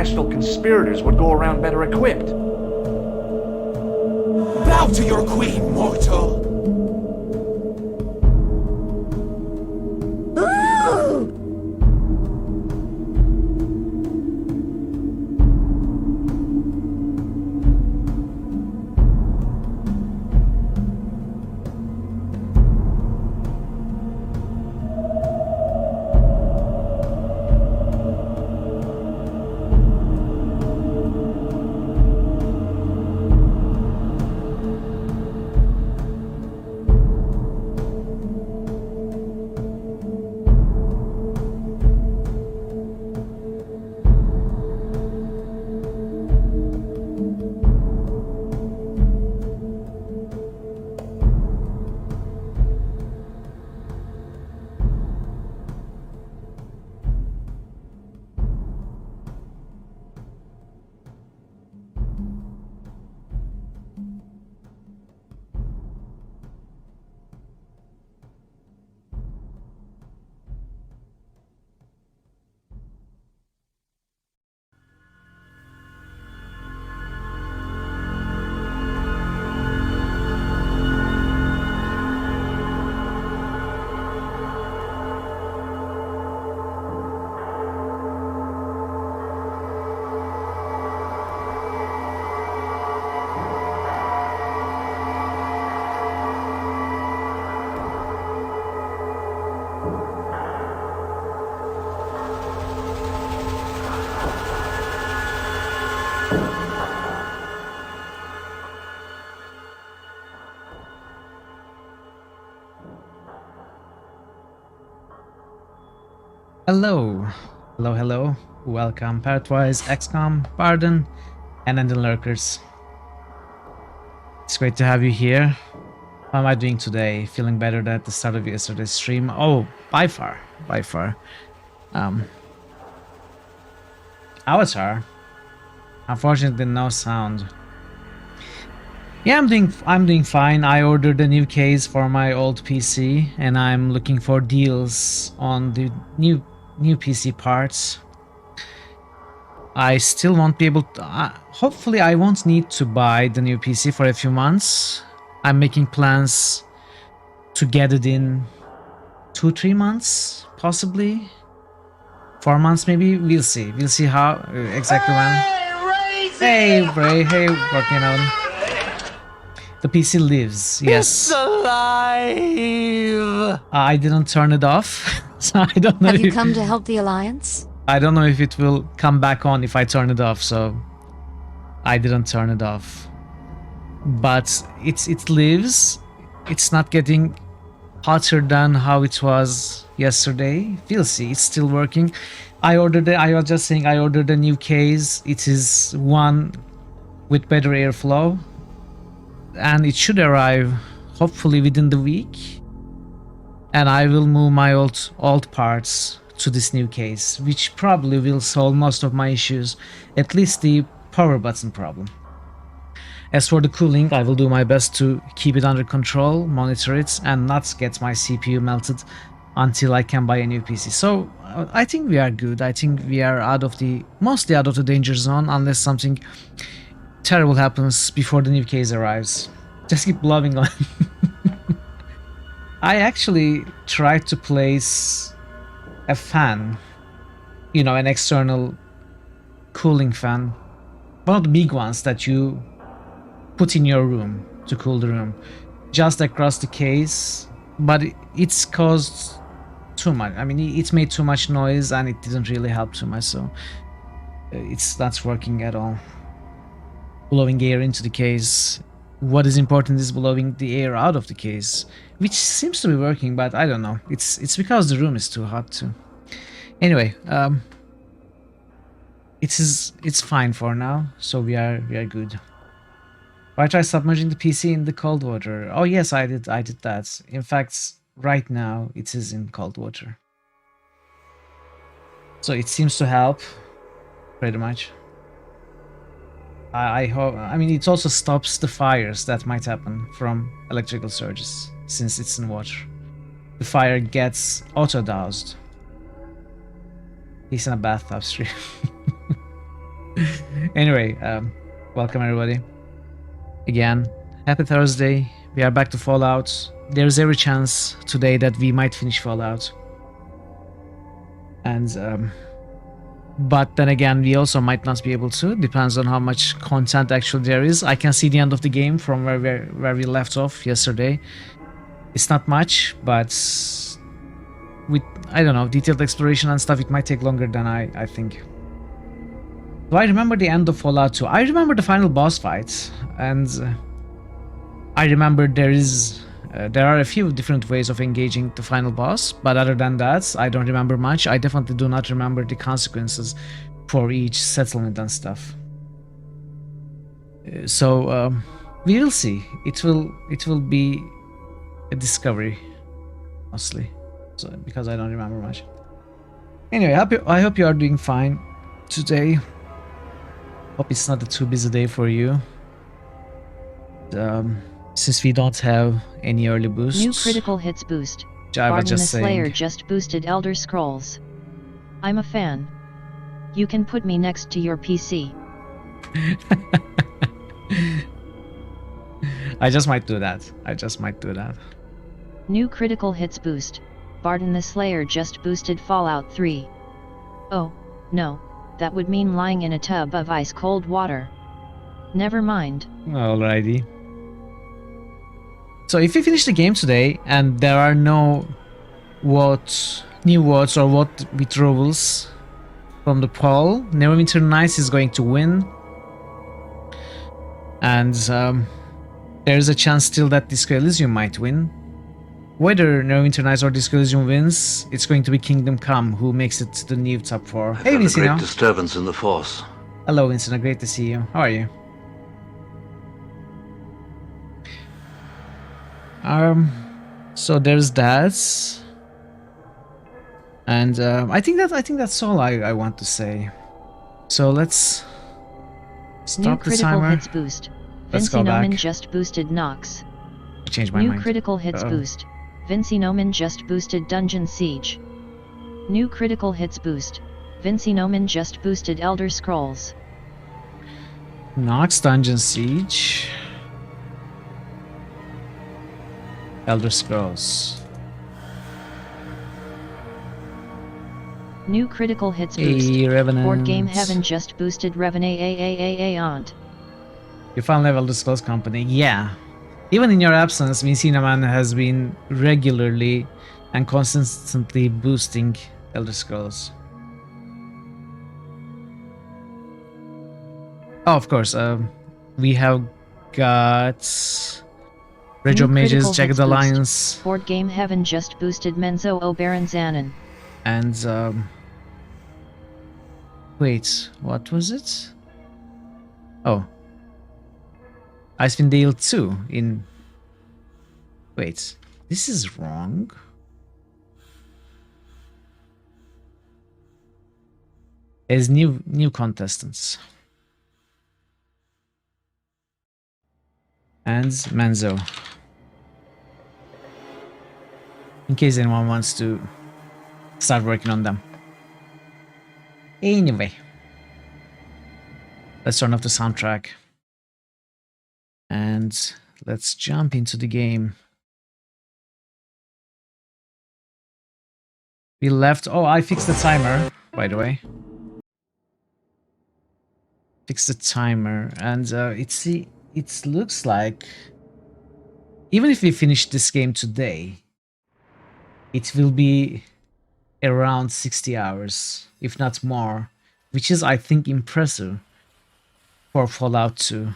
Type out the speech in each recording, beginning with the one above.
international conspirators would go around better equipped. Bow to your queen, mortal! Hello, hello. Welcome, Pathwise, XCOM, Pardon, and then the Lurkers. It's great to have you here. How am I doing today? Feeling better than at the start of yesterday's stream? Oh, by far. Avatar. Unfortunately, no sound. Yeah, I'm doing fine. I ordered a new case for my old PC, and I'm looking for deals on the new PC parts. I still won't be able to, hopefully I won't need to buy the new PC for a few months. I'm making plans to get it in 2-3 months, possibly 4 months maybe. We'll see how exactly when. Hey Bray, hey working out. The PC lives, yes. It's alive! I didn't turn it off, so I don't know. Have you come to help the Alliance? I don't know if it will come back on if I turn it off, so I didn't turn it off. But it lives. It's not getting hotter than how it was yesterday. We'll see. It's still working. I was just saying I ordered a new case. It is one with better airflow, and it should arrive hopefully within the week. And I will move my old parts to this new case, which probably will solve most of my issues, at least the power button problem. As for the cooling, I will do my best to keep it under control, monitor it, and not get my CPU melted until I can buy a new PC. So I think we are good. I think we are mostly out of the danger zone, unless something terrible happens before the new case arrives. Just keep loving on. I actually tried to place a fan, an external cooling fan, one of the big ones that you put in your room to cool the room, just across the case, but it's caused too much. I mean, it's made too much noise and it didn't really help too much, so it's not working at all. Blowing air into the case. What is important is blowing the air out of the case, which seems to be working, but I don't know. It's because the room is too hot too. Anyway, it's fine for now, so we are good. Why try submerging the PC in the cold water? Oh yes, I did that. In fact, right now it is in cold water, so it seems to help pretty much. I hope. I mean, it also stops the fires that might happen from electrical surges, since it's in water. The fire gets auto-doused. He's in a bathtub stream. Anyway, welcome everybody. Again, happy Thursday. We are back to Fallout. There's every chance today that we might finish Fallout. And but then again, we also might not be able to. Depends on how much content actually there is. I can see the end of the game from where we left off yesterday. It's not much, but with, I don't know, detailed exploration and stuff, it might take longer than I think. Do I remember the end of Fallout 2? I remember the final boss fight, and I remember there are a few different ways of engaging the final boss, but other than that, I don't remember much. I definitely do not remember the consequences for each settlement and stuff. So we will see. It will be a discovery, mostly, so because I don't remember much. Anyway, I hope you are doing fine today. Hope it's not a too busy day for you. Since we don't have any early boosts. New critical hits boost. I was Barton the just Slayer saying. just boosted Elder Scrolls. I'm a fan. You can put me next to your PC. I just might do that. New critical hits boost. Barton the Slayer just boosted Fallout 3. Oh, no, that would mean lying in a tub of ice cold water. Never mind. Alrighty. So if we finish the game today and there are no new votes or vote withdrawals from the poll, Neverwinter Nights is going to win. And there is a chance still that Disco Elysium might win. Whether Neverwinter Nights or Disco Elysium wins, it's going to be Kingdom Come who makes it to the new top 4. Hey, A great Vincino. disturbance in the force. Hello, Vincino. Great to see you. How are you? So there's that, and I think that's all I want to say. So let's New stop the critical timer. hits boost. Let's go Vinci back. Noman just boosted Nox. Change my New mind. critical hits Uh-oh. boost. Vinci Noman just boosted Dungeon Siege. New critical hits boost. Vinci Noman just boosted Elder Scrolls. Nox, Dungeon Siege, Elder Scrolls. New critical hits boost. Hey, Revenant. Board Game Heaven just boosted Revenant. You finally have Elder Scrolls Company. Yeah. Even in your absence, Vincinaman has been regularly and consistently boosting Elder Scrolls. Oh, of course. We have got Reg New of Mages, critical Jagged hits Alliance, Board Game Heaven just boosted Menzo Oberon Zanin. and wait, what was it? Oh, Icewind Dale 2 in. Wait, this is wrong. As new contestants. And Menzo. In case anyone wants to start working on them. Anyway. Let's turn off the soundtrack. And let's jump into the game. We left. Oh, I fixed the timer, by the way. Fix the timer, and it looks like even if we finish this game today, it will be around 60 hours, if not more, which is, I think, impressive for Fallout 2.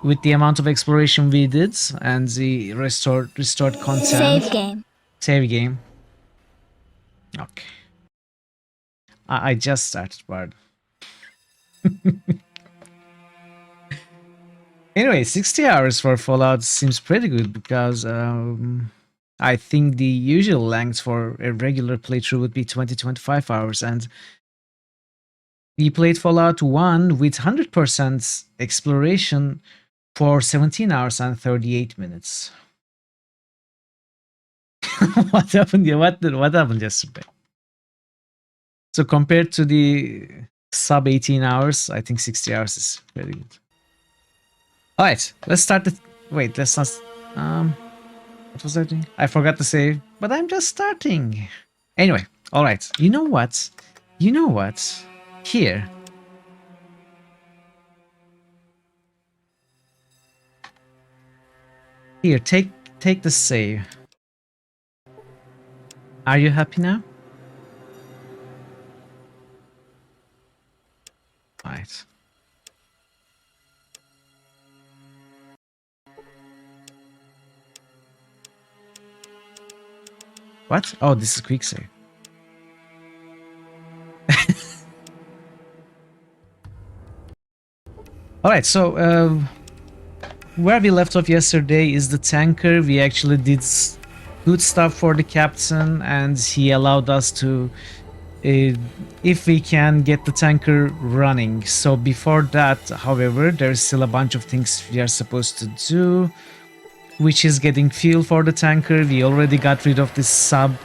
With the amount of exploration we did and the restored content. Save game. Save game. Okay. I just started, but anyway, 60 hours for Fallout seems pretty good because I think the usual length for a regular playthrough would be 20-25 hours, and we played Fallout 1 with 100% exploration for 17 hours and 38 minutes. What happened? What happened yesterday? So compared to the Sub 18 hours. I think 60 hours is very good. Alright, let's start the... Wait, let's not... What was I doing? I forgot to save, but I'm just starting. Anyway, alright. You know what? You know what? Here. Here, take the save. Are you happy now? Right. What? Oh, this is quick save. Alright, so where we left off yesterday is the tanker. We actually did good stuff for the captain, and he allowed us to, if we can, get the tanker running. So before that, however, there's still a bunch of things we are supposed to do, which is getting fuel for the tanker. We already got rid of this submarine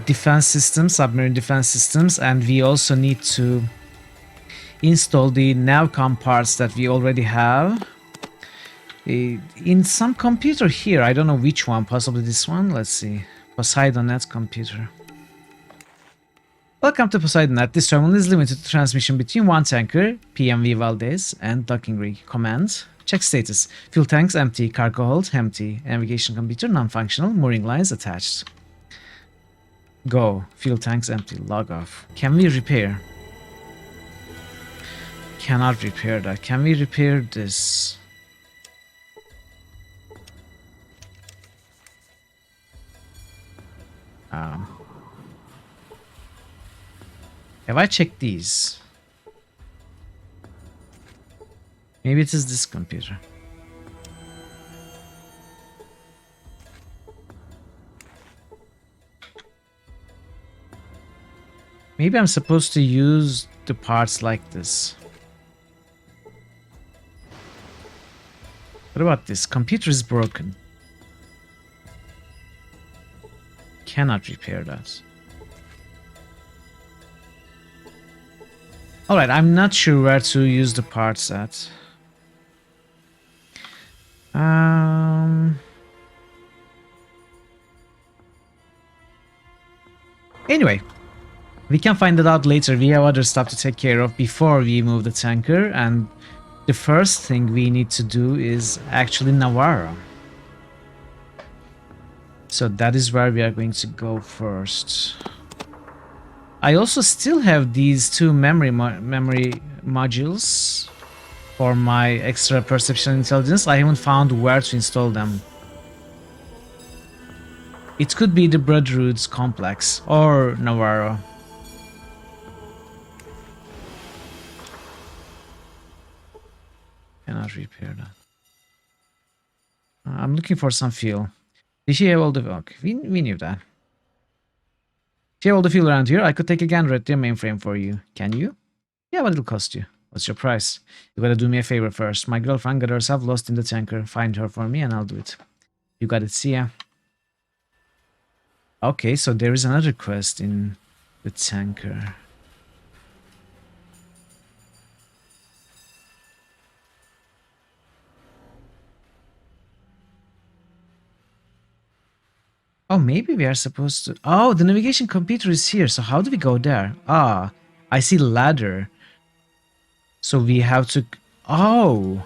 defense systems, and we also need to install the navcom parts that we already have in some computer here. I don't know which one, possibly this one. Let's see. PoseidonNet computer. Welcome to PoseidonNet. This terminal is limited to transmission between one tanker, PMV Valdez, and docking rig. Command. Check status. Fuel tanks empty. Cargo hold empty. Navigation computer non-functional. Mooring lines attached. Go. Fuel tanks empty. Log off. Can we repair? Cannot repair that. Can we repair this? Have I checked these? Maybe it is this computer. Maybe I'm supposed to use the parts like this. What about this? Computer is broken. Cannot repair that. Alright, I'm not sure where to use the parts at. Anyway, we can find it out later. We have other stuff to take care of before we move the tanker, and the first thing we need to do is actually Navarro. So that is where we are going to go first. I also still have these two memory modules for my extra perception intelligence. I haven't found where to install them. It could be the Brotherhood's complex or Navarro. Cannot repair that. I'm looking for some fuel. Did she have all the... Okay, we knew that. If you have all the fuel around here, I could take a gander at their mainframe for you. Can you? Yeah, but it'll cost you. What's your price? You gotta do me a favor first. My girlfriend got herself lost in the tanker. Find her for me and I'll do it. You got it, see ya. Okay, so there is another quest in the tanker. Oh, maybe we are supposed to... Oh, the navigation computer is here. So how do we go there? Ah, I see ladder. So we have to... Oh!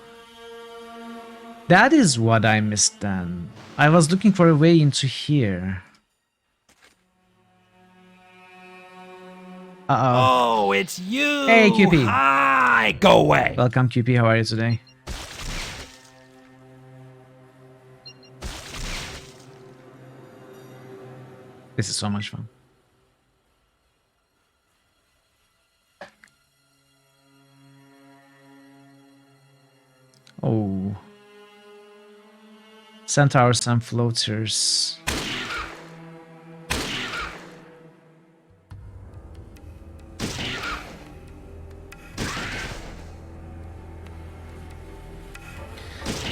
That is what I missed then. I was looking for a way into here. Uh-oh. Oh, it's you! Hey, QP. Hi! Go away! Welcome, QP. How are you today? This is so much fun. Oh. Centaurs and floaters.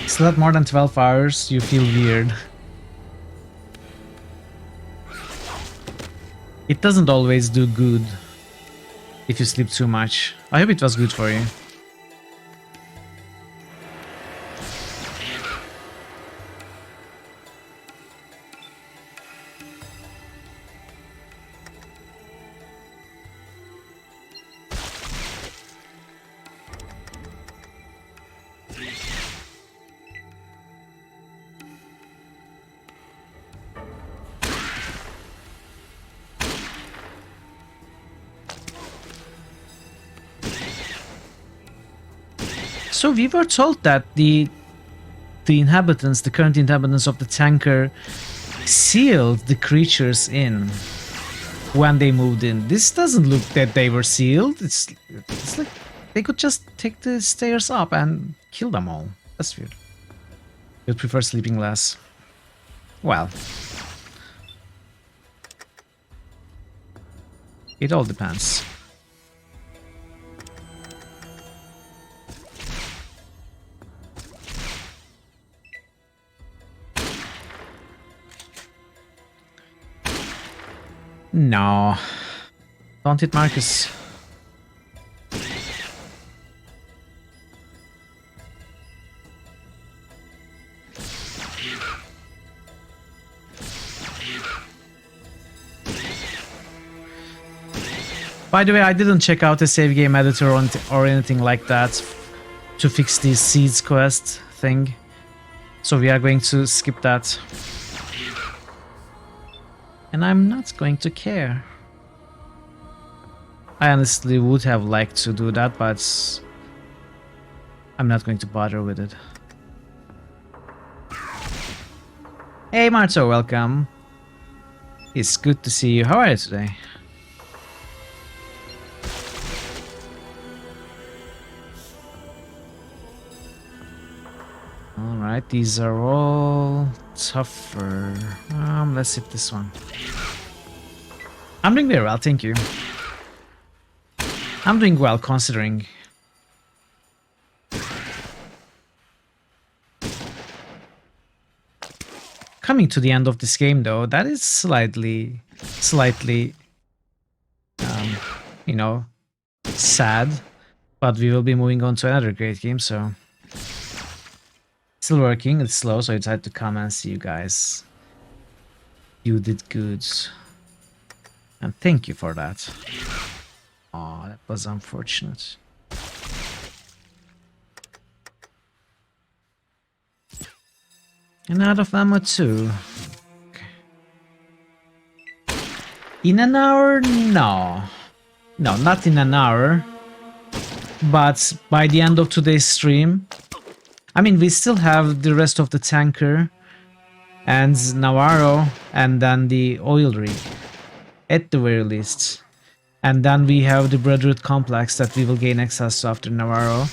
Slept more than 12 hours, you feel weird. It doesn't always do good if you sleep too much. I hope it was good for you. So we were told that the inhabitants, the current inhabitants of the tanker, sealed the creatures in when they moved in. This doesn't look that they were sealed. It's like they could just take the stairs up and kill them all. That's weird. You'd prefer sleeping less. Well, it all depends. No. Don't hit Marcus. By the way, I didn't check out the save game editor or anything like that to fix the seeds quest thing. So we are going to skip that. And I'm not going to care. I honestly would have liked to do that, but I'm not going to bother with it. Hey Marto, welcome. It's good to see you. How are you today? Alright, these are all tougher. Let's hit this one. I'm doing very well, thank you. I'm doing well considering. Coming to the end of this game though, that is slightly, you know, sad. But we will be moving on to another great game, so... Still working, it's slow, so I decided to come and see you guys. You did good. And thank you for that. Oh, that was unfortunate. And out of ammo too. Okay. In an hour? No. No, not in an hour. But by the end of today's stream, I mean, we still have the rest of the tanker and Navarro and then the oil rig at the very least. And then we have the Brotherhood complex that we will gain access to after Navarro.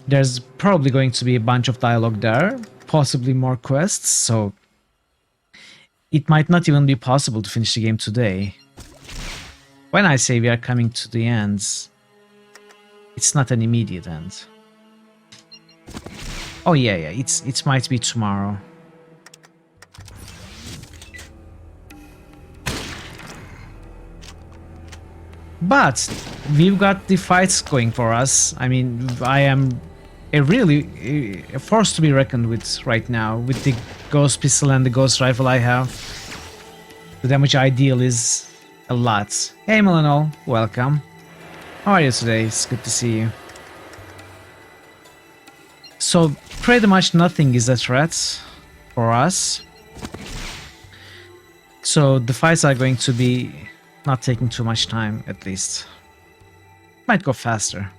There's probably going to be a bunch of dialogue there, possibly more quests, so it might not even be possible to finish the game today. When I say we are coming to the end, it's not an immediate end. Oh yeah, it might be tomorrow. But we've got the fights going for us. I mean, I am a force to be reckoned with right now with the ghost pistol and the ghost rifle I have. The damage I deal is a lot. Hey Melanol, welcome. How are you today? It's good to see you. So pretty much nothing is a threat for us. So the fights are going to be not taking too much time, at least. Might go faster.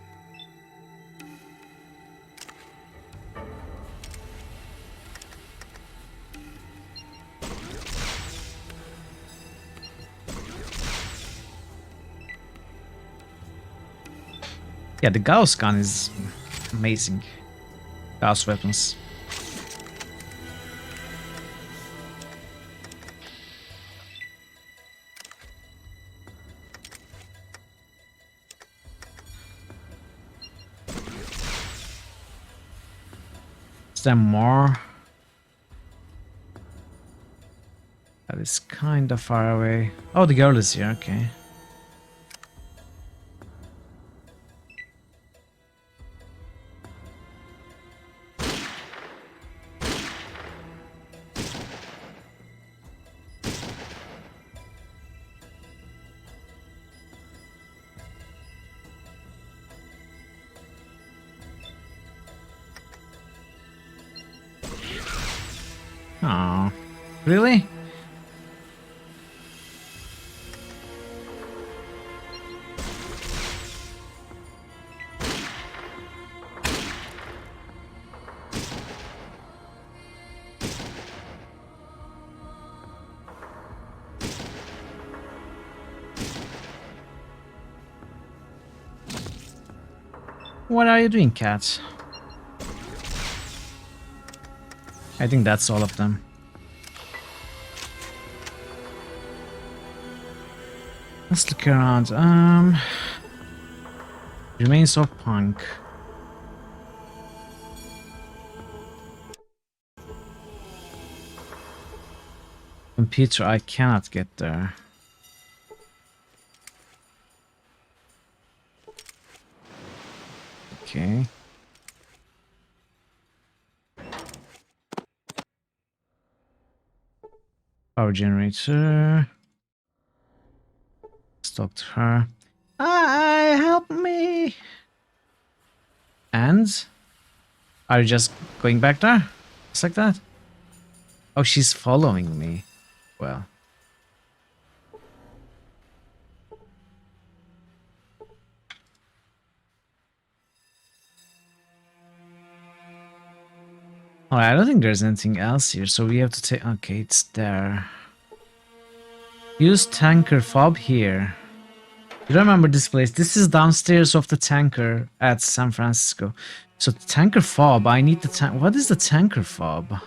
Yeah, the Gauss gun is amazing. Gauss weapons. Is there more? That is kind of far away. Oh, the girl is here, okay. Oh, really? What are you doing, cat? I think that's all of them. Let's look around. Remains of punk. Computer, I cannot get there. Okay. Power generator. Stopped her. Help me! And? Are you just going back there? Just like that? Oh, she's following me. Well. Alright, I don't think there's anything else here, so we have to take... Okay, it's there. Use tanker fob here. You remember this place? This is downstairs of the tanker at San Francisco. So tanker fob, I need the tank. What is the tanker fob?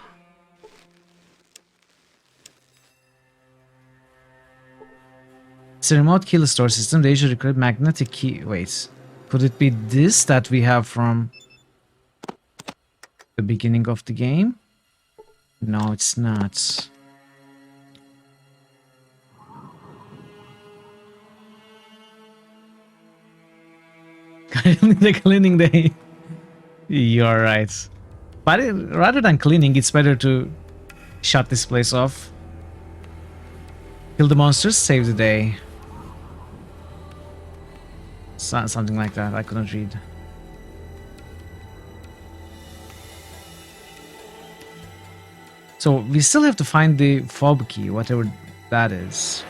It's a remote key store system. They usually require magnetic key. Wait, could it be this that we have from the beginning of the game? No, it's not. The cleaning day. You're right. But rather than cleaning, it's better to shut this place off. Kill the monsters, save the day. Something like that. I couldn't read. So we still have to find the fob key, whatever that is.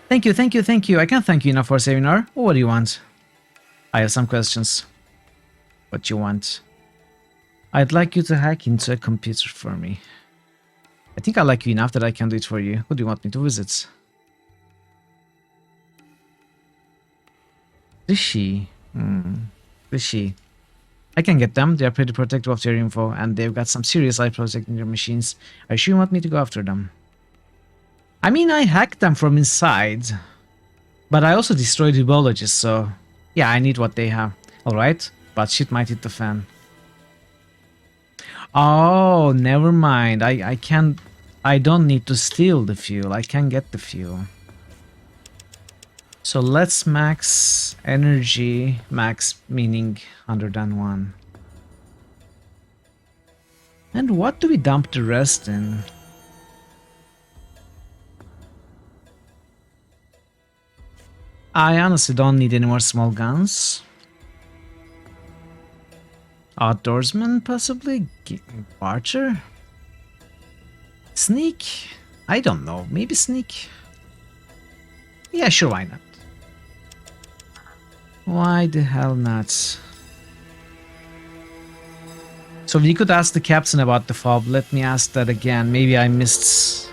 Thank you, thank you, thank you. I can't thank you enough for saving her. What do you want? I have some questions. What you want? I'd like you to hack into a computer for me. I think I like you enough that I can do it for you. Who do you want me to visit? Rishi. Rishi. I can get them. They are pretty protective of their info, and they've got some serious eye protecting their machines. Are you sure you want me to go after them? I mean, I hacked them from inside, but I also destroyed the biologists, so yeah, I need what they have. Alright, but shit might hit the fan. Oh, never mind. I can't... I don't need to steal the fuel. I can get the fuel. So let's max energy. Max meaning 101. And what do we dump the rest in? I honestly don't need any more small guns. Outdoorsman, possibly? Archer? Sneak? I don't know. Maybe sneak? Yeah, sure, why not? Why the hell not? So we could ask the captain about the fob. Let me ask that again. Maybe I missed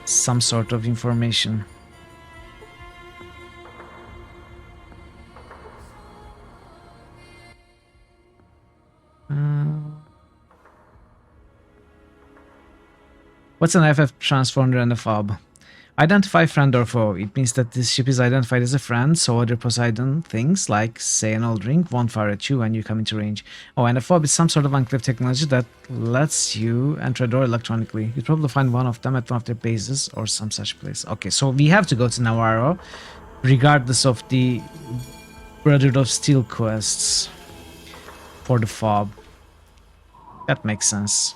some sort of information. What's an FF transponder and a fob? Identify friend or foe. It means that this ship is identified as a friend, so other Poseidon things, like, say, an old drink, won't fire at you when you come into range. Oh, and a fob is some sort of enclave technology that lets you enter a door electronically. You'd probably find one of them at one of their bases or some such place. Okay, so we have to go to Navarro, regardless of the Brotherhood of Steel quests for the fob. That makes sense.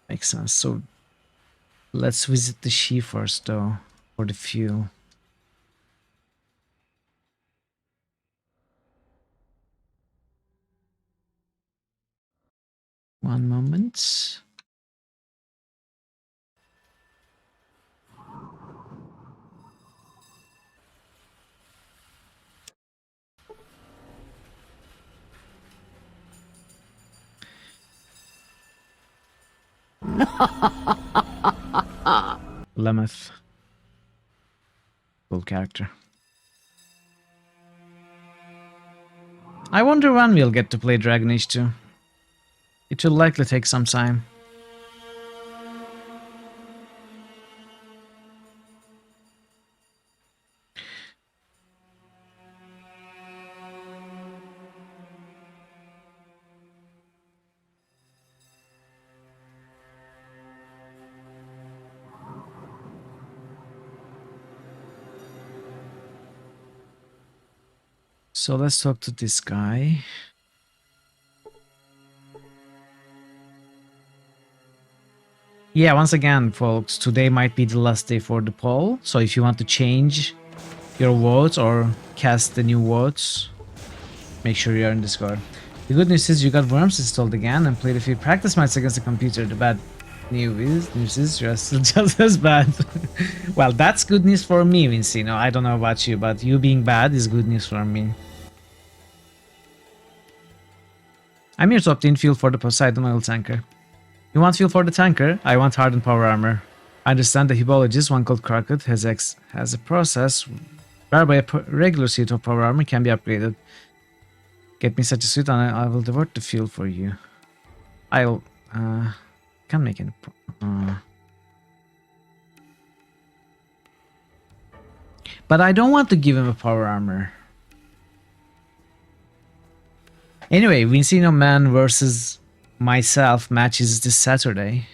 Makes sense. So let's visit the she first, though, for the fuel. One moment. Lemeth. Cool character. I wonder when we'll get to play Dragon Age 2. It will likely take some time. So let's talk to this guy. Yeah, once again, folks, today might be the last day for the poll. So if you want to change your votes or cast the new votes, make sure you're in Discord. The good news is you got Worms installed again and played a few practice matches against the computer. The bad news is you're still just as bad. Well, that's good news for me, Vincino. I don't know about you, but you being bad is good news for me. I'm here to obtain fuel for the Poseidon oil tanker. You want fuel for the tanker? I want hardened power armor. I understand the hebologist, one called Crockett, has a process whereby a regular suit of power armor can be upgraded. Get me such a suit and I will divert the fuel for you. I'll... can't make any... But I don't want to give him a power armor. Anyway, Vincino Man versus myself matches this Saturday.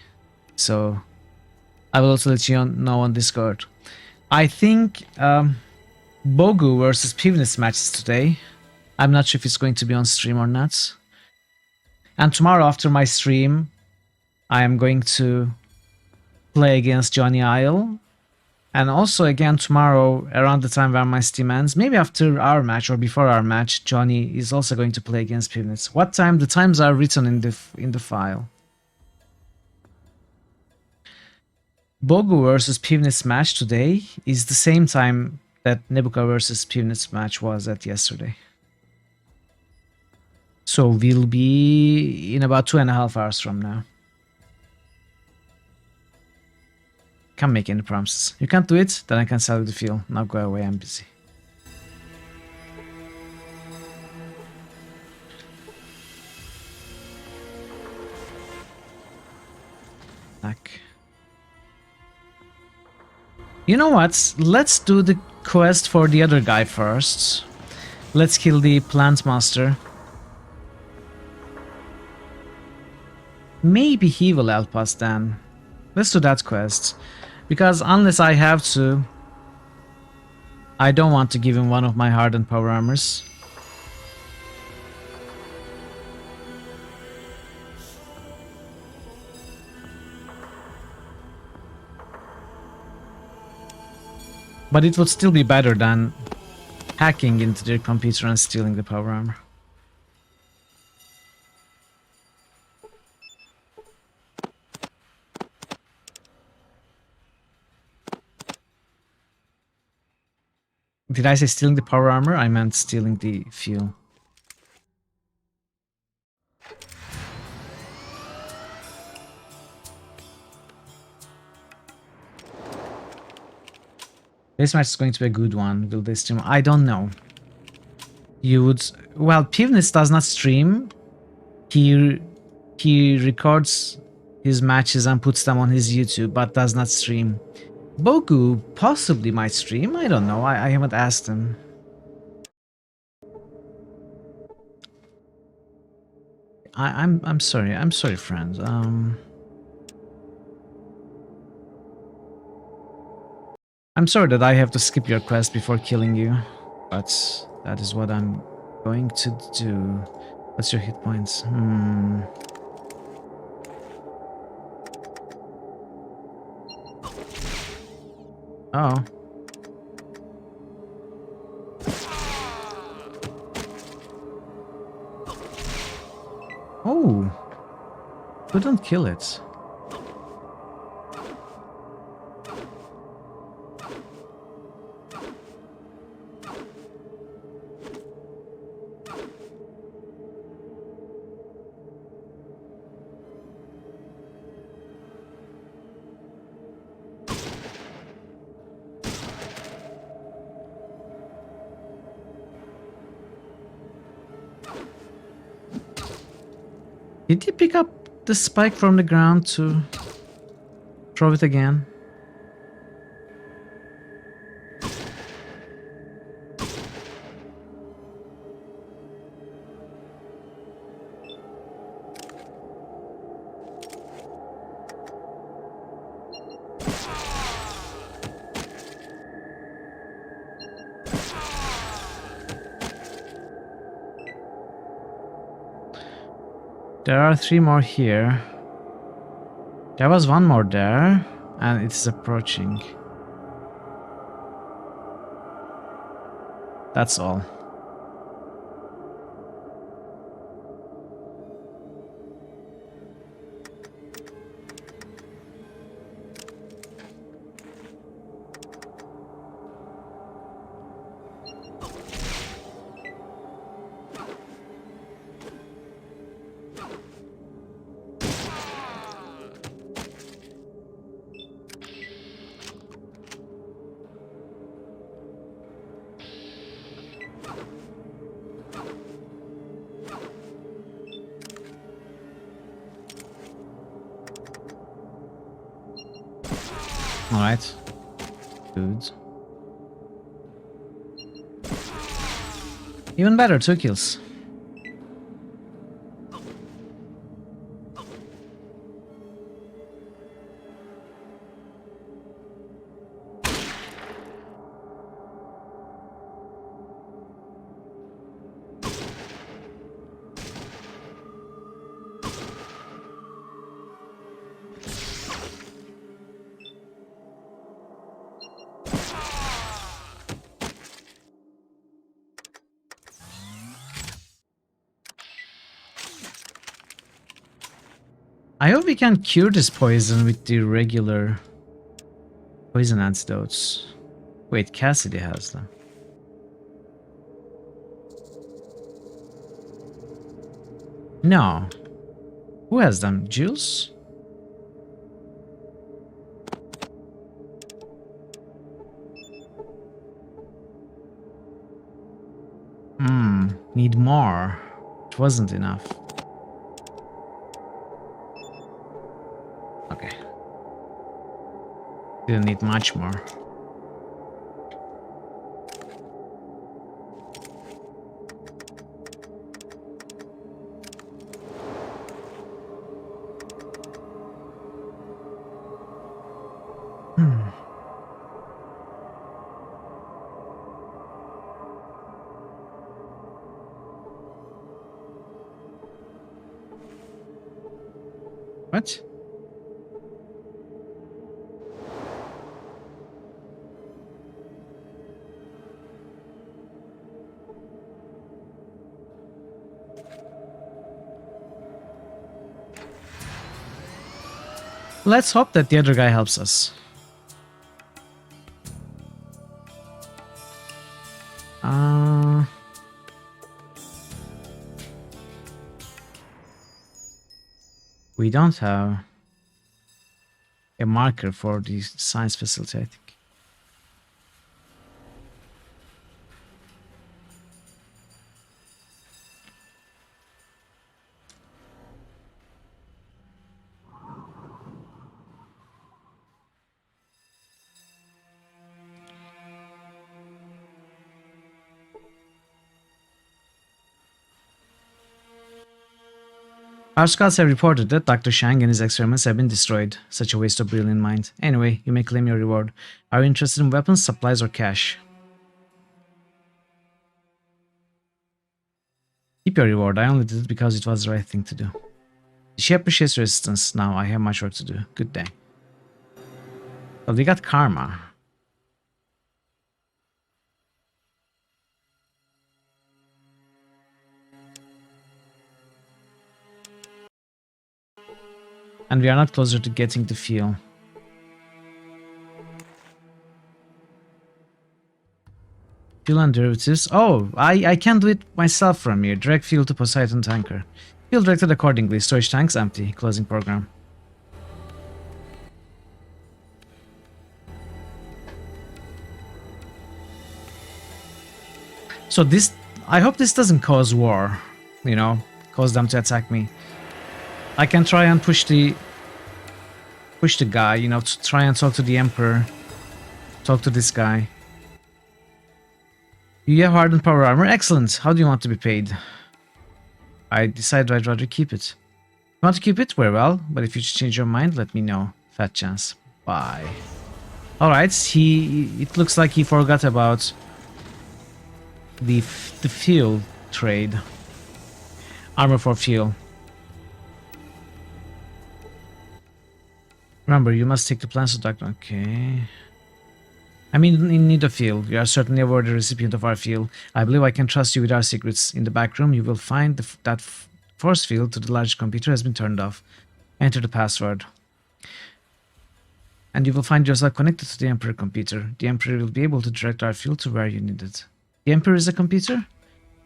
So I will also let you know on Discord. I think Bogu versus Pivnitz matches today. I'm not sure if it's going to be on stream or not. And tomorrow after my stream, I am going to play against Johnny Isle. And also again tomorrow, around the time where my Steam ends, maybe after our match or before our match, Johnny is also going to play against Pivnitz. What time? The times are written in the file. Bogu versus Pivnitz match today is the same time that Nebuka versus Pivnitz match was at yesterday. So we'll be in about 2.5 hours from now. Can't make any promises. You can't do it, then I can sell you the fuel. Now go away, I'm busy. Back. You know what? Let's do the quest for the other guy first. Let's kill the plant master. Maybe he will help us then. Let's do that quest. Because unless I have to, I don't want to give him one of my hardened power armors. But it would still be better than hacking into their computer and stealing the power armor. Did I say stealing the power armor? I meant stealing the fuel. This match is going to be a good one. Will they stream? I don't know. You would... Well, Pivnitz does not stream. He records his matches and puts them on his YouTube, but does not stream. Bogu possibly might stream. I don't know. I haven't asked him. I'm sorry. I'm sorry, friends. I'm sorry that I have to skip your quest before killing you, but that is what I'm going to do. What's your hit points? Oh. Oh. couldn't kill it. Did he pick up the spike from the ground to throw it again? There are 3 more here. There was 1 more there, and it's approaching. That's all. Alright. Good. Even better, 2 kills. I hope we can cure this poison with the regular poison antidotes. Wait, Cassidy has them. No. Who has them? Jules? Need more. It wasn't enough. Okay. Didn't need much more. What? Let's hope that the other guy helps us. We don't have a marker for the science facility, I think. Our scouts have reported that Dr. Shang and his experiments have been destroyed. Such a waste of brilliant mind. Anyway, you may claim your reward. Are you interested in weapons, supplies, or cash? Keep your reward. I only did it because it was the right thing to do. She appreciates your assistance. Now I have much work to do. Good day. Well, we got karma. And we are not closer to getting the fuel. Fuel and derivatives. Oh, I can do it myself from here. Direct fuel to Poseidon tanker. Fuel directed accordingly. Storage tanks empty. Closing program. So this, I hope this doesn't cause war, you know, cause them to attack me. I can try and push the guy, you know, to try and talk to the Emperor, talk to this guy. You have hardened power armor, excellent. How do you want to be paid? I decided I'd rather keep it. You want to keep it? Very well, but if you change your mind, let me know. Fat chance. Bye. Alright, it looks like he forgot about the fuel trade. Armor for fuel. Remember, you must take the plans to doctor. Okay. I'm in need of fuel. You are certainly a worthy recipient of our fuel. I believe I can trust you with our secrets. In the back room, you will find that force field to the large computer has been turned off. Enter the password. And you will find yourself connected to the Emperor computer. The Emperor will be able to direct our fuel to where you need it. The Emperor is a computer?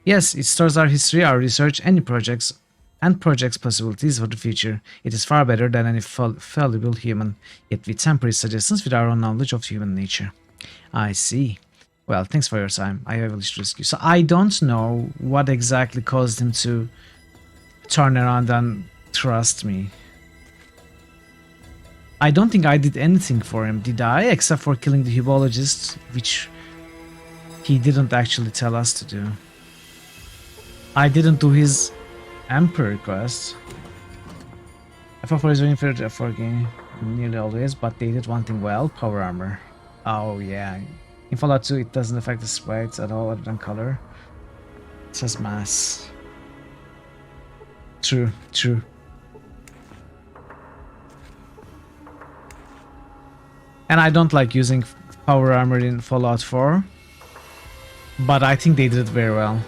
Yes, it stores our history, our research, any projects, and projects possibilities for the future. It is far better than any fallible human, yet we temper its suggestions with our own knowledge of human nature. I see. Well, thanks for your time. I will risk you. So I don't know what exactly caused him to turn around and trust me. I don't think I did anything for him, did I? Except for killing the hubologist, which he didn't actually tell us to do. I didn't do his Emperor quest. FF4 is very inferior to F4 game nearly always, but they did one thing well, power armor. Oh yeah. In Fallout 2 it doesn't affect the sprites at all other than color. It says mass. True, true. And I don't like using power armor in Fallout 4, but I think they did it very well.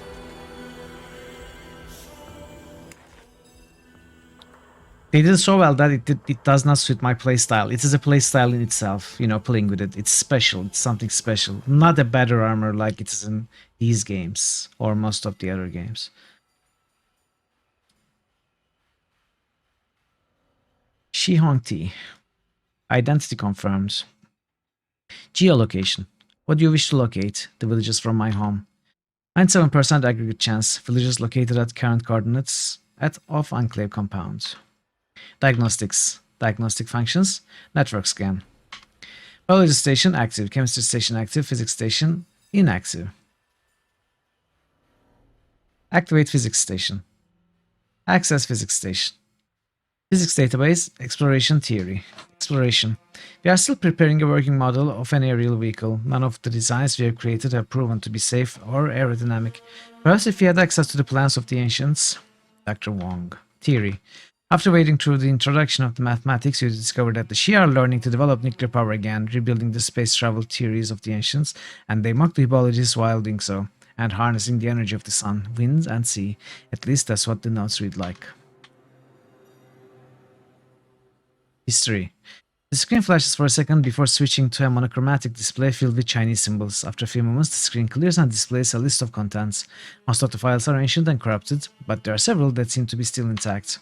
They did it so well that it does not suit my playstyle. It is a playstyle in itself, you know, playing with it. It's special, it's something special. Not a better armor like it is in these games, or most of the other games. Shi Hongti. Identity confirmed. Geolocation. What do you wish to locate? The villages from my home. 97% aggregate chance. Villages located at current coordinates of Enclave compound. Diagnostics. Diagnostic functions. Network scan. Biology station active. Chemistry station active. Physics station inactive. Activate physics station. Access physics station. Physics database. Exploration theory. Exploration. We are still preparing a working model of an aerial vehicle. None of the designs we have created have proven to be safe or aerodynamic. Perhaps if we had access to the plans of the ancients. Dr. Wong. Theory. After wading through the introduction of the mathematics, you discover that the Xi are learning to develop nuclear power again, rebuilding the space travel theories of the ancients, and they mock the Hybologists while doing so, and harnessing the energy of the sun, wind, and sea. At least that's what the notes read like. History. The screen flashes for a second before switching to a monochromatic display filled with Chinese symbols. After a few moments, the screen clears and displays a list of contents. Most of the files are ancient and corrupted, but there are several that seem to be still intact.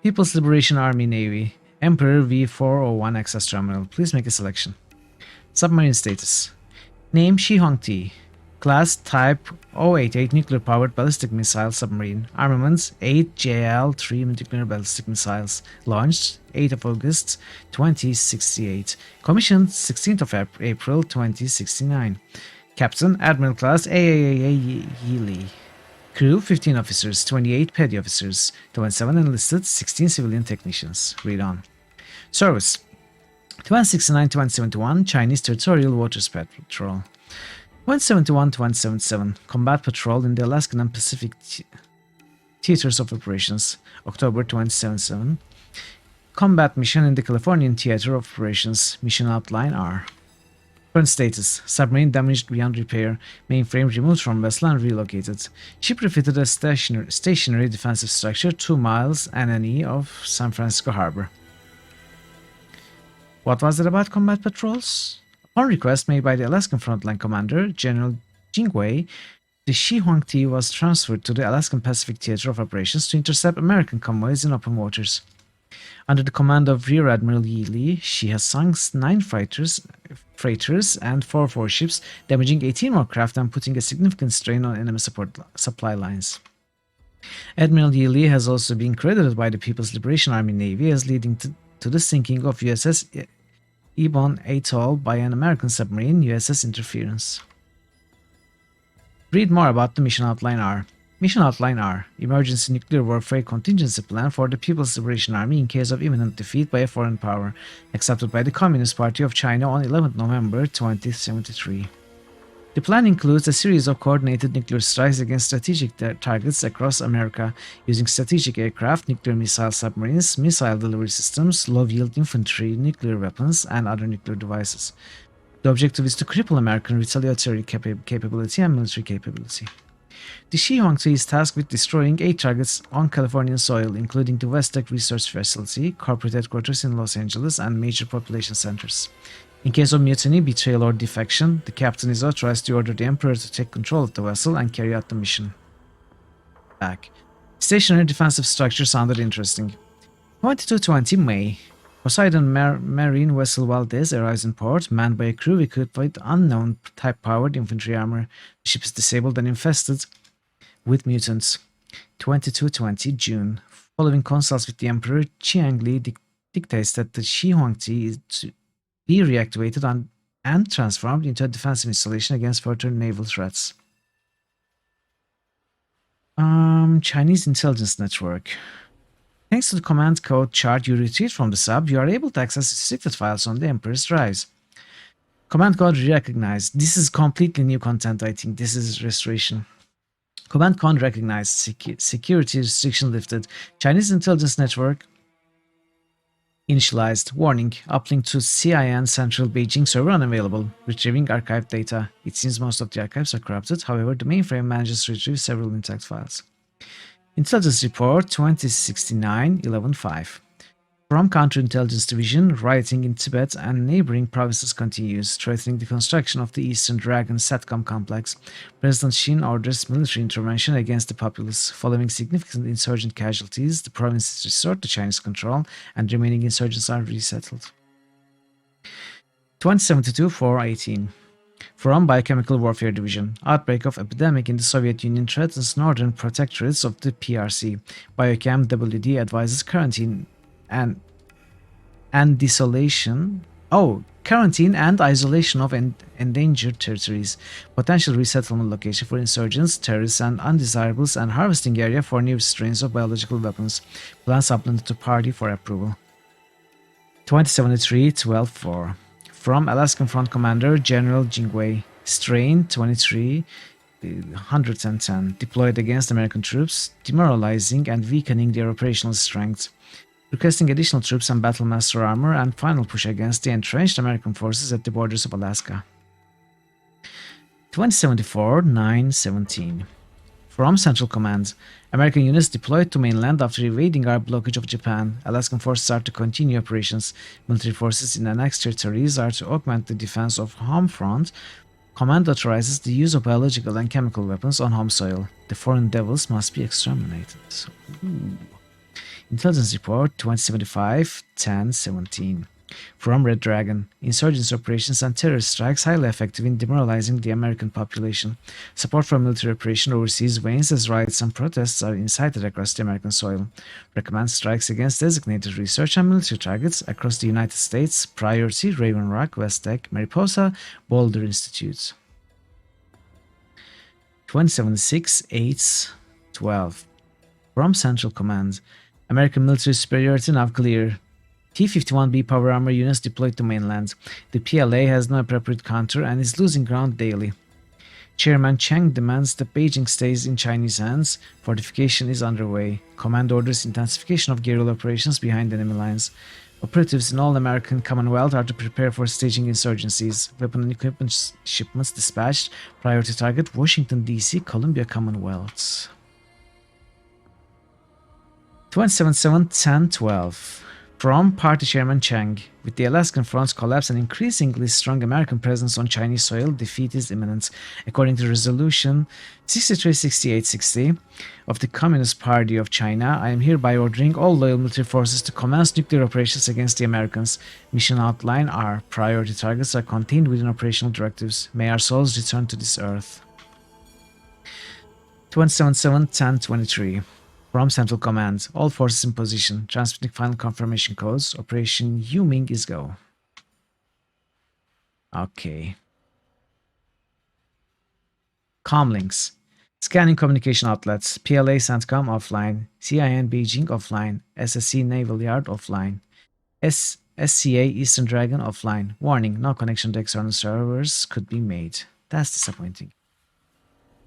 People's Liberation Army Navy. Emperor V401 Access Terminal. Please make a selection. Submarine status. Name Shi Hongti. Class Type 088 Nuclear-Powered Ballistic Missile Submarine. Armaments 8 JL-3 Nuclear Ballistic Missiles. Launched 8 of August 2068. Commissioned 16th of April 2069. Captain Admiral Class AAA Yeely. Crew 15 officers, 28 petty officers, 27 enlisted, 16 civilian technicians. Read on. Service 2069-2071 Chinese Territorial Waters Patrol. 2071-2077 Combat Patrol in the Alaskan and Pacific Theaters of Operations. October 2077 Combat Mission in the Californian Theater of Operations. Mission Outline R. Current status. Submarine damaged beyond repair. Mainframe removed from vessel and relocated. Ship refitted a stationary defensive structure 2 miles NNE of San Francisco Harbor. What was it about combat patrols? Upon request made by the Alaskan Frontline Commander, General Jingwei, the Shi-Huangti was transferred to the Alaskan Pacific Theater of Operations to intercept American convoys in open waters. Under the command of Rear Admiral Yi Li, she has sunk 9 freighters and 4 warships, damaging 18 more craft and putting a significant strain on enemy supply lines. Admiral Yi Li has also been credited by the People's Liberation Army Navy as leading to the sinking of USS Ebon Atoll by an American submarine, USS Interference. Read more about the Mission Outline R. Mission Outline R. Emergency Nuclear Warfare Contingency Plan for the People's Liberation Army in case of imminent defeat by a foreign power, accepted by the Communist Party of China on 11 November 2073. The plan includes a series of coordinated nuclear strikes against strategic targets across America, using strategic aircraft, nuclear missile submarines, missile delivery systems, low-yield infantry, nuclear weapons, and other nuclear devices. The objective is to cripple American retaliatory capability and military capability. The Shi-Huangti is tasked with destroying 8 targets on Californian soil, including the West Tech Research Facility, corporate headquarters in Los Angeles, and major population centers. In case of mutiny, betrayal, or defection, the captain is authorized to order the Emperor to take control of the vessel and carry out the mission. Back. Stationary defensive structure sounded interesting. 2220 May. Poseidon Marine Vessel Valdez arrives in port, manned by a crew equipped with unknown type-powered infantry armor. The ship is disabled and infested with mutants. 2220 June. Following consults with the Emperor, Chiang Li dictates that the Shi-Huangti is to be reactivated and transformed into a defensive installation against further naval threats. Chinese intelligence network. Thanks to the command code chart you retrieved from the sub, you are able to access restricted files on the Emperor's drives. Command code recognized. This is completely new content, I think. This is restoration. Command code recognized. Security restriction lifted. Chinese intelligence network initialized. Warning. Uplink to CIN Central Beijing server unavailable. Retrieving archived data. It seems most of the archives are corrupted. However, the mainframe manages to retrieve several intact files. Intelligence Report 2069-11-5. From Counterintelligence Division, rioting in Tibet and neighboring provinces continues, threatening the construction of the Eastern Dragon SATCOM complex. President Xin orders military intervention against the populace. Following significant insurgent casualties, the province is restored to Chinese control and remaining insurgents are resettled. 2072-418. From Biochemical Warfare Division, outbreak of epidemic in the Soviet Union threatens northern protectorates of the PRC. Biochem WD advises quarantine and isolation of endangered territories, potential resettlement location for insurgents, terrorists, and undesirables, and harvesting area for new strains of biological weapons. Plan supplemented to party for approval. 2073-12-4. From Alaskan Front Commander General Jingwei, Strain 23-110, deployed against American troops, demoralizing and weakening their operational strength. Requesting additional troops and battlemaster armor and final push against the entrenched American forces at the borders of Alaska. 2074-9-17. From Central Command, American units deployed to mainland after evading our blockage of Japan. Alaskan forces are to continue operations. Military forces in annexed territories are to augment the defense of home front. Command authorizes the use of biological and chemical weapons on home soil. The foreign devils must be exterminated. Ooh. Intelligence Report 2075-10-17. From Red Dragon, insurgents operations and terrorist strikes highly effective in demoralizing the American population. Support for military operation overseas wanes as riots and protests are incited across the American soil. Recommend strikes against designated research and military targets across the United States. Priority Raven Rock, West Tech, Mariposa, Boulder Institutes. 2076-8-12. From Central Command, American military superiority now clear. T-51B power armor units deployed to mainland. The PLA has no appropriate counter and is losing ground daily. Chairman Cheng demands that Beijing stays in Chinese hands. Fortification is underway. Command orders intensification of guerrilla operations behind enemy lines. Operatives in all American Commonwealth are to prepare for staging insurgencies. Weapon and equipment shipments dispatched. Priority target Washington, D.C., Columbia Commonwealth. 2077-10-12. From Party Chairman Chang, with the Alaskan front's collapse and increasingly strong American presence on Chinese soil, defeat is imminent. According to Resolution 636860 of the Communist Party of China, I am hereby ordering all loyal military forces to commence nuclear operations against the Americans. Mission outline, our priority targets are contained within operational directives. May our souls return to this earth. 277-1023 from Central Command, all forces in position, transmitting final confirmation codes. Operation Yuming is go. Okay. Comlinks. Scanning communication outlets. PLA CENTCOM offline. CIN Beijing offline. SSC Naval Yard offline. SCA Eastern Dragon offline. Warning, no connection to external servers could be made. That's disappointing.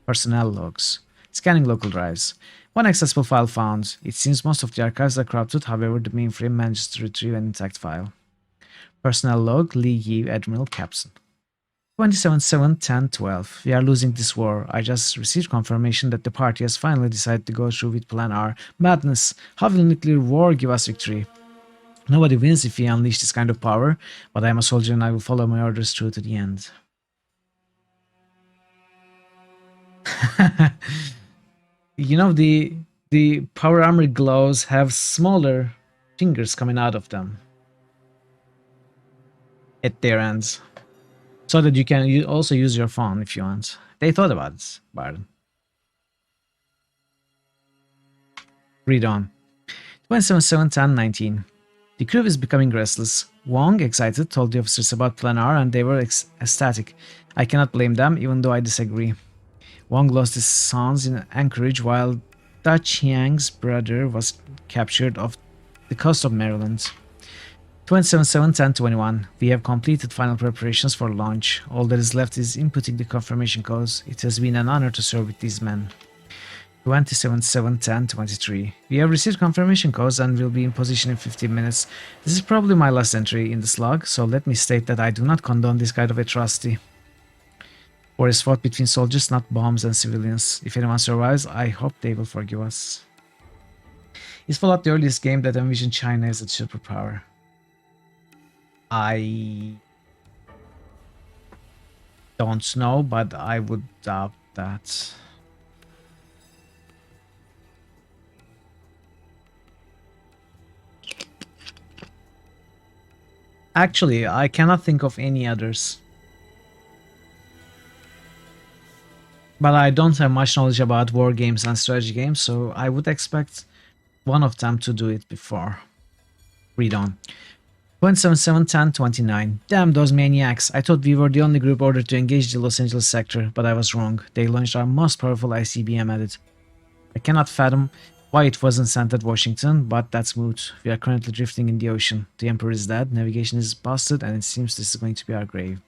Personnel logs. Scanning local drives. One accessible file found. It seems most of the archives are corrupted, however, the mainframe manages to retrieve an intact file. Personnel log, Li Yi, Admiral, Captain. 27-7-10-12. We are losing this war. I just received confirmation that the party has finally decided to go through with Plan R. Madness! How will nuclear war give us victory? Nobody wins if we unleash this kind of power, but I am a soldier and I will follow my orders through to the end. You know, the power armor gloves have smaller fingers coming out of them at their ends, so that you can also use your phone if you want. They thought about it, Barton. Read on. 27-7-10-19. The crew is becoming restless. Wong, excited, told the officers about Plan R and they were ecstatic. I cannot blame them, even though I disagree. Wong lost his sons in Anchorage while Da Chiang's brother was captured off the coast of Maryland. 27-7-10-21. We have completed final preparations for launch. All that is left is inputting the confirmation codes. It has been an honor to serve with these men. 27-7-10-23. We have received confirmation codes and will be in position in 15 minutes. This is probably my last entry in this log, so let me state that I do not condone this kind of atrocity. War is fought between soldiers, not bombs and civilians. If anyone survives, I hope they will forgive us. Is Fallout the earliest game that envisioned China as a superpower? I don't know, but I would doubt that. Actually, I cannot think of any others. But I don't have much knowledge about war games and strategy games, so I would expect one of them to do it before. Read on. 27-7-10-29. Damn those maniacs. I thought we were the only group ordered to engage the Los Angeles sector, but I was wrong. They launched our most powerful ICBM at it. I cannot fathom why it wasn't sent at Washington, but that's moot. We are currently drifting in the ocean. The Emperor is dead, navigation is busted, and it seems this is going to be our grave.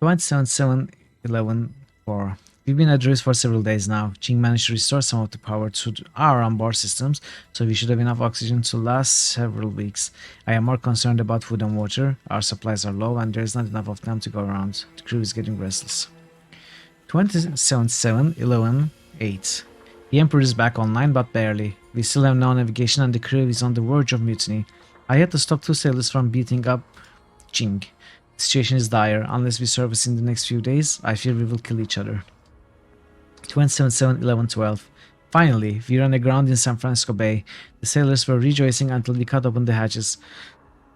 27-7-11-4. We've been at risk for several days now. Qing managed to restore some of the power to our onboard systems, so we should have enough oxygen to last several weeks. I am more concerned about food and water. Our supplies are low and there is not enough of them to go around. The crew is getting restless. 27-7-11-8. The Emperor is back online, but barely. We still have no navigation and the crew is on the verge of mutiny. I had to stop 2 sailors from beating up Qing. The situation is dire. Unless we service in the next few days, I fear we will kill each other. 27-7-11-12. Finally, we ran aground in San Francisco Bay. The sailors were rejoicing until we cut open the hatches.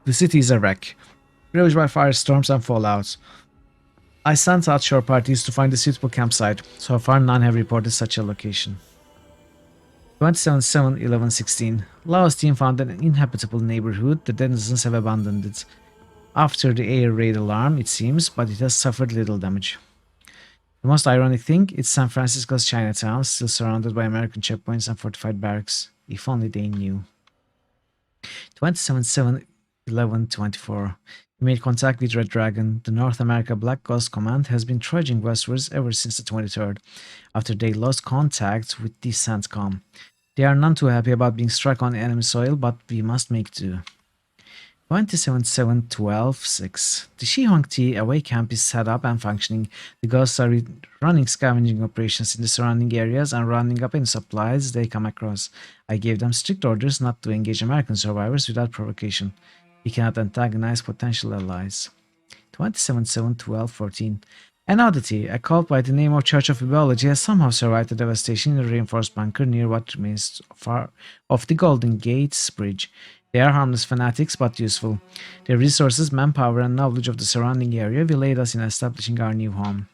The city is a wreck, ravaged by firestorms and fallout. I sent out shore parties to find a suitable campsite. So far, none have reported such a location. 27-7-11-16. Lao's team found an inhabitable neighborhood. The denizens have abandoned it after the air raid alarm, it seems, but it has suffered little damage. The most ironic thing, it's San Francisco's Chinatown, still surrounded by American checkpoints and fortified barracks. If only they knew. 27-7-11-24. We made contact with Red Dragon. The North America Black Ghost Command has been trudging westwards ever since the 23rd, after they lost contact with the CENTCOM. They are none too happy about being struck on enemy soil, but we must make do. 27-7-12-6. The Shihongti away camp is set up and functioning. The ghosts are running scavenging operations in the surrounding areas and rounding up any supplies they come across. I gave them strict orders not to engage American survivors without provocation. We cannot antagonize potential allies. 27-7-12-14. An oddity, a cult by the name of Church of Biology has somehow survived the devastation in a reinforced bunker near what remains far of the Golden Gates Bridge. They are harmless fanatics, but useful. Their resources, manpower, and knowledge of the surrounding area will aid us in establishing our new home.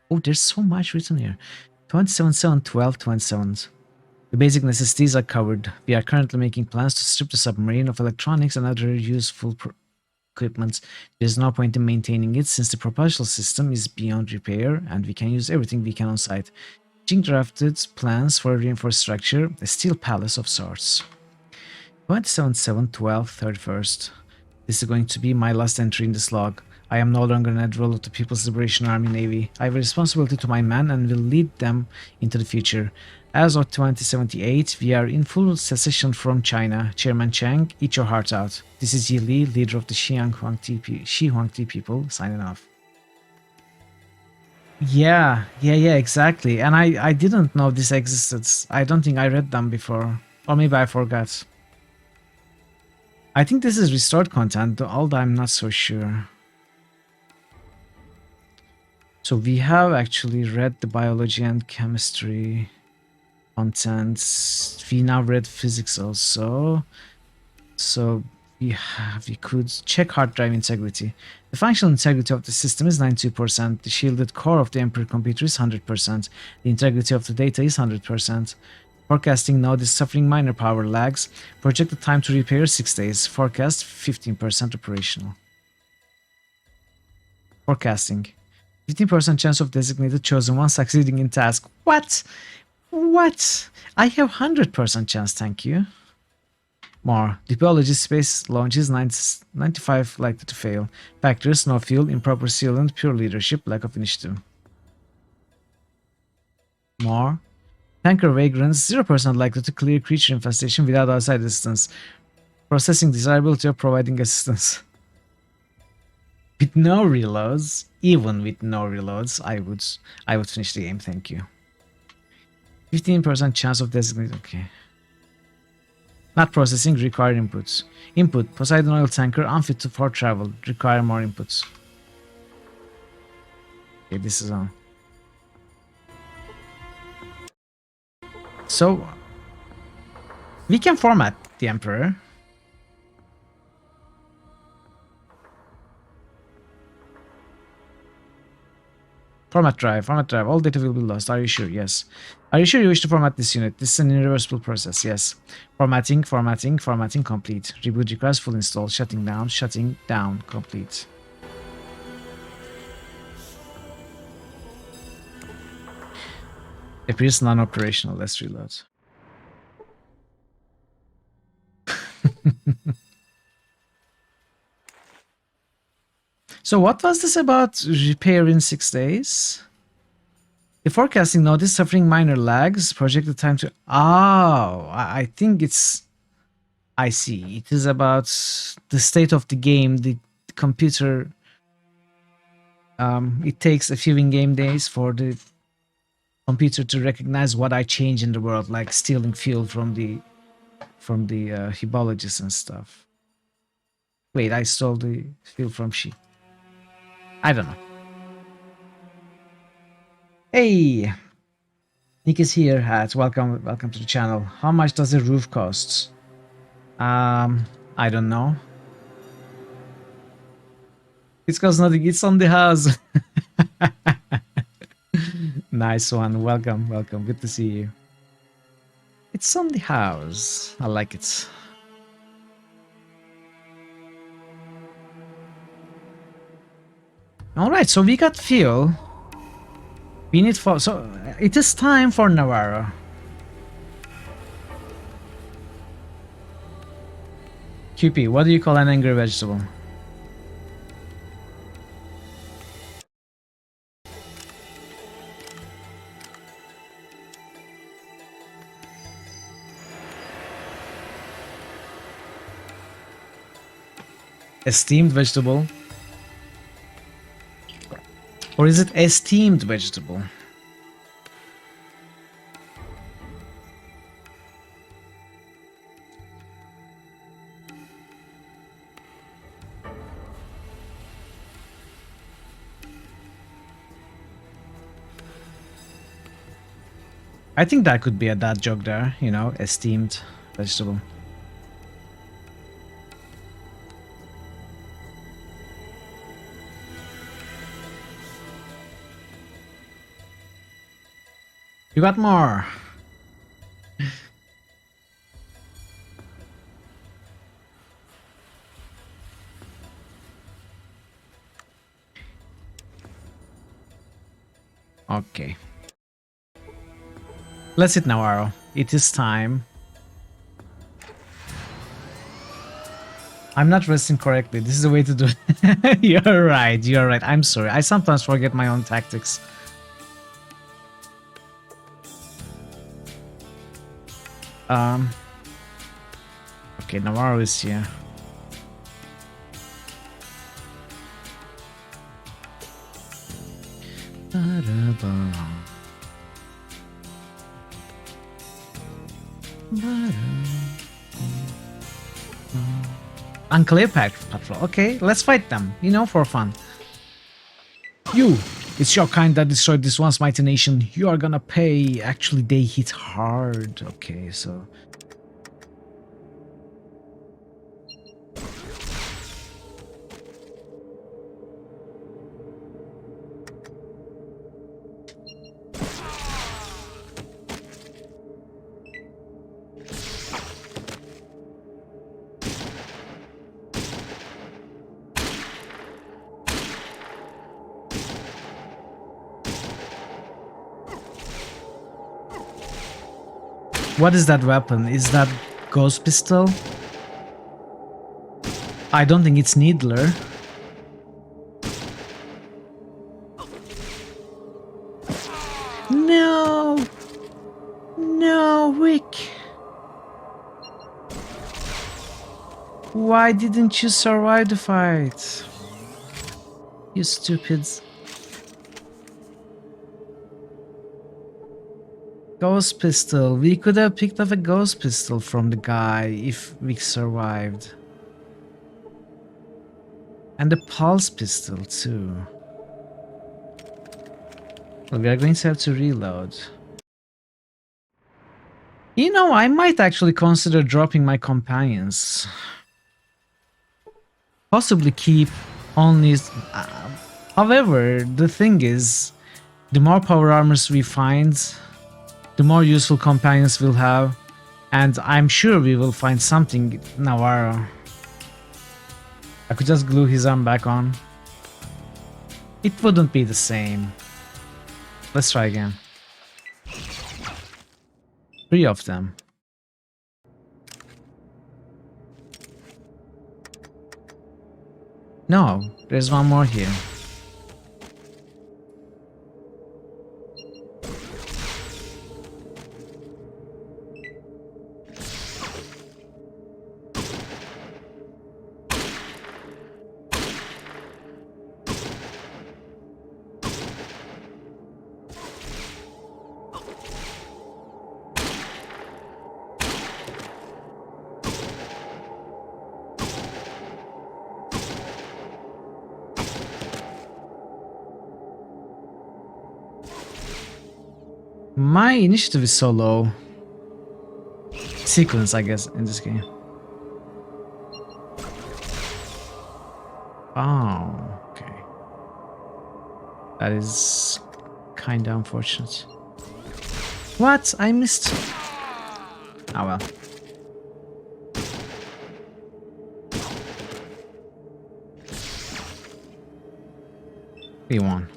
Oh, there's so much written here. 27-7-12-27. The basic necessities are covered. We are currently making plans to strip the submarine of electronics and other useful equipment. There is no point in maintaining it since the propulsion system is beyond repair and we can use everything we can on site. Jing drafted plans for a reinforced structure, a steel palace of sorts. 27-7-12-31st. This is going to be my last entry in this log. I am no longer an admiral of the People's Liberation Army Navy. I have a responsibility to my men and will lead them into the future. As of 2078, we are in full secession from China. Chairman Chang, eat your heart out. This is Yi Li, leader of the Shihongti people, signing off. Yeah, exactly. And I didn't know this existed. I don't think I read them before. Or maybe I forgot. I think this is restored content, although I'm not so sure. So we have actually read the biology and chemistry content. We now read physics also. So we could check hard drive integrity. The functional integrity of the system is 92%. The shielded core of the Emperor computer is 100%. The integrity of the data is 100%. Forecasting node is suffering minor power lags. Projected time to repair 6 days. Forecast 15% operational. Forecasting. 15% chance of designated chosen one succeeding in task. What? What? I have 100% chance, thank you. More. The biology space launch is 95 likely to fail. Factors: no fuel, improper sealant, pure leadership, lack of initiative. More. Tanker vagrants, 0% likely to clear creature infestation without outside assistance. Processing desirability of providing assistance. With no reloads, even with no reloads, I would finish the game, thank you. 15% chance of designated, okay. Not processing, require inputs. Input, Poseidon oil tanker, unfit for travel, require more inputs. Okay, this is on. So, we can format the Emperor. Format drive, all data will be lost. Are you sure? Yes. Are you sure you wish to format this unit? This is an irreversible process, yes. Formatting complete. Reboot requires full install, shutting down, complete. Appears non-operational, let's reload. So what was this about repair in 6 days? The forecasting node is suffering minor lags. Projected time to... Oh, I think it's... I see. It is about the state of the game. The computer... it takes a few in-game days for the computer to recognize what I change in the world, like stealing fuel from the hebologists and stuff. Wait, I stole the fuel from she. I don't know. Hey, Nick is here. Welcome to the channel. How much does the roof cost? I don't know. It costs nothing. It's on the house. Nice one. Welcome. Good to see you. It's on the house. I like it. All right, so we got fuel. We need for so it is time for Navarro. QP, what do you call an angry vegetable? A steamed vegetable? Or is it a steamed vegetable? I think that could be a dad joke there, you know, a steamed vegetable. You got more. Okay. Let's hit Navarro. It is time. I'm not resting correctly. This is the way to do it. You're right. You're right. I'm sorry. I sometimes forget my own tactics. Okay, Navarro is here. Unclear patrol. Okay, let's fight them. You know, for fun. You! It's your kind that destroyed this once mighty nation. You are gonna pay. Actually, they hit hard. Okay, so... What is that weapon? Is that ghost pistol? I don't think it's Needler. No! No, Rick! Why didn't you survive the fight? You stupids. Ghost pistol. We could have picked up a ghost pistol from the guy if we survived. And the pulse pistol too. Well, we are going to have to reload. You know, I might actually consider dropping my companions. Possibly keep only... however, the thing is, the more power armors we find, the more useful companions we'll have, and I'm sure we will find something Navarro. I could just glue his arm back on. It wouldn't be the same. Let's try again. 3 of them. No, there's one more here. My initiative is so low. Sequence, I guess, in this game. Oh, okay. That is kinda unfortunate. What? I missed. Oh well. We won.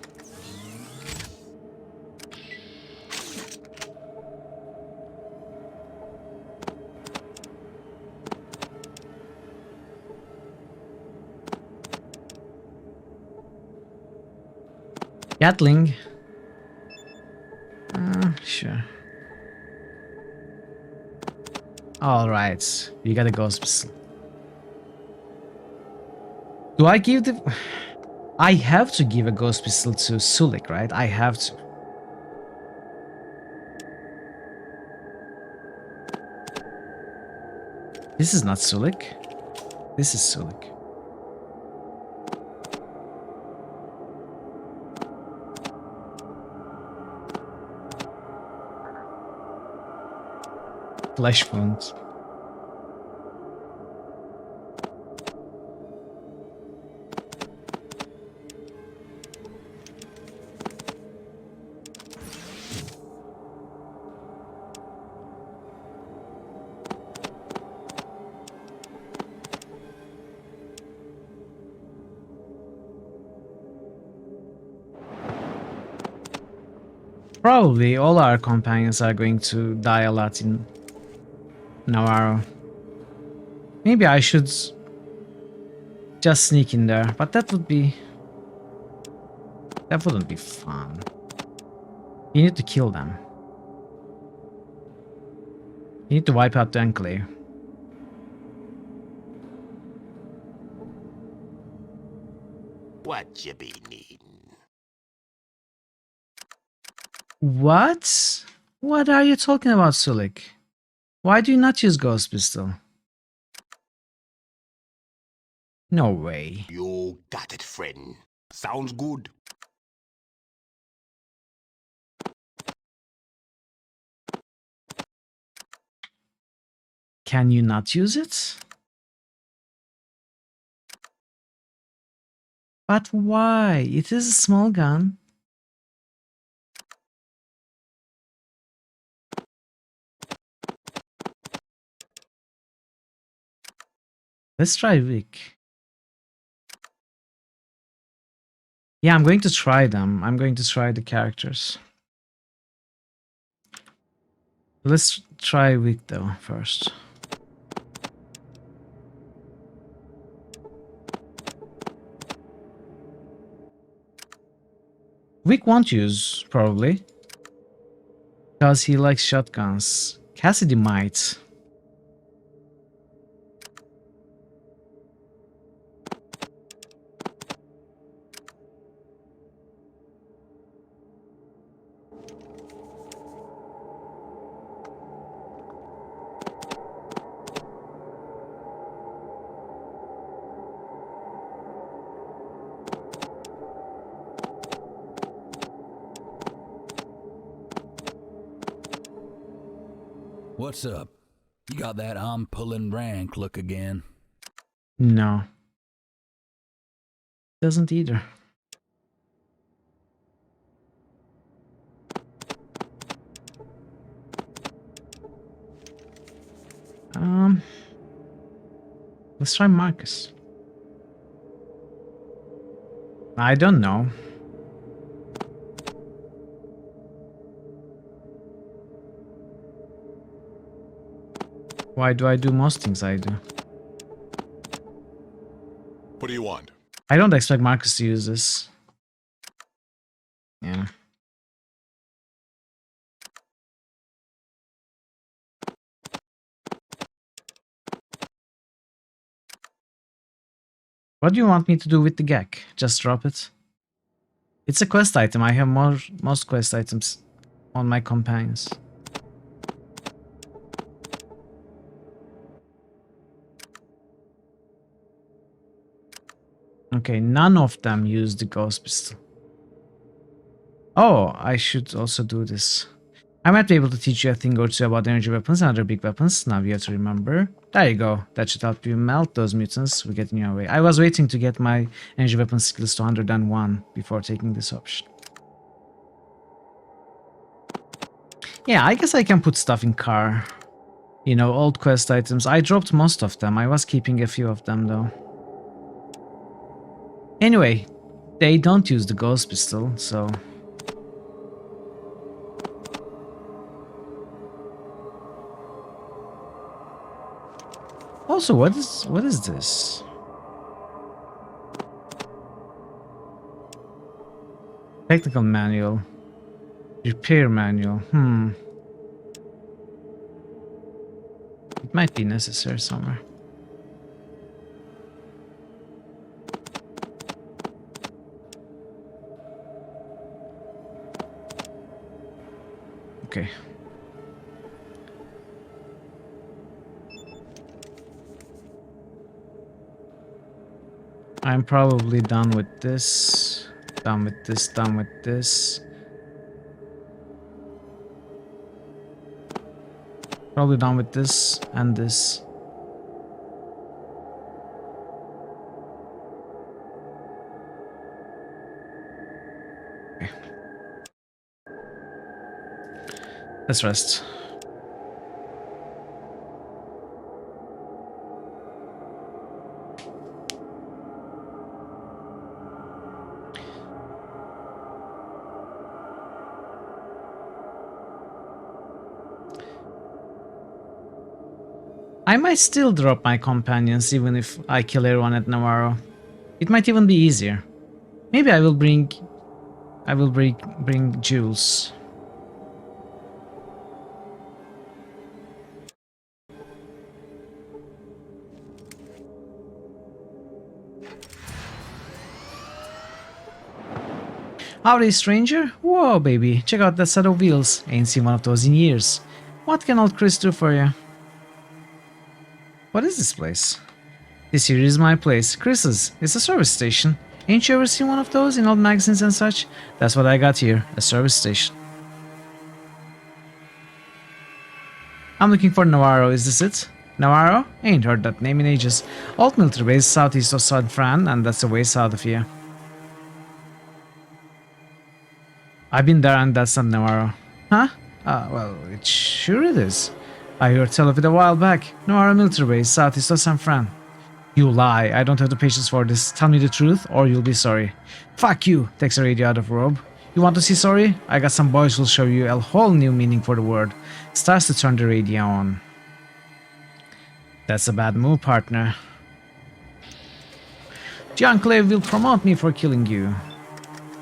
Gatling. Sure. Alright, you got a ghost pistol. Do I give the... I have to give a ghost pistol to Sulik, right? I have to. This is not Sulik. This is Sulik. Flesh wounds. Probably all our companions are going to die a lot in Navarro. Maybe I should just sneak in there, but that wouldn't be fun. You need to kill them. You need to wipe out the enclave. What you be needing? What? What are you talking about, Sulik? Why do you not use Ghost Pistol? No way. You got it, friend. Sounds good. Can you not use it? But why? It is a small gun. Let's try Vic. Yeah, I'm going to try them. I'm going to try the characters. Let's try Vic though first. Vic won't use, probably. Because he likes shotguns. Cassidy might. What's up? You got that I'm pulling rank look again? No. Doesn't either. Let's try Marcus. I don't know. Why do I do most things I do? What do you want? I don't expect Marcus to use this. Yeah. What do you want me to do with the gag? Just drop it? It's a quest item. I have most quest items on my companions. Okay, none of them use the ghost pistol. Oh, I should also do this. I might be able to teach you a thing or two about energy weapons and other big weapons. Now you have to remember. There you go. That should help you melt those mutants who get in your way. I was waiting to get my energy weapon skills to 101 before taking this option. Yeah, I guess I can put stuff in car. You know, old quest items. I dropped most of them. I was keeping a few of them though. Anyway, they don't use the ghost pistol, so... Also, what is this? Technical manual. Repair manual. It might be necessary somewhere. Okay. I'm probably done with this. Done with this, done with this. Probably done with this and this. Okay. Let's rest. I might still drop my companions even if I kill everyone at Navarro. It might even be easier. Maybe I will bring Jules. Howdy, stranger. Whoa, baby, check out that set of wheels. Ain't seen one of those in years. What can old Chris do for you? What is this place? This here is my place. Chris's. It's a service station. Ain't you ever seen one of those in old magazines and such? That's what I got here, a service station. I'm looking for Navarro, is this it? Navarro? Ain't heard that name in ages. Old military base southeast of San Fran, and that's a way south of here. I've been there and that's not Navarro. Huh? Well, it sure it is. I heard tell of it a while back. Navarro military base southeast of San Fran. You lie, I don't have the patience for this. Tell me the truth or you'll be sorry. Fuck you, takes a radio out of robe. You want to see sorry? I got some boys who'll show you a whole new meaning for the word. Starts to turn the radio on. That's a bad move, partner. The Enclave will promote me for killing you.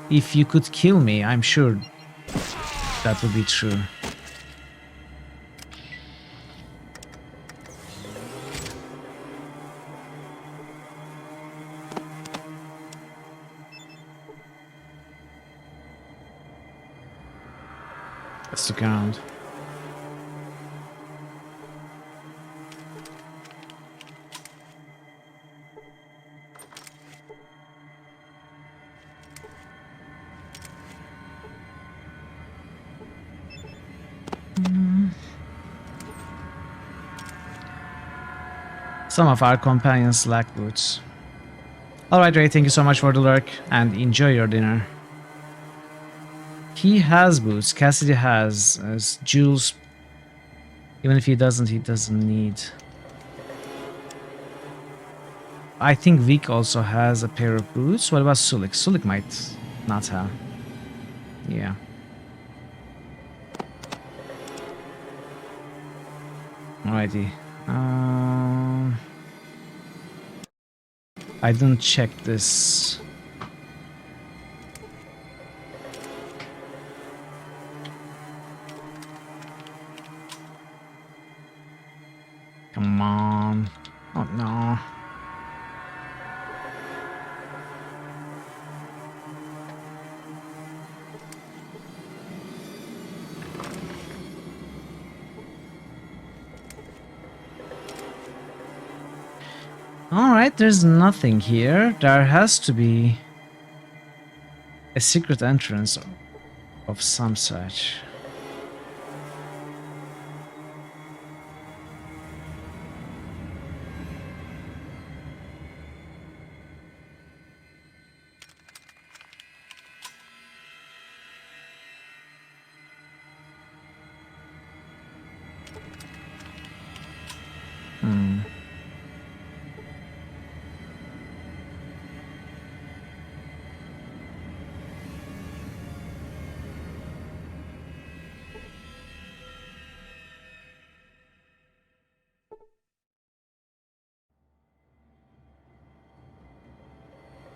If you could kill me, I'm sure that would be true. Let's look around. Some of our companions lack boots. Alright, Ray, thank you so much for the lurk and enjoy your dinner. He has boots. Cassidy has. As Jules, even if he doesn't need. I think Vic also has a pair of boots. What about Sulik? Sulik might not have. Yeah. Alrighty. I didn't check this. Come on. Oh no. Alright, there's nothing here. There has to be a secret entrance of some such.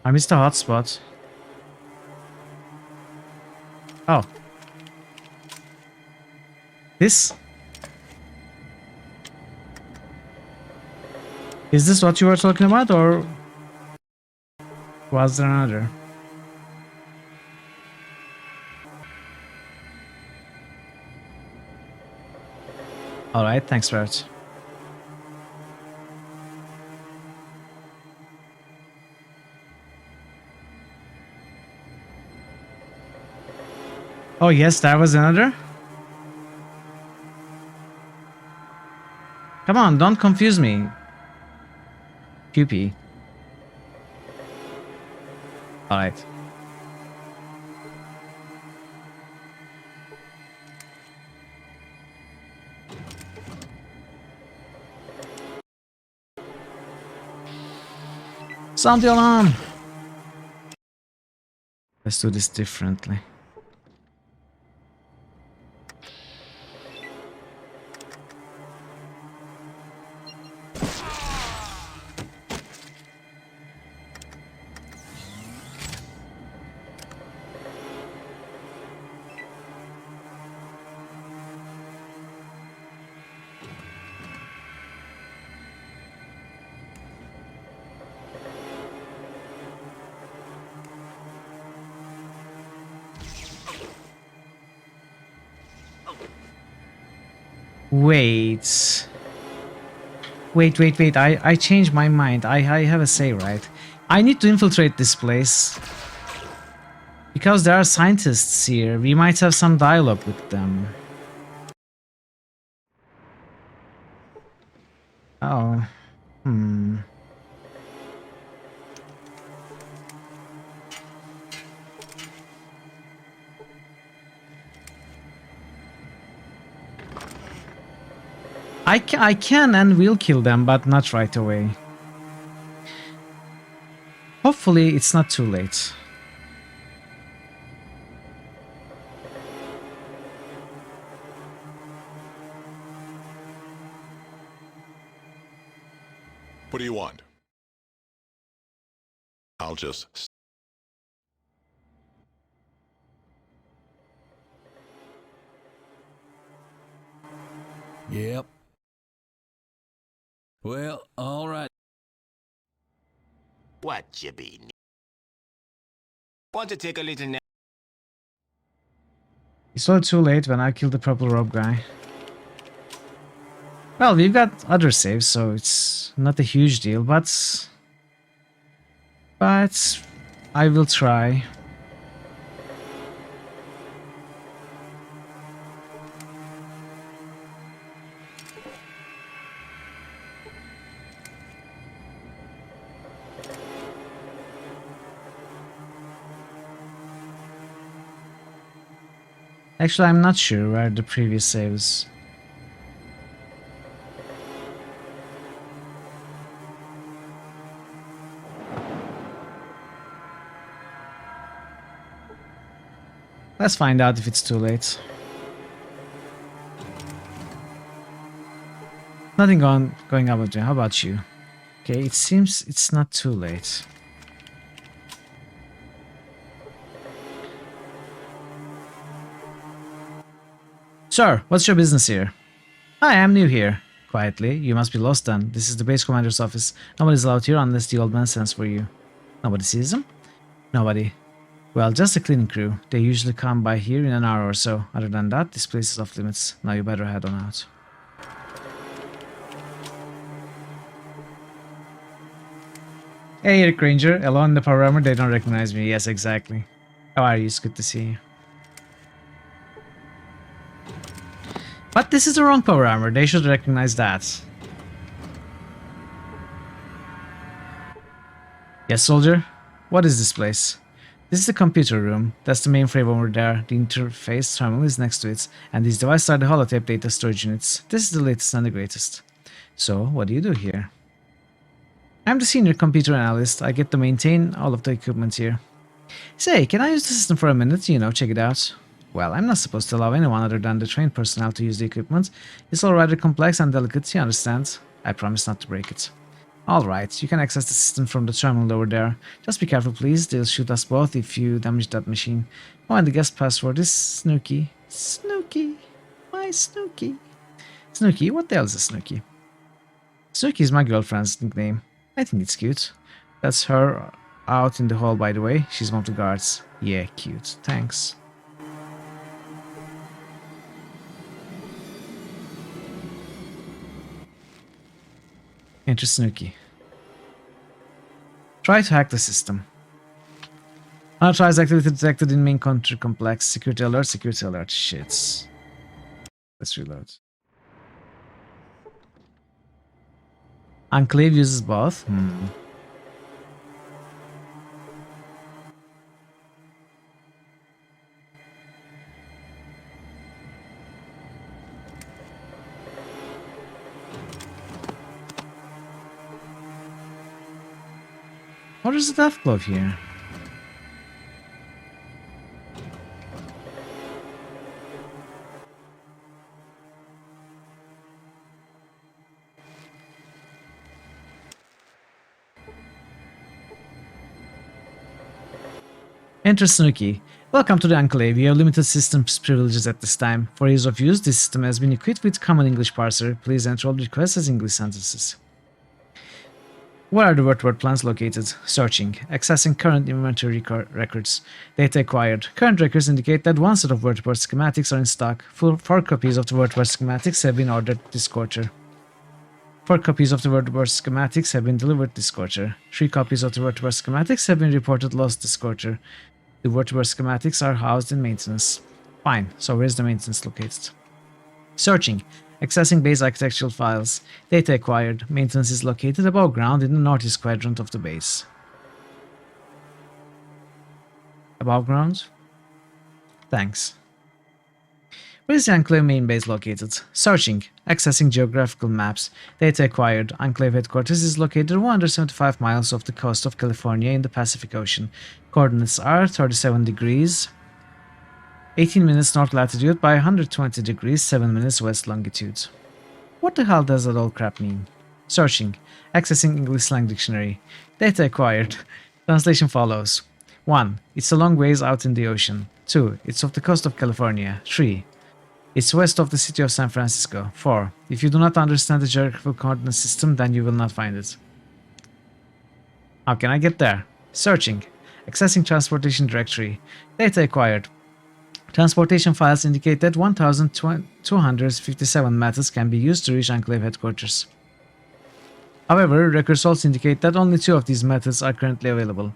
I missed the hotspot. Oh. This? Is this what you were talking about, or was there another? Alright, thanks, Barrett. Oh yes, that was another? Come on, don't confuse me. Puppy. Alright. Sound the alarm! Let's do this differently. Wait. Wait. I changed my mind. I have a say, right? I need to infiltrate this place. Because there are scientists here. We might have some dialogue with them. Oh. I can and will kill them, but not right away. Hopefully, it's not too late. What do you want? I'll just... Yep. Well, all right. What you be? Want to take a little nap? It's all too late when I killed the purple robe guy. Well, we've got other saves, so it's not a huge deal, but I will try. Actually, I'm not sure where the previous saves. Let's find out if it's too late. Nothing going on with me. How about you? Okay, it seems it's not too late. Sir, what's your business here? Hi, I'm new here. Quietly, you must be lost then. This is the base commander's office. Nobody's allowed here unless the old man sends for you. Nobody sees him? Nobody. Well, just a cleaning crew. They usually come by here in an hour or so. Other than that, this place is off limits. Now you better head on out. Hey, Eric Ranger. Alone in the power armor, they don't recognize me. Yes, exactly. How are you? It's good to see you. But this is the wrong power armor. They should recognize that. Yes, soldier? What is this place? This is the computer room. That's the mainframe over there. The interface terminal is next to it. And these devices are the holotape data storage units. This is the latest and the greatest. So, what do you do here? I'm the senior computer analyst. I get to maintain all of the equipment here. Say, can I use the system for a minute? You know, check it out. Well, I'm not supposed to allow anyone other than the trained personnel to use the equipment. It's all rather complex and delicate, you understand? I promise not to break it. Alright, you can access the system from the terminal over there. Just be careful please, they'll shoot us both if you damage that machine. Oh, and the guest password is Snooky. Snooky. My Snooky. Snooky? What the hell is a Snooky? Snooky is my girlfriend's nickname. I think it's cute. That's her out in the hall, by the way. She's one of the guards. Yeah, cute. Thanks. Enter Snooky. Try to hack the system. Unauthorized activity detected in main country complex. Security alert, security alert. Shit. Let's reload. Enclave uses both. What is the death glove here? Enter Snooky. Welcome to the Enclave. You have limited systems privileges at this time. For ease of use, this system has been equipped with Common English Parser. Please enter all requests as English sentences. Where are the word plans located? Searching. Accessing current inventory records. Data acquired. Current records indicate that one set of word schematics are in stock. 4 copies of the word schematics have been ordered this quarter. 4 copies of the word schematics have been delivered this quarter. 3 copies of the word schematics have been reported lost this quarter. The word schematics are housed in maintenance. Fine, so where's the maintenance located? Searching. Accessing base architectural files. Data acquired. Maintenance is located above ground in the northeast quadrant of the base. Above ground? Thanks. Where is the Enclave main base located? Searching. Accessing geographical maps. Data acquired. Enclave headquarters is located 175 miles off the coast of California in the Pacific Ocean. Coordinates are 37 degrees, 18 minutes north latitude by 120 degrees, 7 minutes west longitude. What the hell does that all crap mean? Searching. Accessing English slang dictionary. Data acquired. Translation follows. 1. It's a long ways out in the ocean. 2. It's off the coast of California. 3. It's west of the city of San Francisco. 4. If you do not understand the geographical coordinate system, then you will not find it. How can I get there? Searching. Accessing transportation directory. Data acquired. Transportation files indicate that 1,257 methods can be used to reach Enclave headquarters. However, records also indicate that only 2 of these methods are currently available.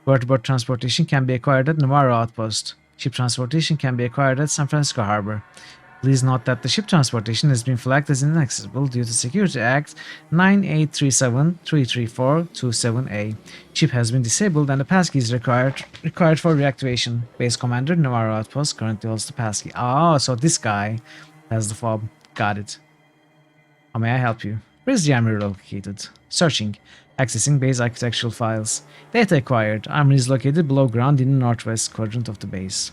Vertibird transportation can be acquired at Navarro Outpost. Ship transportation can be acquired at San Francisco Harbor. Please note that the ship transportation has been flagged as inaccessible due to Security Act 9837-334-27A. Ship has been disabled and a passkey is required for reactivation. Base Commander Navarro Outpost currently holds the passkey. Oh, so this guy has the fob. Got it. How may I help you? Where is the armory located? Searching. Accessing base architectural files. Data acquired. Armory is located below ground in the northwest quadrant of the base.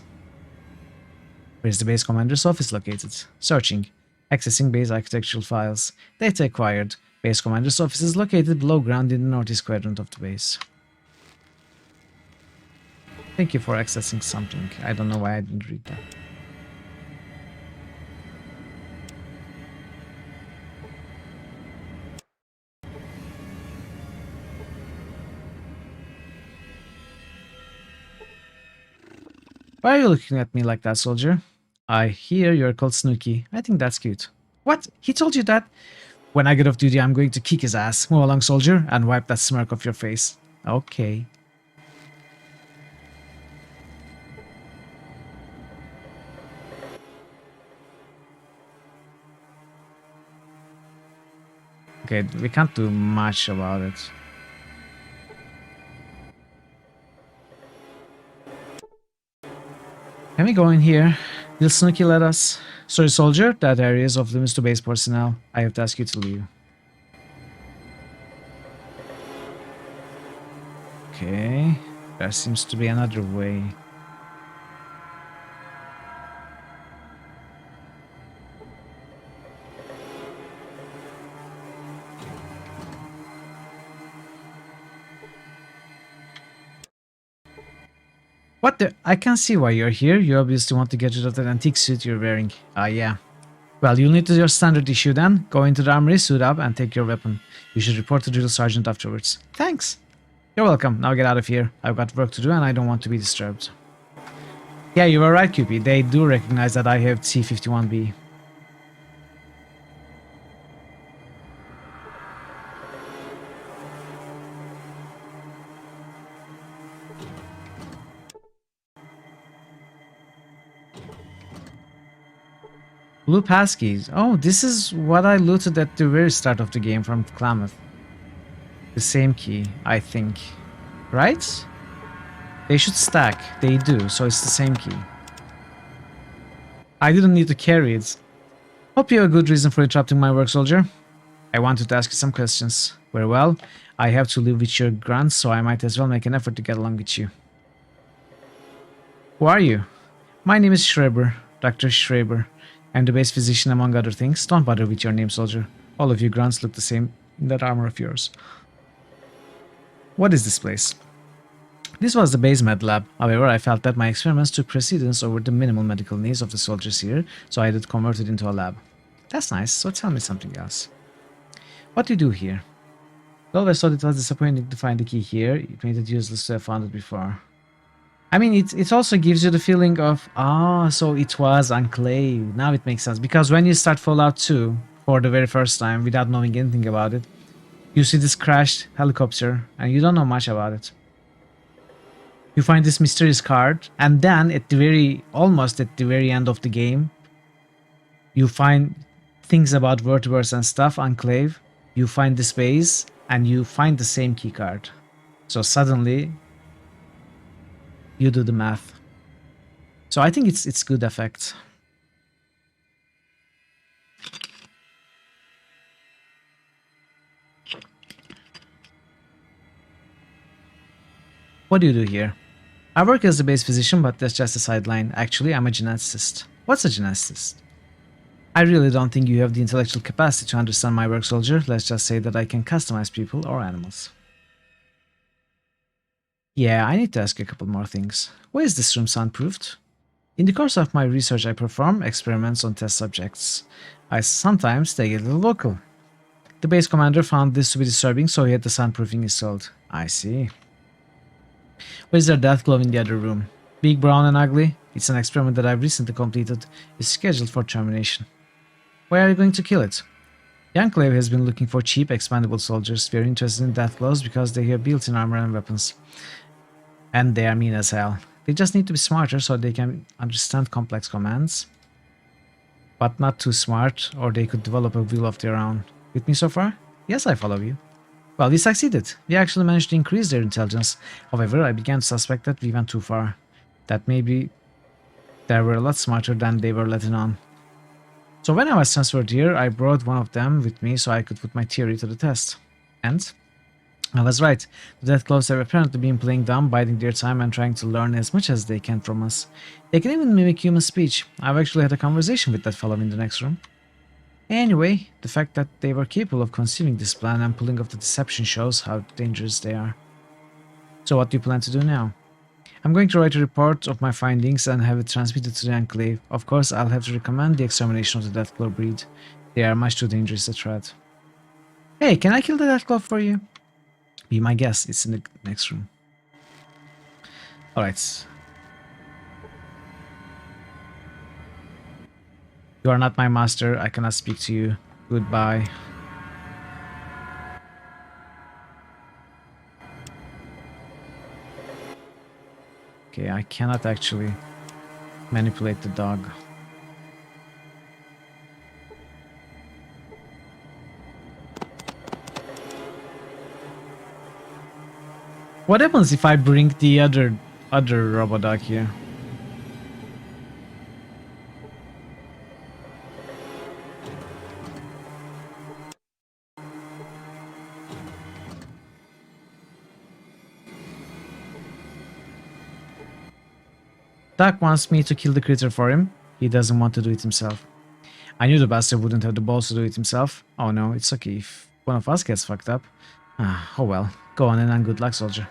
Where is the base commander's office located? Searching. Accessing base architectural files. Data acquired. Base commander's office is located below ground in the northeast quadrant of the base. Thank you for accessing something. I don't know why I didn't read that. Why are you looking at me like that, soldier? I hear you're called Snooky. I think that's cute. What? He told you that? When I get off duty, I'm going to kick his ass. Move along, soldier, and wipe that smirk off your face. Okay. Okay, we can't do much about it. Can we go in here? Will Snooky let us? Sorry, soldier, that area is off limits to base personnel. I have to ask you to leave. Okay, there seems to be another way. What the? I can't see why you're here. You obviously want to get rid of that antique suit you're wearing. Ah, yeah. Well, you'll need to do your standard issue then. Go into the armory, suit up, and take your weapon. You should report to drill sergeant afterwards. Thanks. You're welcome. Now get out of here. I've got work to do and I don't want to be disturbed. Yeah, you were right, QP. They do recognize that I have C-51B. Blue passkeys. Oh, this is what I looted at the very start of the game from Klamath. The same key, I think. Right? They should stack. They do, so it's the same key. I didn't need to carry it. Hope you have a good reason for interrupting my work, soldier. I wanted to ask you some questions. Very well. I have to live with your grunts, so I might as well make an effort to get along with you. Who are you? My name is Schreiber, Dr. Schreiber. I'm the base physician among other things. Don't bother with your name, soldier. All of you grunts look the same in that armor of yours. What is this place? This was the base med lab. However, I felt that my experiments took precedence over the minimal medical needs of the soldiers here, so I had it converted into a lab. That's nice, so tell me something else. What do you do here? I always thought it was disappointing to find the key here. It made it useless to have found it before. I mean, it also gives you the feeling of, so it was Enclave. Now it makes sense. Because when you start Fallout 2 for the very first time, without knowing anything about it, you see this crashed helicopter, and you don't know much about it. You find this mysterious card, and then almost at the very end of the game, you find things about vertebrates and stuff, Enclave. You find this base, and you find the same key card. So suddenly, you do the math. So I think it's good effect. What do you do here? I work as a base physician, but that's just a sideline. Actually, I'm a geneticist. What's a geneticist? I really don't think you have the intellectual capacity to understand my work, soldier. Let's just say that I can customize people or animals. Yeah, I need to ask you a couple more things. Why is this room soundproofed? In the course of my research, I perform experiments on test subjects. I sometimes take it a little local. The base commander found this to be disturbing, so he had the soundproofing installed. I see. Why is there a death glove in the other room? Big, brown, and ugly? It's an experiment that I've recently completed. It's scheduled for termination. Why are you going to kill it? The Enclave has been looking for cheap, expandable soldiers. We are interested in death gloves because they have built-in armor and weapons. And they are mean as hell. They just need to be smarter so they can understand complex commands. But not too smart, or they could develop a will of their own. With me so far? Yes, I follow you. Well, we succeeded. We actually managed to increase their intelligence. However, I began to suspect that we went too far. That maybe they were a lot smarter than they were letting on. So when I was transferred here, I brought one of them with me so I could put my theory to the test. And I was right. The death gloves have apparently been playing dumb, biding their time and trying to learn as much as they can from us. They can even mimic human speech. I've actually had a conversation with that fellow in the next room. Anyway, the fact that they were capable of conceiving this plan and pulling off the deception shows how dangerous they are. So what do you plan to do now? I'm going to write a report of my findings and have it transmitted to the Enclave. Of course, I'll have to recommend the extermination of the Deathclaw breed. They are much too dangerous a threat. Hey, can I kill the Deathclaw for you? Be my guest, it's in the next room. Alright. You are not my master, I cannot speak to you. Goodbye. Okay, I cannot actually manipulate the dog. What happens if I bring the other robot dog here? Doc wants me to kill the critter for him. He doesn't want to do it himself. I knew the bastard wouldn't have the balls to do it himself. Oh no, it's okay if one of us gets fucked up. Oh well. Go on and good luck, soldier.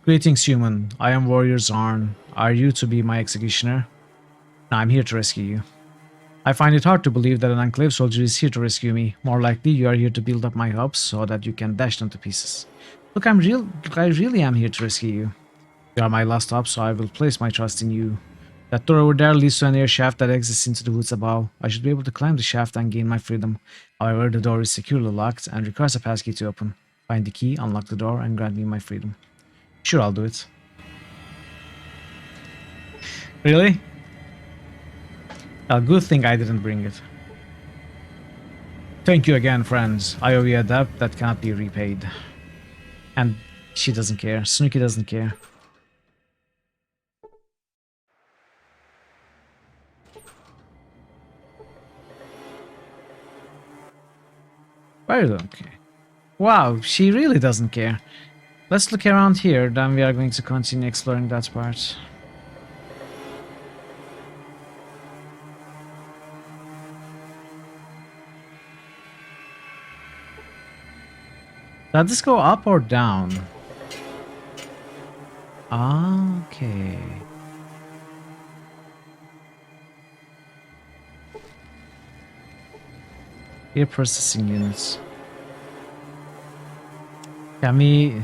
Greetings, human. I am Warrior Zarn. Are you to be my executioner? No, I'm here to rescue you. I find it hard to believe that an Enclave soldier is here to rescue me. More likely, you are here to build up my hopes so that you can dash them to pieces. Look, I really am here to rescue you. You are my last hope, so I will place my trust in you. That door over there leads to an air shaft that exits into the woods above. I should be able to climb the shaft and gain my freedom. However, the door is securely locked and requires a passkey to open. Find the key, unlock the door, and grant me my freedom. Sure, I'll do it. Really? A good thing I didn't bring it. Thank you again, friends. I owe you a debt that cannot be repaid. And she doesn't care. Snooky doesn't care. Very okay. Wow, she really doesn't care. Let's look around here, then we are going to continue exploring that part. Does this go up or down? Okay. Here, processing units. Can we...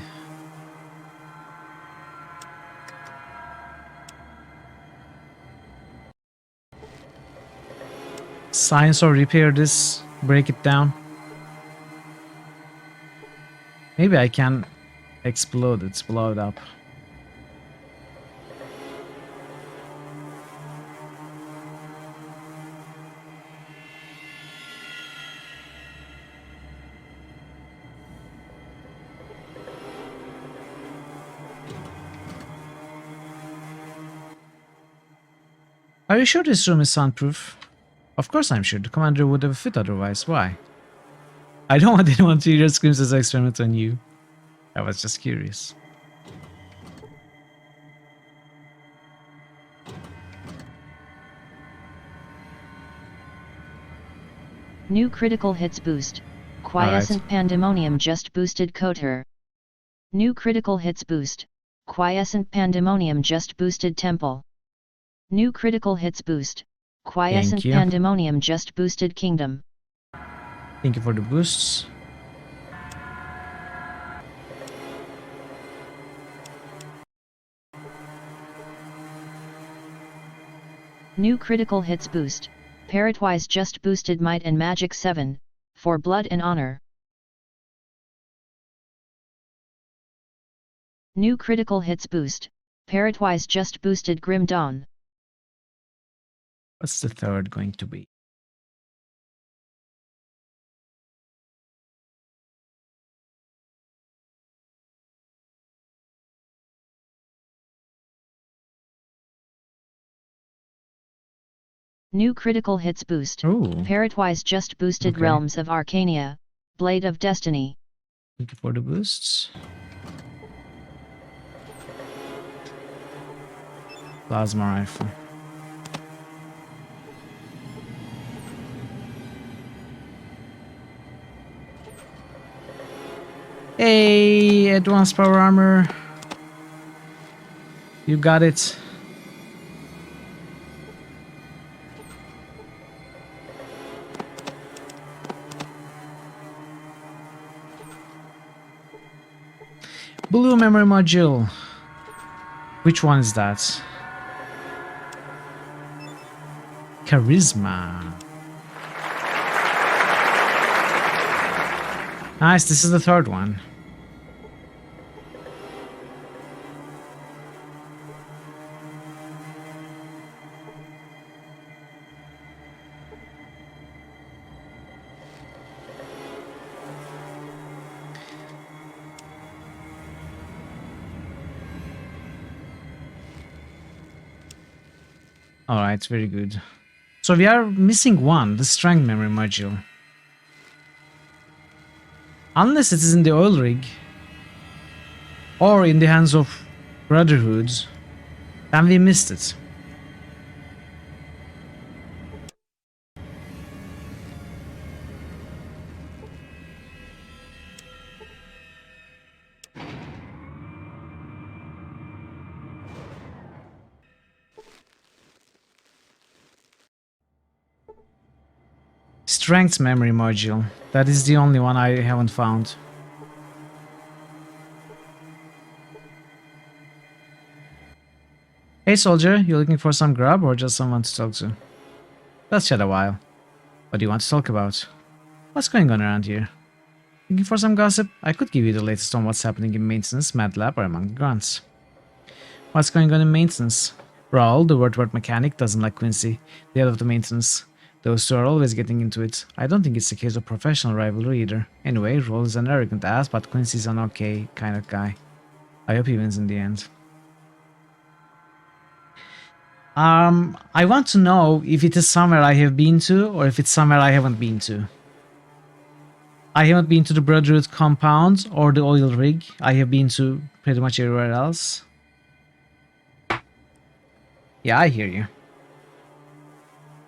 Science or repair this? Break it down? Maybe I can explode it, blow it up. Are you sure this room is soundproof? Of course I'm sure. The commander would have fit otherwise. Why? I don't want anyone to hear your screams as I experiment on you. I was just curious. New critical hits boost. Quiescent Pandemonium just boosted Koter. New critical hits boost. Quiescent Pandemonium just boosted Temple. New critical hits boost. Quiescent Pandemonium just boosted Kingdom. Thank you for the boosts. New critical hits boost. Parrotwise just boosted Might and Magic 7, for Blood and Honor. New critical hits boost. Parrotwise just boosted Grim Dawn. What's the third going to be? New critical hits boost. Ooh. Parrotwise just boosted Realms of Arcania, Blade of Destiny. Thank you for the boosts. Plasma rifle. Hey, advanced power armor. You got it. Blue memory module. Which one is that? Charisma. Nice, this is the third one. Alright, very good. So we are missing one, the strength memory module. Unless it is in the oil rig or in the hands of Brotherhood, then we missed it. Strength memory module. That is the only one I haven't found. Hey soldier, you looking for some grub or just someone to talk to? Let's chat a while. What do you want to talk about? What's going on around here? Looking for some gossip? I could give you the latest on what's happening in maintenance, Mad Lab, or among the grunts. What's going on in maintenance? Raul, the word mechanic, doesn't like Quincy, the head of the maintenance. Those two are always getting into it. I don't think it's a case of professional rivalry either. Anyway, Raul is an arrogant ass, but Quincy's an okay kind of guy. I hope he wins in the end. I want to know if it is somewhere I have been to, or if it's somewhere I haven't been to. I haven't been to the Brotherhood compound or the oil rig. I have been to pretty much everywhere else. Yeah, I hear you.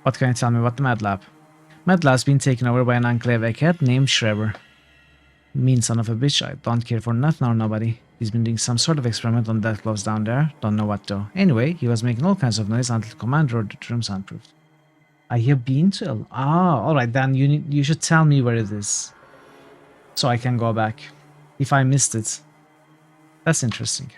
What can you tell me about the Mad Lab? Mad Lab's been taken over by an Enclave egghead named Schreiber. Mean son of a bitch, I don't care for nothing or nobody. He's been doing some sort of experiment on that close down there. Don't know what though. Anyway, he was making all kinds of noise until the commander ordered the room soundproofed. I have been to... alright then, you should tell me where it is. So I can go back. If I missed it. That's interesting.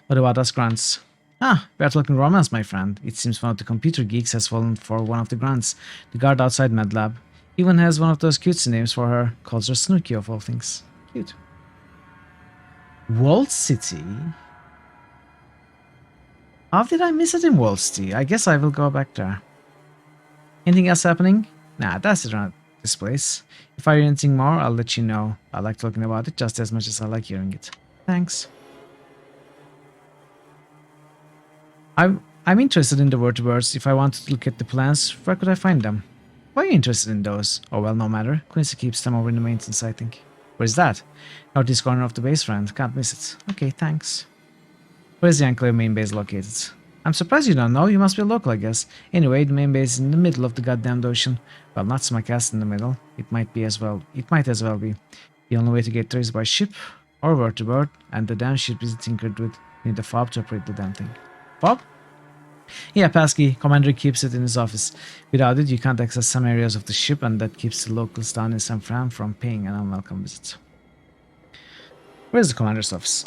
What about us grunts? Ah, we are talking romance, my friend. It seems one of the computer geeks has fallen for one of the grunts. The guard outside Mad Lab. Even has one of those cutesy names for her. Calls her Snooky of all things. Cute. Wall City? How did I miss it in Wall City? I guess I will go back there. Anything else happening? Nah, that's it around this place. If I hear anything more, I'll let you know. I like talking about it just as much as I like hearing it. Thanks. I'm interested in the vertebrates. If I wanted to look at the plans, where could I find them? Why are you interested in those? Oh well, no matter. Quincy keeps them over in the maintenance, I think. Where's that? Northeast corner of the base, friend. Can't miss it. Okay, thanks. Where's the Enclave main base located? I'm surprised you don't know. You must be a local, I guess. Anyway, the main base is in the middle of the goddamned ocean. Well, not smack ass in the middle. It might as well be. The only way to get there is by ship or vertebrate, and the damn ship is tinkered with. You need a fob to operate the damn thing. Fob? Yeah, passkey. Commander keeps it in his office. Without it, you can't access some areas of the ship, and that keeps the locals down in San Fran from paying an unwelcome visit. Where's the commander's office?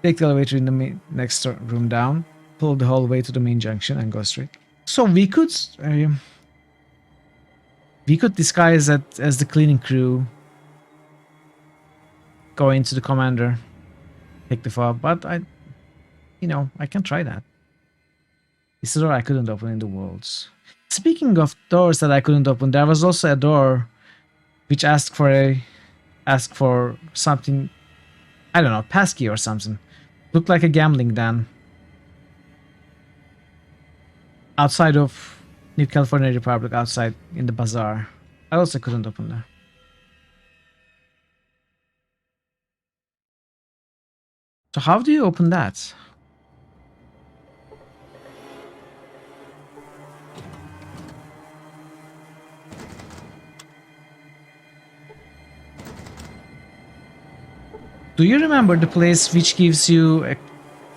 Take the elevator in the next room down, pull the whole way to the main junction, and go straight. So we could disguise that as the cleaning crew, go into the commander, take the fob, but I can try that. It's a door I couldn't open in the worlds. Speaking of doors that I couldn't open, there was also a door which asked for something, I don't know, passkey or something. Looked like a gambling den. Outside of New California Republic, outside in the bazaar. I also couldn't open that. So how do you open that? Do you remember the place which gives you a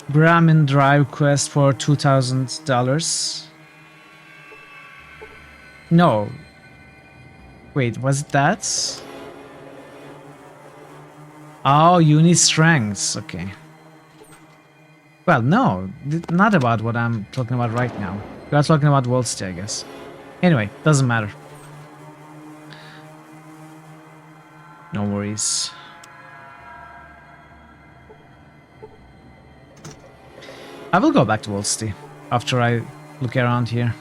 Brahmin Drive quest for $2,000? No. Wait, was it that? Oh, you need strengths. Okay. Well, no, not about what I'm talking about right now. We are talking about Wall Street, I guess. Anyway, doesn't matter. No worries. I will go back to Wall Street after I look around here.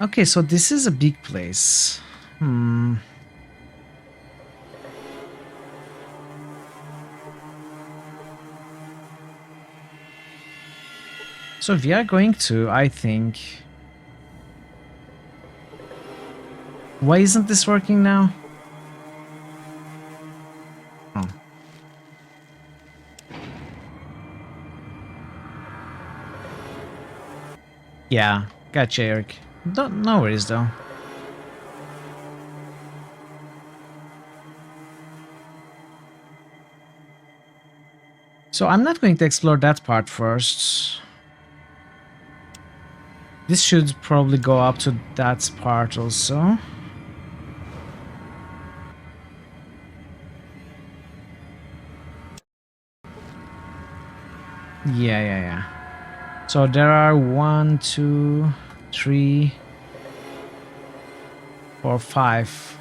Okay, so this is a big place. So we are going to, I think... Why isn't this working now? Oh. Yeah, gotcha, Eric. No worries, though. So I'm not going to explore that part first. This should probably go up to that part also. Yeah. So there are 1, 2, 3, 4, 5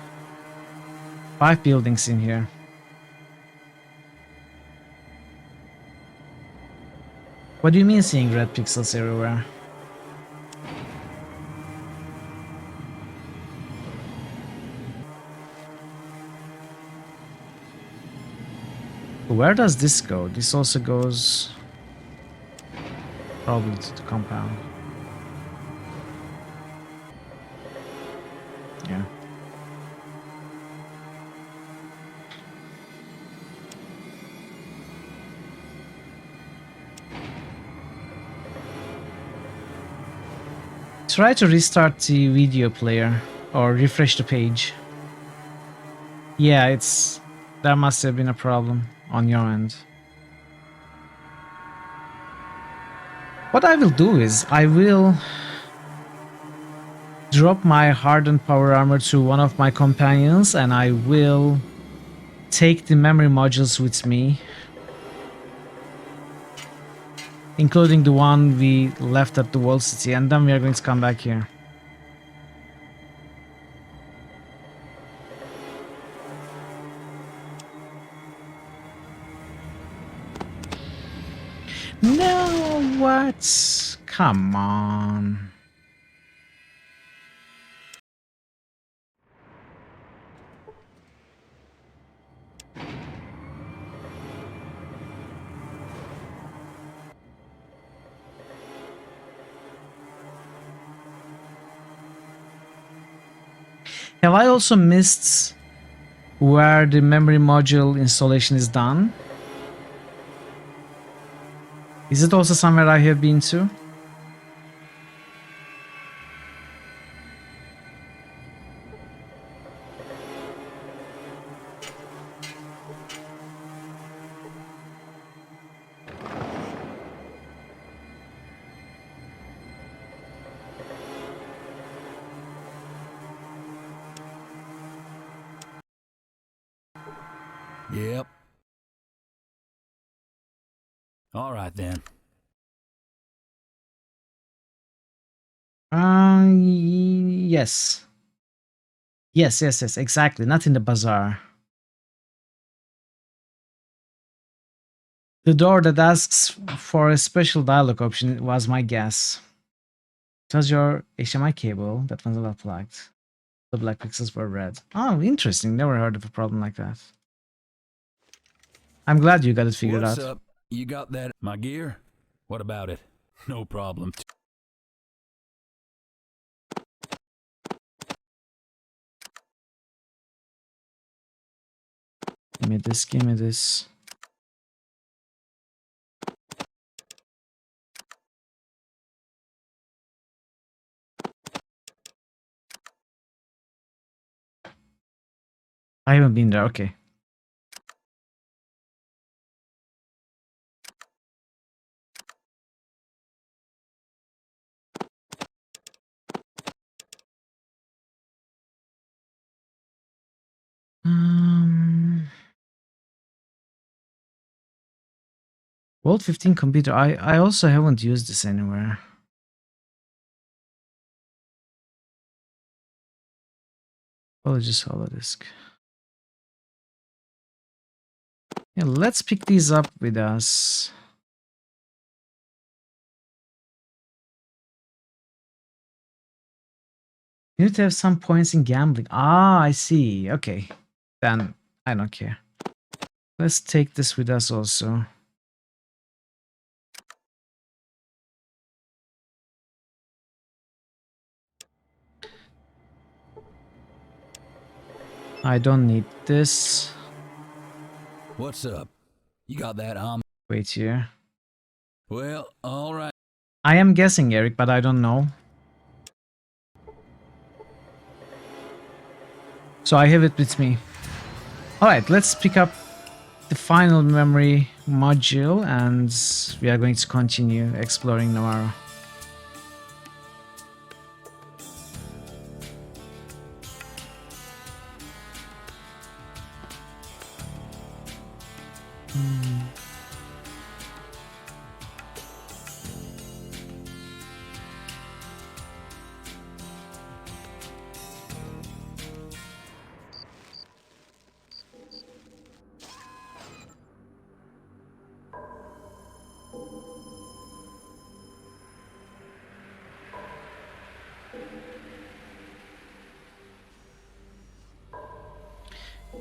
5 buildings in here. What do you mean seeing red pixels everywhere? Where does this go? This also goes probably to the compound. Yeah. Try to restart the video player or refresh the page. Yeah, there must have been a problem on your end. What I will do is I will drop my hardened power armor to one of my companions and I will take the memory modules with me, including the one we left at the wall city, and then we are going to come back here. No, what? Come on. Have I also missed where the memory module installation is done? Is it also somewhere I have been to? Yep. All right then. Yes. Yes, exactly. Not in the bazaar. The door that asks for a special dialogue option was my guess. It was your HDMI cable that was not plugged. The black pixels were red. Oh, interesting. Never heard of a problem like that. I'm glad you got it figured What's out. up? You got that? My gear? What about it? No problem. Give me this, give me this. I haven't been there, okay. World 15 computer. I also haven't used this anywhere. Apologies, hollow disk. Yeah, let's pick these up with us. You need to have some points in gambling. Ah, I see. Okay. Then I don't care. Let's take this with us also. I don't need this. What's up? You got that Wait here. Well, all right. I am guessing, Eric, but I don't know. So I have it with me. Alright, let's pick up the final memory module and we are going to continue exploring Navarro.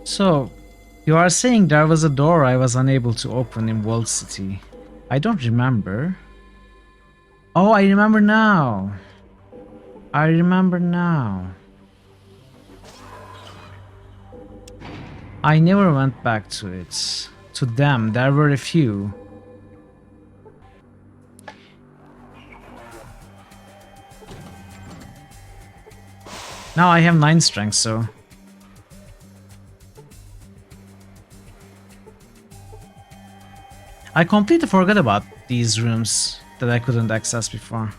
So, you are saying there was a door I was unable to open in Walled City. I don't remember. Oh, I remember now. I remember now. I never went back to it. To them, there were a few. Now I have 9 strength, so... I completely forgot about these rooms that I couldn't access before.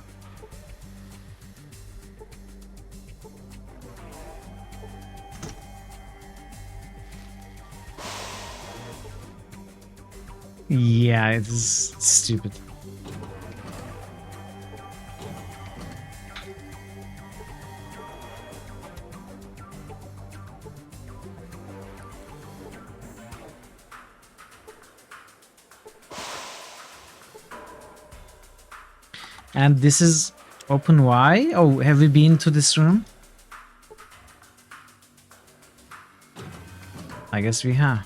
Yeah, it's stupid. And this is open Y? Oh, have we been to this room? I guess we have.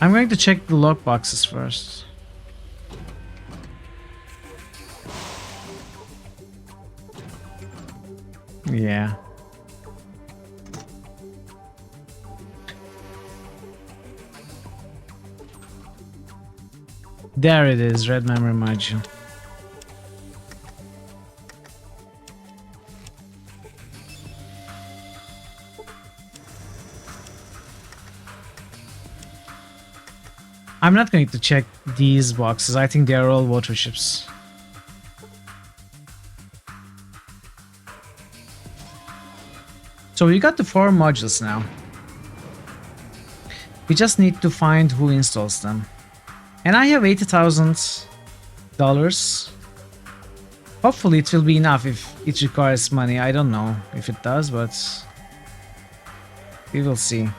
I'm going to check the lock boxes first. Yeah. There it is, red memory module. I'm not going to check these boxes. I think they are all water ships. So we got the 4 modules now. We just need to find who installs them. And I have $80,000. Hopefully it will be enough if it requires money. I don't know if it does, but we will see.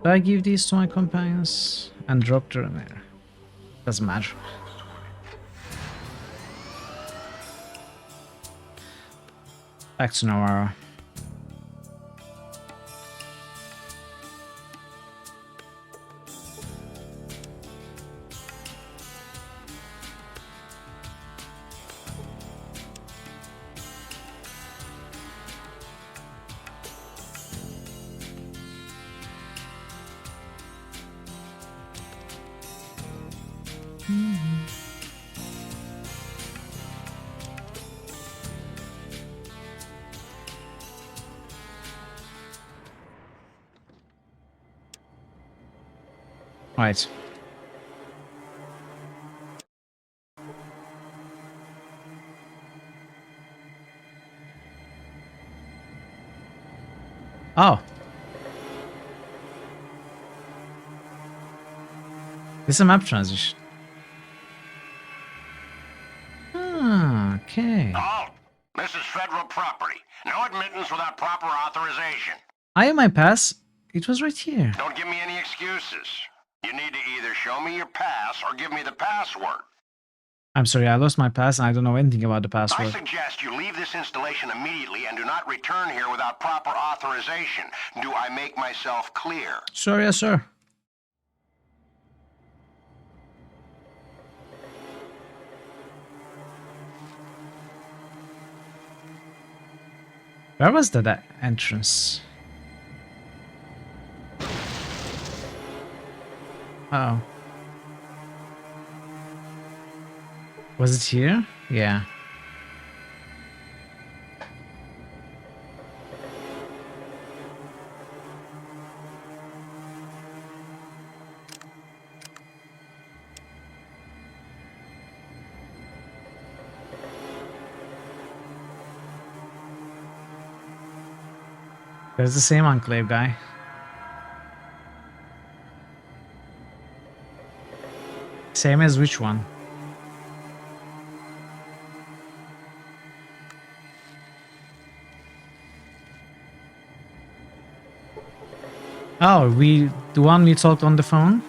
Do I give these to my companions and drop them there? Doesn't matter. Back to Navarro. Right. Oh. This is a map transition. Ah, okay. Halt! This is federal property. No admittance without proper authorization. I have my pass. It was right here. Don't give me any excuses. You need to either show me your pass or give me the password. I'm sorry, I lost my pass and I don't know anything about the I password. suggest you leave this installation immediately and do not return here without proper authorization. Do I make myself clear? Sure, yes, sir. Where was that entrance? Oh. Was it here? Yeah. There's the same enclave guy. Same as which one? Oh, the one we talked on the phone?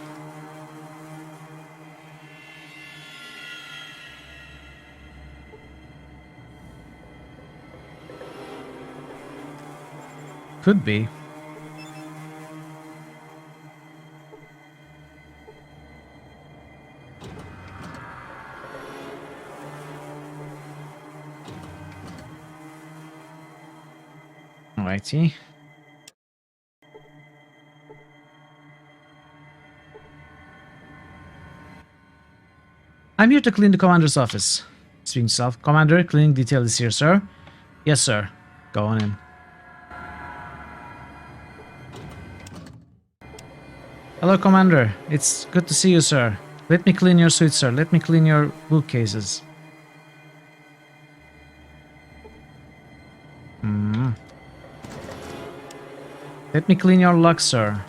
Could be. Alrighty. I'm here to clean the commander's office. Speaking to self, Commander, cleaning detail is here, sir. Yes, sir. Go on in. Hello, Commander. It's good to see you, sir. Let me clean your suite, sir. Let me clean your bookcases. Let me clean your luck, sir.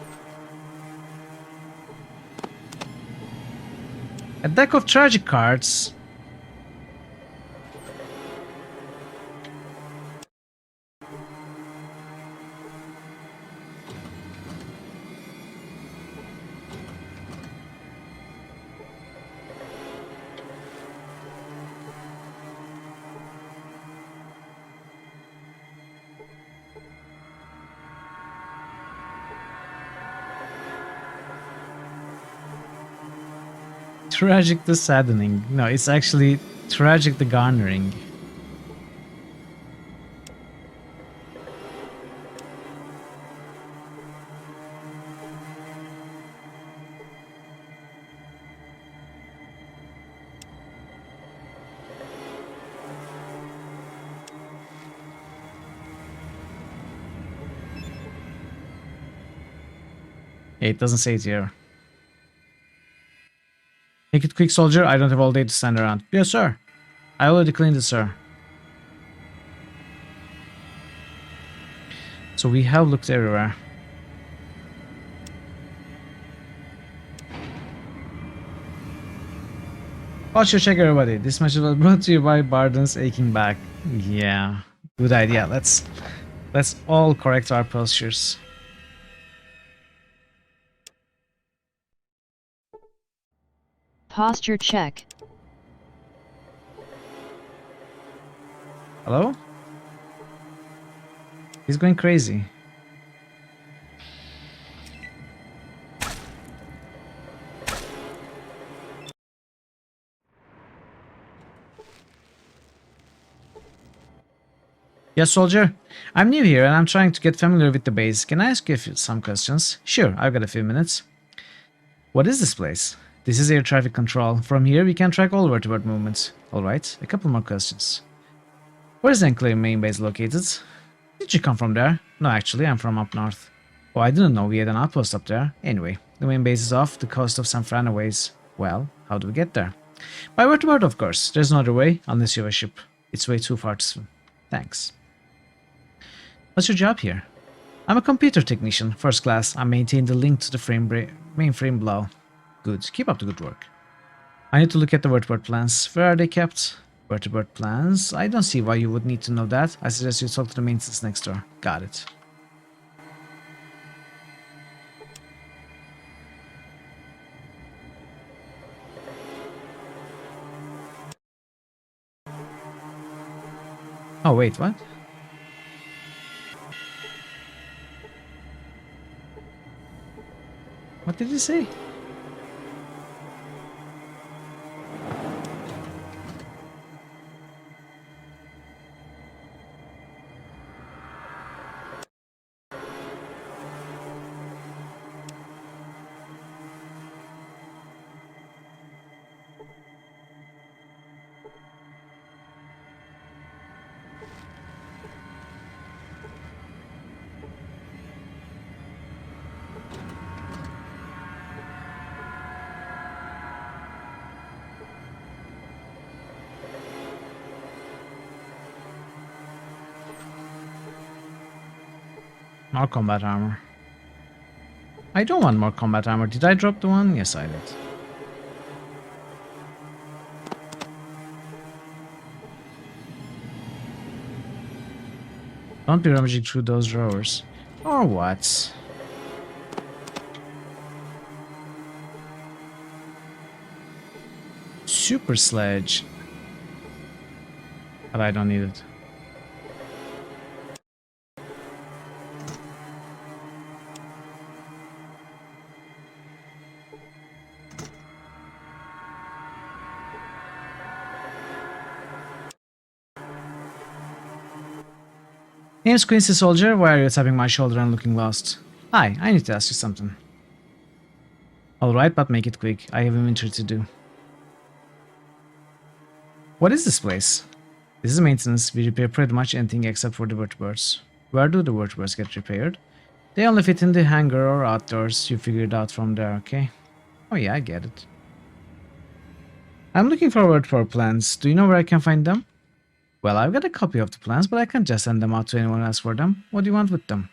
A deck of tragic cards. Tragic the saddening. No, it's actually tragic the garnering. Yeah, it doesn't say it here. Make it quick, soldier. I don't have all day to stand around. Yes, sir. I already cleaned it, sir. So we have looked everywhere. Watch your check, everybody. This match was brought to you by Barden's aching back. Yeah, good idea. Let's all correct our postures. Posture check. Hello? He's going crazy. Yes, soldier. I'm new here and I'm trying to get familiar with the base. Can I ask you some questions? Sure, I've got a few minutes. What is this place? This is air traffic control. From here, we can track all vertibird movements. Alright, a couple more questions. Where is the Enclave main base located? Did you come from there? No, actually, I'm from up north. Oh, I didn't know we had an outpost up there. Anyway, the main base is off the coast of San Fran a ways. Well, how do we get there? By vertibird, of course. There's no other way, unless you have a ship. It's way too far to swim. Thanks. What's your job here? I'm a computer technician, first class. I maintain the link to the mainframe below. Good, keep up the good work. I need to look at the vertibird plans. Where are they kept? Vertibird plans? I don't see why you would need to know that. I suggest you talk to the maintenance next door. Got it. Oh, wait, what? What did he say? More combat armor. I don't want more combat armor. Did I drop the one? Yes, I did. Don't be rummaging through those drawers. Or what? Super sledge. But I don't need it. Name's Quincy Soldier. Why are you tapping my shoulder and looking lost? Hi, I need to ask you something. Alright, but make it quick. I have inventory to do. What is this place? This is maintenance. We repair pretty much anything except for the vertebrates. Where do the vertebrates get repaired? They only fit in the hangar or outdoors. You figure it out from there, okay? Oh yeah, I get it. I'm looking forward for plans. Do you know where I can find them? Well, I've got a copy of the plans, but I can't just send them out to anyone else for them. What do you want with them?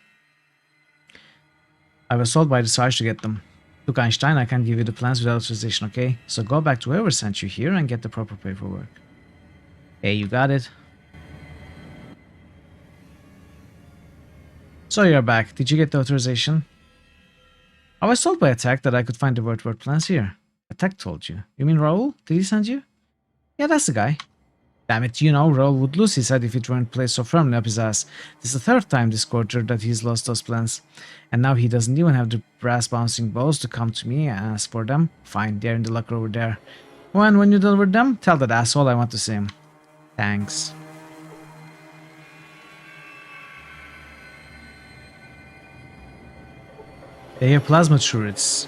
I was told by the Sarge to get them. Look, Einstein, I can't give you the plans without authorization, okay? So go back to whoever sent you here and get the proper paperwork. Hey, you got it. So you're back. Did you get the authorization? I was told by Attack that I could find the word plans here. Attack told you. You mean Raoul? Did he send you? Yeah, that's the guy. Damn it, you know, Raoul would lose his head if it weren't placed so firmly up his ass. This is the third time this quarter that he's lost those plans. And now he doesn't even have the brass bouncing balls to come to me and ask for them. Fine, they're in the locker over there. When you deliver them, tell that asshole I want to see him. Thanks. They have plasma turrets.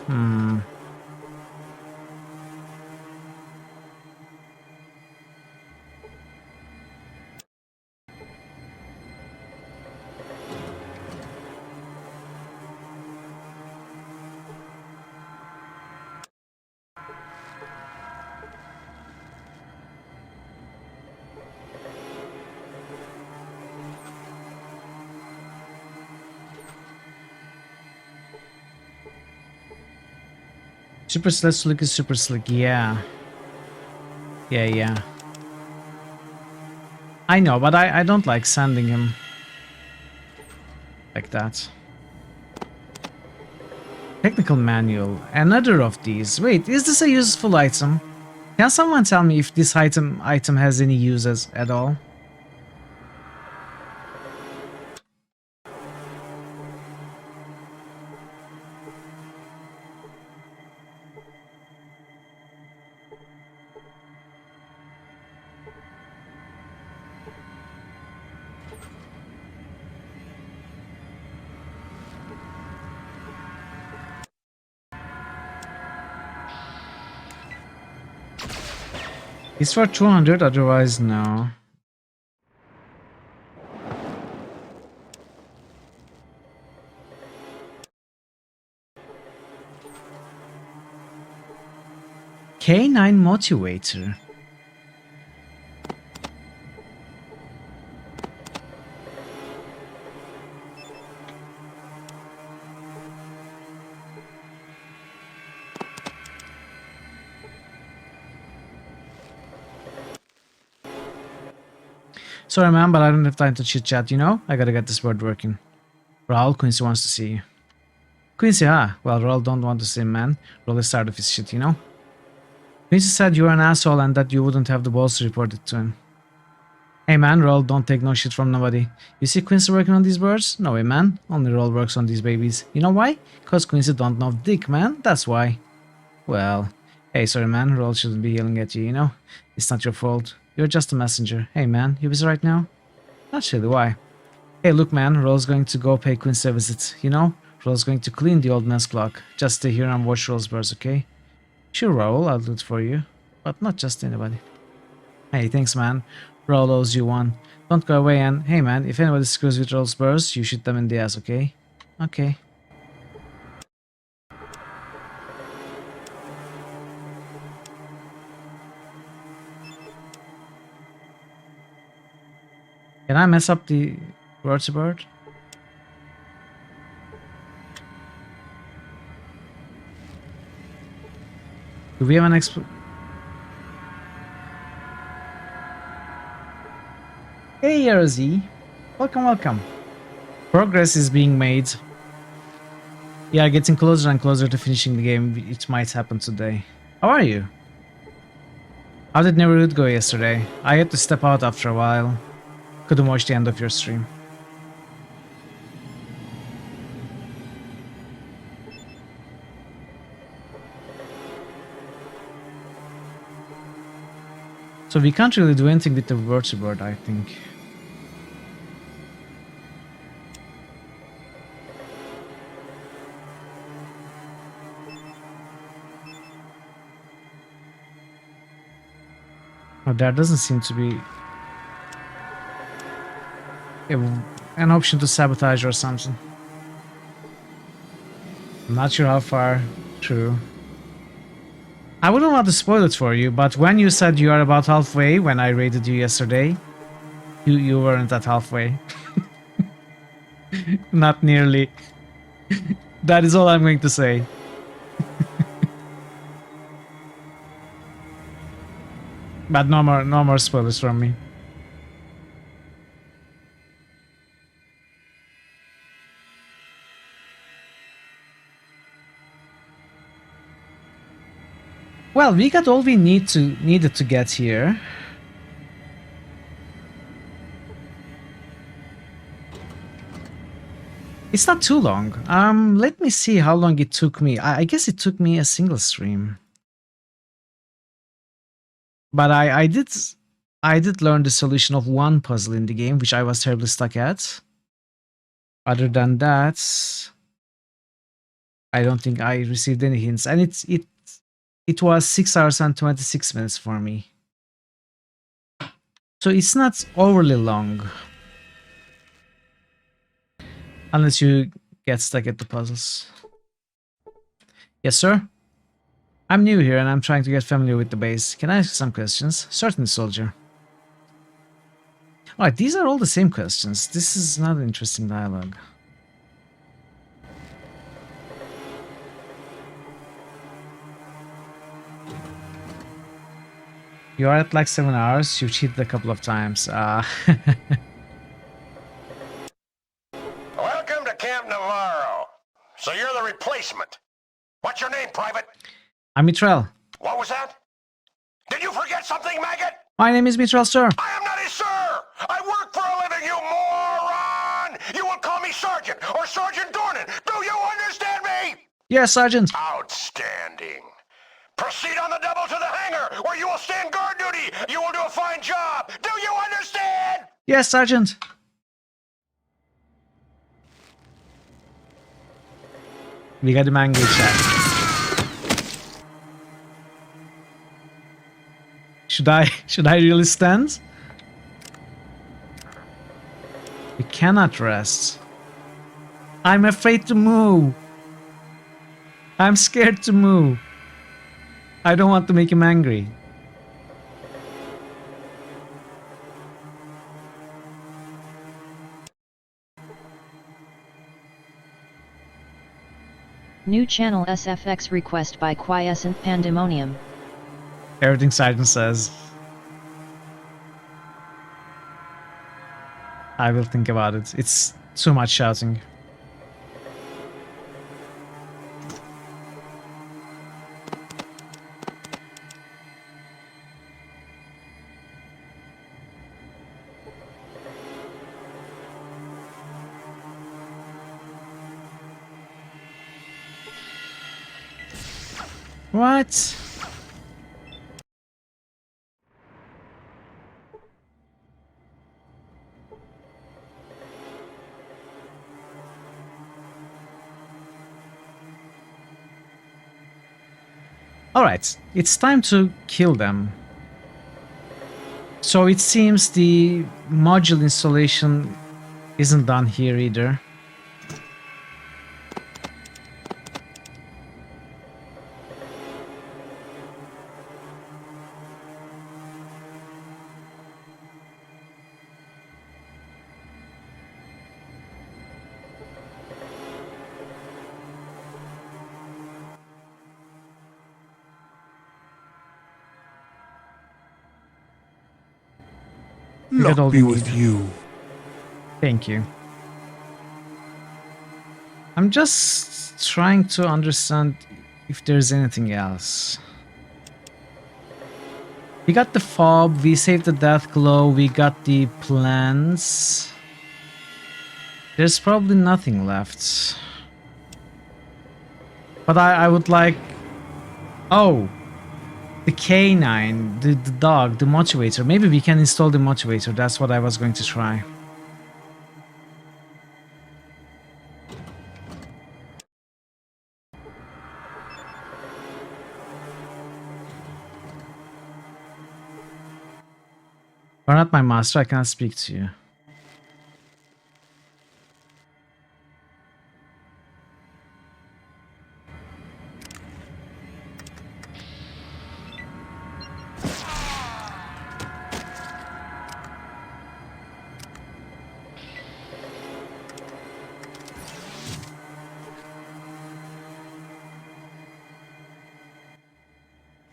Super slick is super slick, yeah. Yeah. I know, but I don't like sending him like that. Technical manual. Another of these. Wait, is this a useful item? Can someone tell me if this item has any uses at all? It's for 200, otherwise no. K9 motivator. Sorry man, but I don't have time to chit chat, you know? I gotta get this bird working. Raoul, Quincy wants to see you. Quincy, well, Raoul don't want to see him, man. Raoul is tired of his shit, you know? Quincy said you were an asshole and that you wouldn't have the balls to report it to him. Hey man, Roll, don't take no shit from nobody. You see Quincy working on these birds? No way, man. Only Roll works on these babies. You know why? Cause Quincy don't know dick, man. That's why. Well, hey, sorry man, Roll shouldn't be yelling at you, you know? It's not your fault. You're just a messenger. Hey man, you busy right now? Not really, why? Hey, look man, Roll's going to go pay Quincy a visit, you know? Roll's going to clean the old man's clock. Just stay here and watch Roll's birds, okay? Sure, Roll, I'll do it for you. But not just anybody. Hey, thanks man. Roll owes you one. Don't go away and, hey man, if anybody screws with Roll's birds, you shoot them in the ass, okay? Okay. Can I mess up the bird? Do we have an Hey, RZ. Welcome, welcome. Progress is being made. Yeah, getting closer and closer to finishing the game. It might happen today. How are you? How did Neighborhood go yesterday? I had to step out after a while. Couldn't watch the end of your stream. So we can't really do anything with the vertebrate, I think. Oh, there doesn't seem to be an option to sabotage or something. I'm not sure how far through. I wouldn't want to spoil it for you, but when you said you are about halfway when I raided you yesterday, you weren't at halfway. Not nearly. That is all I'm going to say. But no more spoilers from me. Well, we got all we needed to get here. It's not too long. Let me see how long it took me. I guess it took me a single stream. But I did learn the solution of one puzzle in the game, which I was terribly stuck at. Other than that, I don't think I received any hints, and it was 6 hours and 26 minutes for me. So it's not overly long. Unless you get stuck at the puzzles. Yes, sir? I'm new here and I'm trying to get familiar with the base. Can I ask some questions? Certainly, soldier. Alright, these are all the same questions. This is not an interesting dialogue. You are at like 7 hours. You've cheated a couple of times. Welcome to Camp Navarro. So you're the replacement. What's your name, Private? I'm Mithrel. What was that? Did you forget something, maggot? My name is Mithrel, sir. I am not a sir! I work for a living, you moron! You will call me Sergeant or Sergeant Dornan. Do you understand me? Yes, Sergeant. Outstanding. Proceed on the double to the hangar, where you will stand guard duty. You will do a fine job. Do you understand? Yes, Sergeant. We got the mango chat. Should I really stand? We cannot rest. I'm afraid to move. I'm scared to move. I don't want to make him angry. New channel SFX request by Quiescent Pandemonium. Everything Sergeant says. I will think about it. It's too much shouting. What? Alright, it's time to kill them. So it seems the module installation isn't done here either. We got all Luck we be with need. you. Thank you. I'm just trying to understand if there's anything else. We got the fob, we saved the death glow, we got the plans. There's probably nothing left. But I would like... Oh! The canine, the dog, the motivator. Maybe we can install the motivator. That's what I was going to try. You're not my master, I cannot speak to you.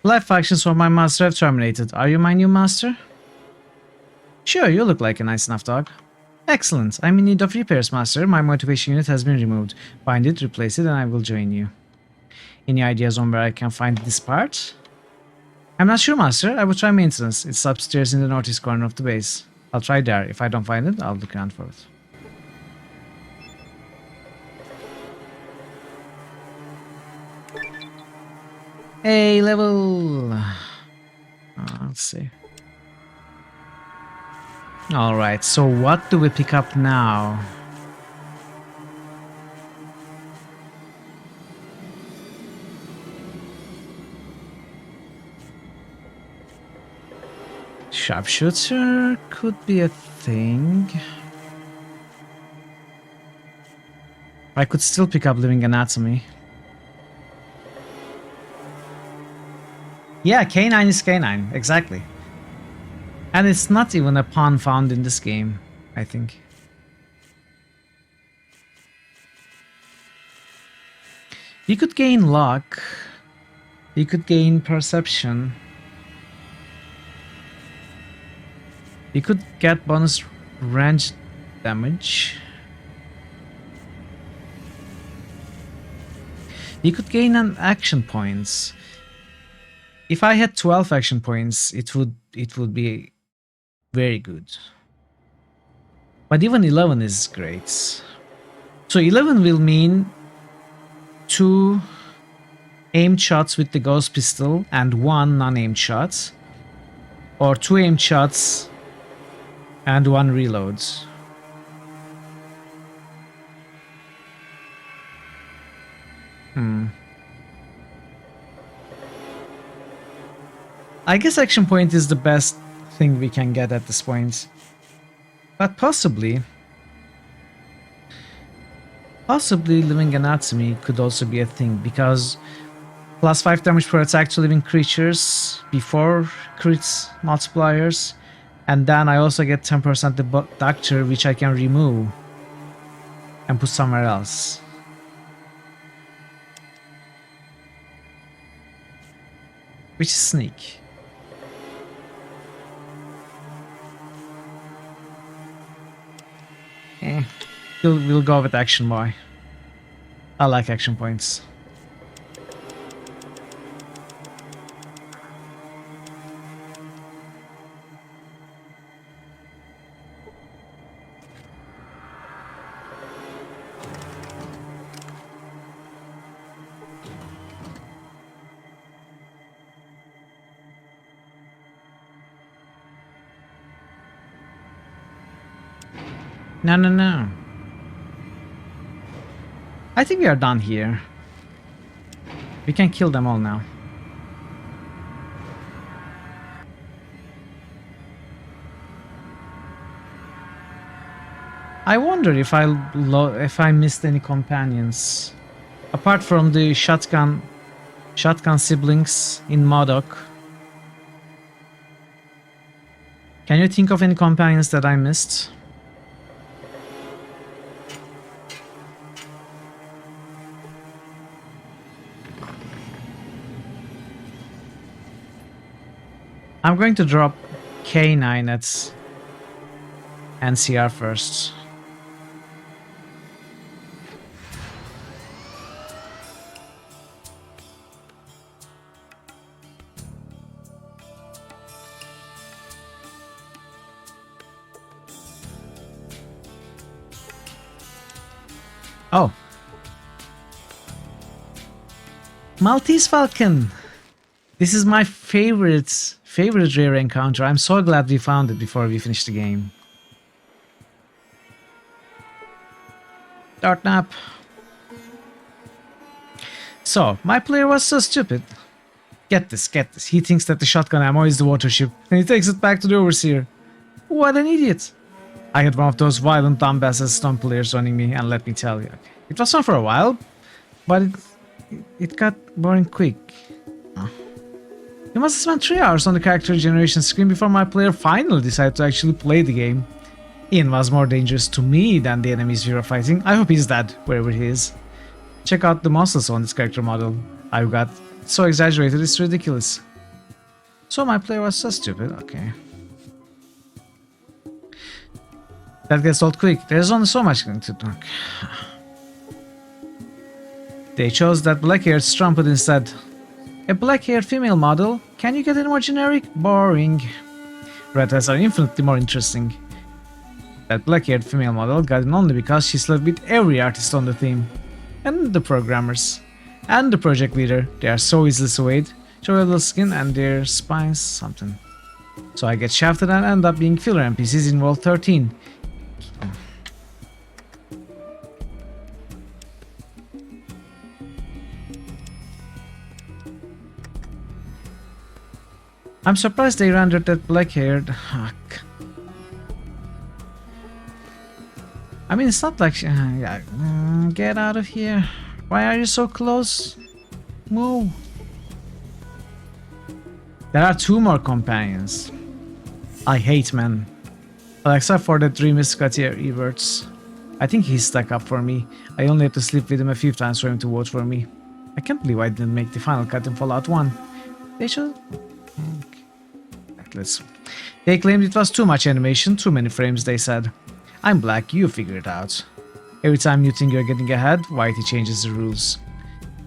Life actions for my master have terminated. Are you my new master? Sure, you look like a nice enough dog. Excellent. I'm in need of repairs, master. My motivation unit has been removed. Find it, replace it, and I will join you. Any ideas on where I can find this part? I'm not sure, master. I will try maintenance. It's upstairs in the northeast corner of the base. I'll try there. If I don't find it, I'll look around for it. Hey, level... let's see. Alright, so what do we pick up now? Sharpshooter could be a thing. I could still pick up living anatomy. Yeah, K9 is K9, exactly. And it's not even a pawn found in this game, I think. You could gain luck. You could gain perception. You could get bonus range damage. You could gain an action points. If I had 12 action points, it would be very good. But even 11 is great. So 11 will mean 2 aimed shots with the ghost pistol and 1 non-aimed shot, or 2 aimed shots and 1 reload. I guess action point is the best thing we can get at this point. But possibly living anatomy could also be a thing, because plus 5 damage per attack to living creatures before crits multipliers, and then I also get 10% the doctor, which I can remove and put somewhere else. Which is sneak. We'll go with action boy. I like action points. No, no, no. I think we are done here. We can kill them all now. I wonder if I missed any companions apart from the shotgun siblings in Modoc. Can you think of any companions that I missed? I'm going to drop K9 at NCR first. Oh. Maltese Falcon. This is my favorite rare encounter. I'm so glad we found it before we finished the game. Dart nap. So, my player was so stupid. Get this. He thinks that the shotgun ammo is the water ship, and he takes it back to the overseer. What an idiot. I had one of those violent dumbasses stun players running me, and let me tell you, it was fun for a while, but it got boring quick. You must have spent 3 hours on the character generation screen before my player finally decided to actually play the game. Ian was more dangerous to me than the enemies we were fighting. I hope he's dead, wherever he is. Check out the muscles on this character model I've got. It's so exaggerated, it's ridiculous. So my player was so stupid, okay. That gets old quick. There's only so much to do. They chose that black-haired strumpet instead. A black-haired female model? Can you get any more generic? Boring. Redheads are infinitely more interesting. That black-haired female model got in only because she slept with every artist on the theme. And the programmers. And the project leader. They are so easily swayed. Show a little skin and their spines something. So I get shafted and end up being filler NPCs in World 13. I'm surprised they rendered that black-haired. Fuck. I mean, it's not like yeah. Get out of here. Why are you so close? Move. There are 2 more companions. I hate men. Well, except for the dreamy Scottier Everts. I think he's stuck up for me. I only have to sleep with him a few times for him to vote for me. I can't believe I didn't make the final cut in Fallout 1. They should... They claimed it was too much animation, too many frames, they said. I'm black, you figure it out. Every time you think you're getting ahead, Whitey changes the rules.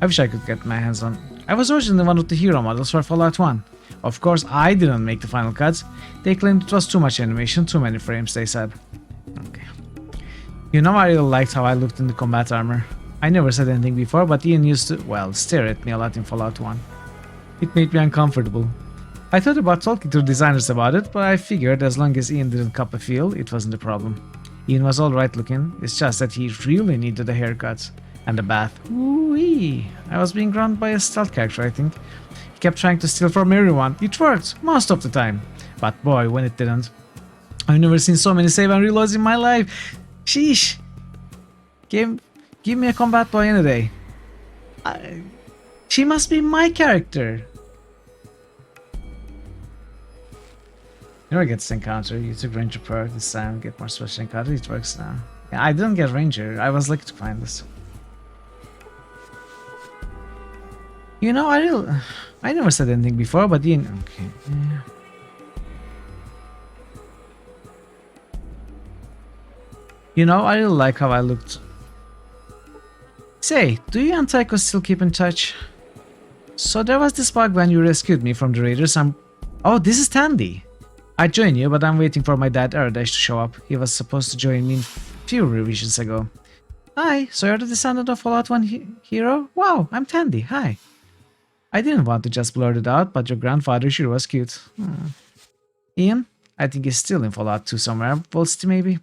I wish I could get my hands on... I was originally one of the hero models for Fallout 1. Of course, I didn't make the final cut. They claimed it was too much animation, too many frames, they said. Okay. You know, I really liked how I looked in the combat armor. I never said anything before, but Ian used to, well, stare at me a lot in Fallout 1. It made me uncomfortable. I thought about talking to designers about it, but I figured as long as Ian didn't cop a feel, it wasn't a problem. Ian was alright looking, it's just that he really needed a haircut. And a bath. Ooh-wee. I was being grounded by a stealth character, I think. He kept trying to steal from everyone. It worked, most of the time. But boy, when it didn't. I've never seen so many save and reloads in my life. Sheesh. Give me a combat boy any day. She must be my character. Never gets encounter. You took Ranger perk this time. Get more special encounter. It works now. Yeah, I didn't get Ranger. I was lucky to find this. You know, I never said anything before, but you know, okay. Yeah. You know, I really like how I looked. Say, do you and Tycho still keep in touch? So there was this bug when you rescued me from the raiders. Oh, this is Tandy. I joined you, but I'm waiting for my dad Aradesh to show up. He was supposed to join me a few revisions ago. Hi, so you're the descendant of Fallout 1 hero? Wow, I'm Tandy, hi. I didn't want to just blurt it out, but your grandfather sure was cute. Ian? I think he's still in Fallout 2 somewhere. Volsty maybe?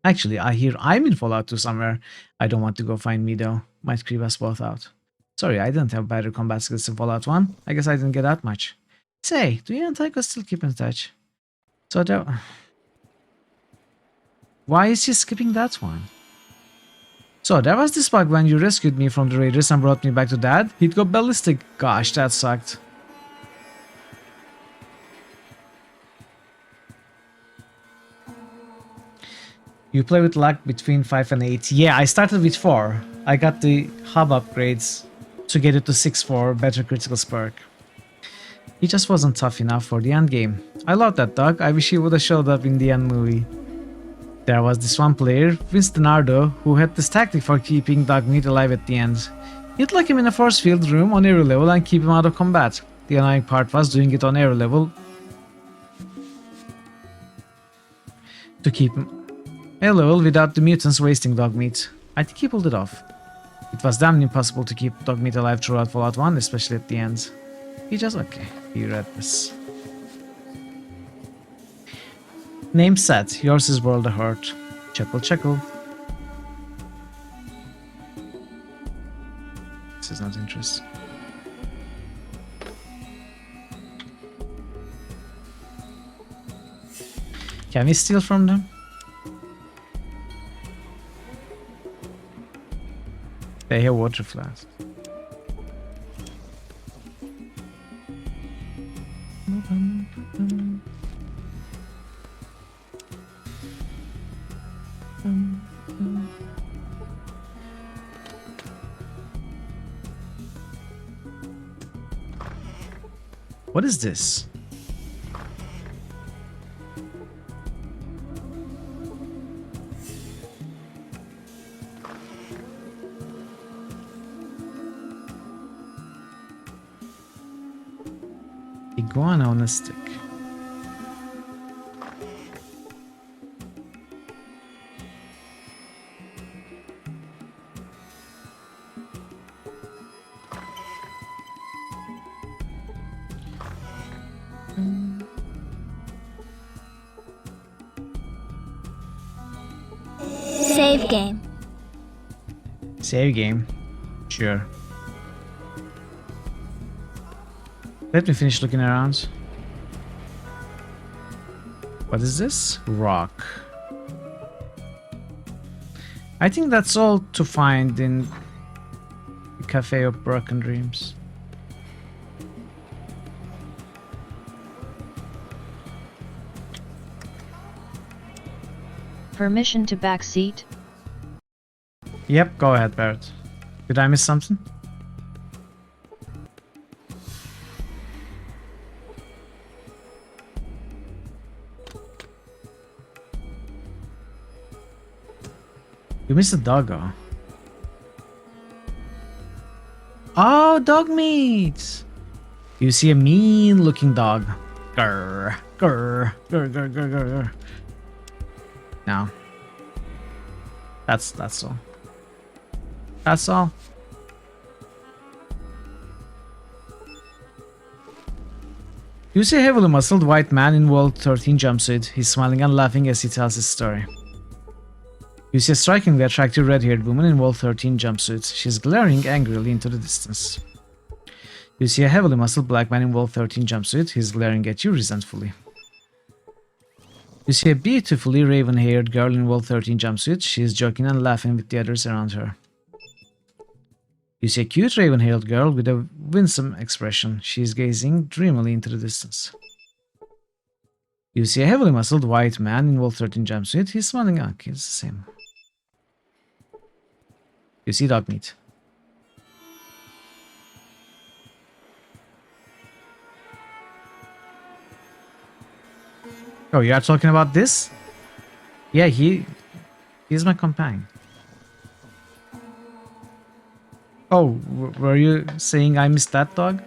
Actually, I hear I'm in Fallout 2 somewhere. I don't want to go find me though. Might creep us both out. Sorry, I didn't have better combat skills in Fallout 1. I guess I didn't get that much. Say, do you and Tycho still keep in touch? So there... Why is she skipping that one? So there was this bug when you rescued me from the raiders and brought me back to Dad. He'd go ballistic. Gosh, that sucked. You play with luck between 5 and 8. Yeah, I started with 4. I got the hub upgrades to get it to 6 for better critical spark. He just wasn't tough enough for the end game. I love that dog. I wish he would have showed up in the end movie. There was this one player, Winston Ardo, who had this tactic for keeping Dogmeat alive at the end. You'd lock him in a force field room on every level and keep him out of combat. The annoying part was doing it on every level to keep him a level without the mutants wasting Dogmeat. I think he pulled it off. It was damn impossible to keep Dogmeat alive throughout Fallout 1, especially at the end. He just... okay, he read this. Name set, yours is World of Hurt. Chuckle, chuckle. This is not interesting. Can we steal from them? They have water flasks. What is this? Iguana on a stick. Save game. Save game. Sure. Let me finish looking around. What is this? Rock. I think that's all to find in the Cafe of Broken Dreams. Permission to backseat? Yep, go ahead, Barrett. Did I miss something? You missed a doggo. Oh, dog meat! You see a mean looking dog. Grr, grr, grr, grr, grr, grr, grr. No. That's all. That's all. You see a heavily muscled white man in World 13 jumpsuit. He's smiling and laughing as he tells his story. You see a strikingly attractive red-haired woman in World 13 jumpsuit. She's glaring angrily into the distance. You see a heavily muscled black man in World 13 jumpsuit. He's glaring at you resentfully. You see a beautifully raven-haired girl in World 13 jumpsuit. She is joking and laughing with the others around her. You see a cute raven-haired girl with a winsome expression. She is gazing dreamily into the distance. You see a heavily muscled white man in World 13 jumpsuit. He's smiling. Okay, it's the same. You see dog meat. Oh, you are talking about this? Yeah, he's my companion. Oh, were you saying I missed that dog?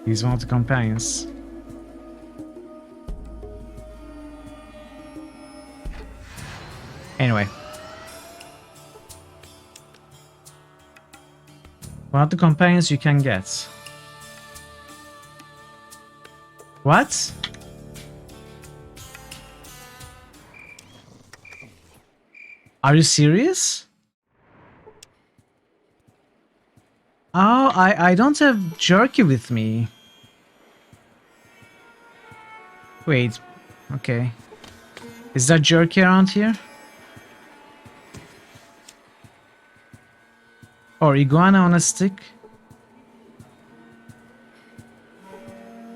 He's one of the companions. Anyway. One of the companions you can get. What? Are you serious? Oh, I don't have jerky with me. Wait, okay. Is there jerky around here? Or iguana on a stick?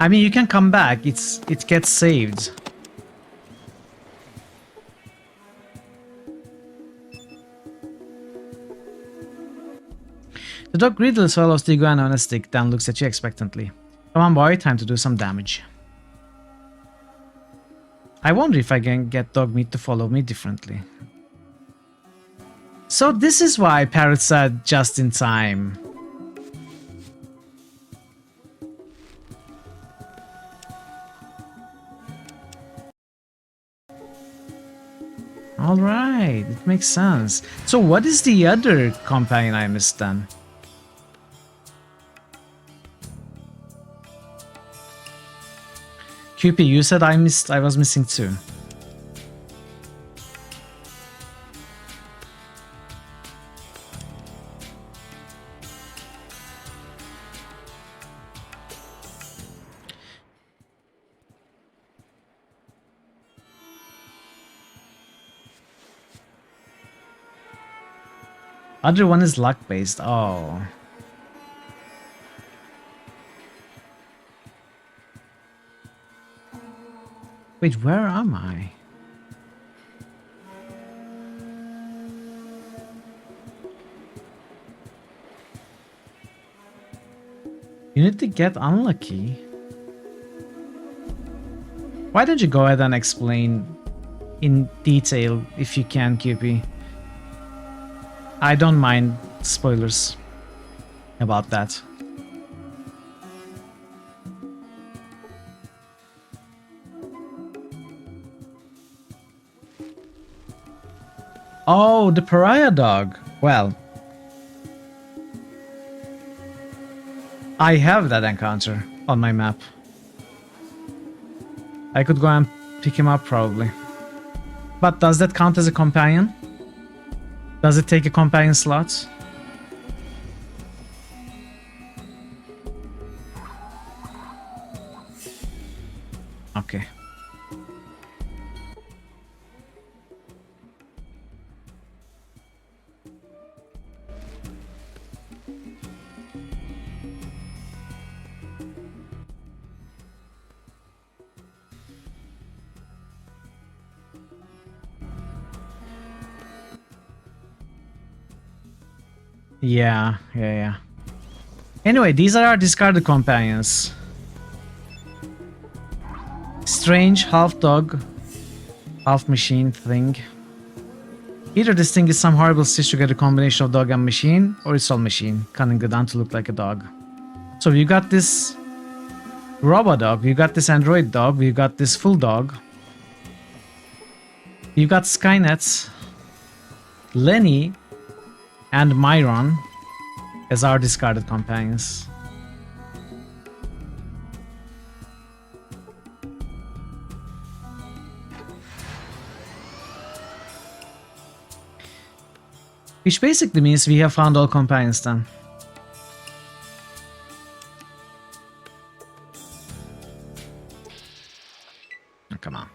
I mean, you can come back. It gets saved. The dog greedily swallows the iguana on a stick, then looks at you expectantly. Come on, boy, time to do some damage. I wonder if I can get dog meat to follow me differently. So this is why Parrot said just in time. Alright, it makes sense. So what is the other companion I missed then? QP, you said I was missing too. Other one is luck based. Oh. Wait, where am I? You need to get unlucky. Why don't you go ahead and explain in detail if you can, QP? I don't mind spoilers about that. Oh, the pariah dog. Well, I have that encounter on my map. I could go and pick him up probably. But does that count as a companion? Does it take a companion slot? Okay. Yeah. Anyway, these are our discarded companions. Strange half dog, half machine thing. Either this thing is some horrible stitch together combination of dog and machine, or it's all machine, cunningly done to look like a dog. So you got this robo dog, you got this android dog, you got this full dog. You got Skynet, Lenny, and Myron as our discarded companions. Which basically means we have found all companions then. Oh, come on.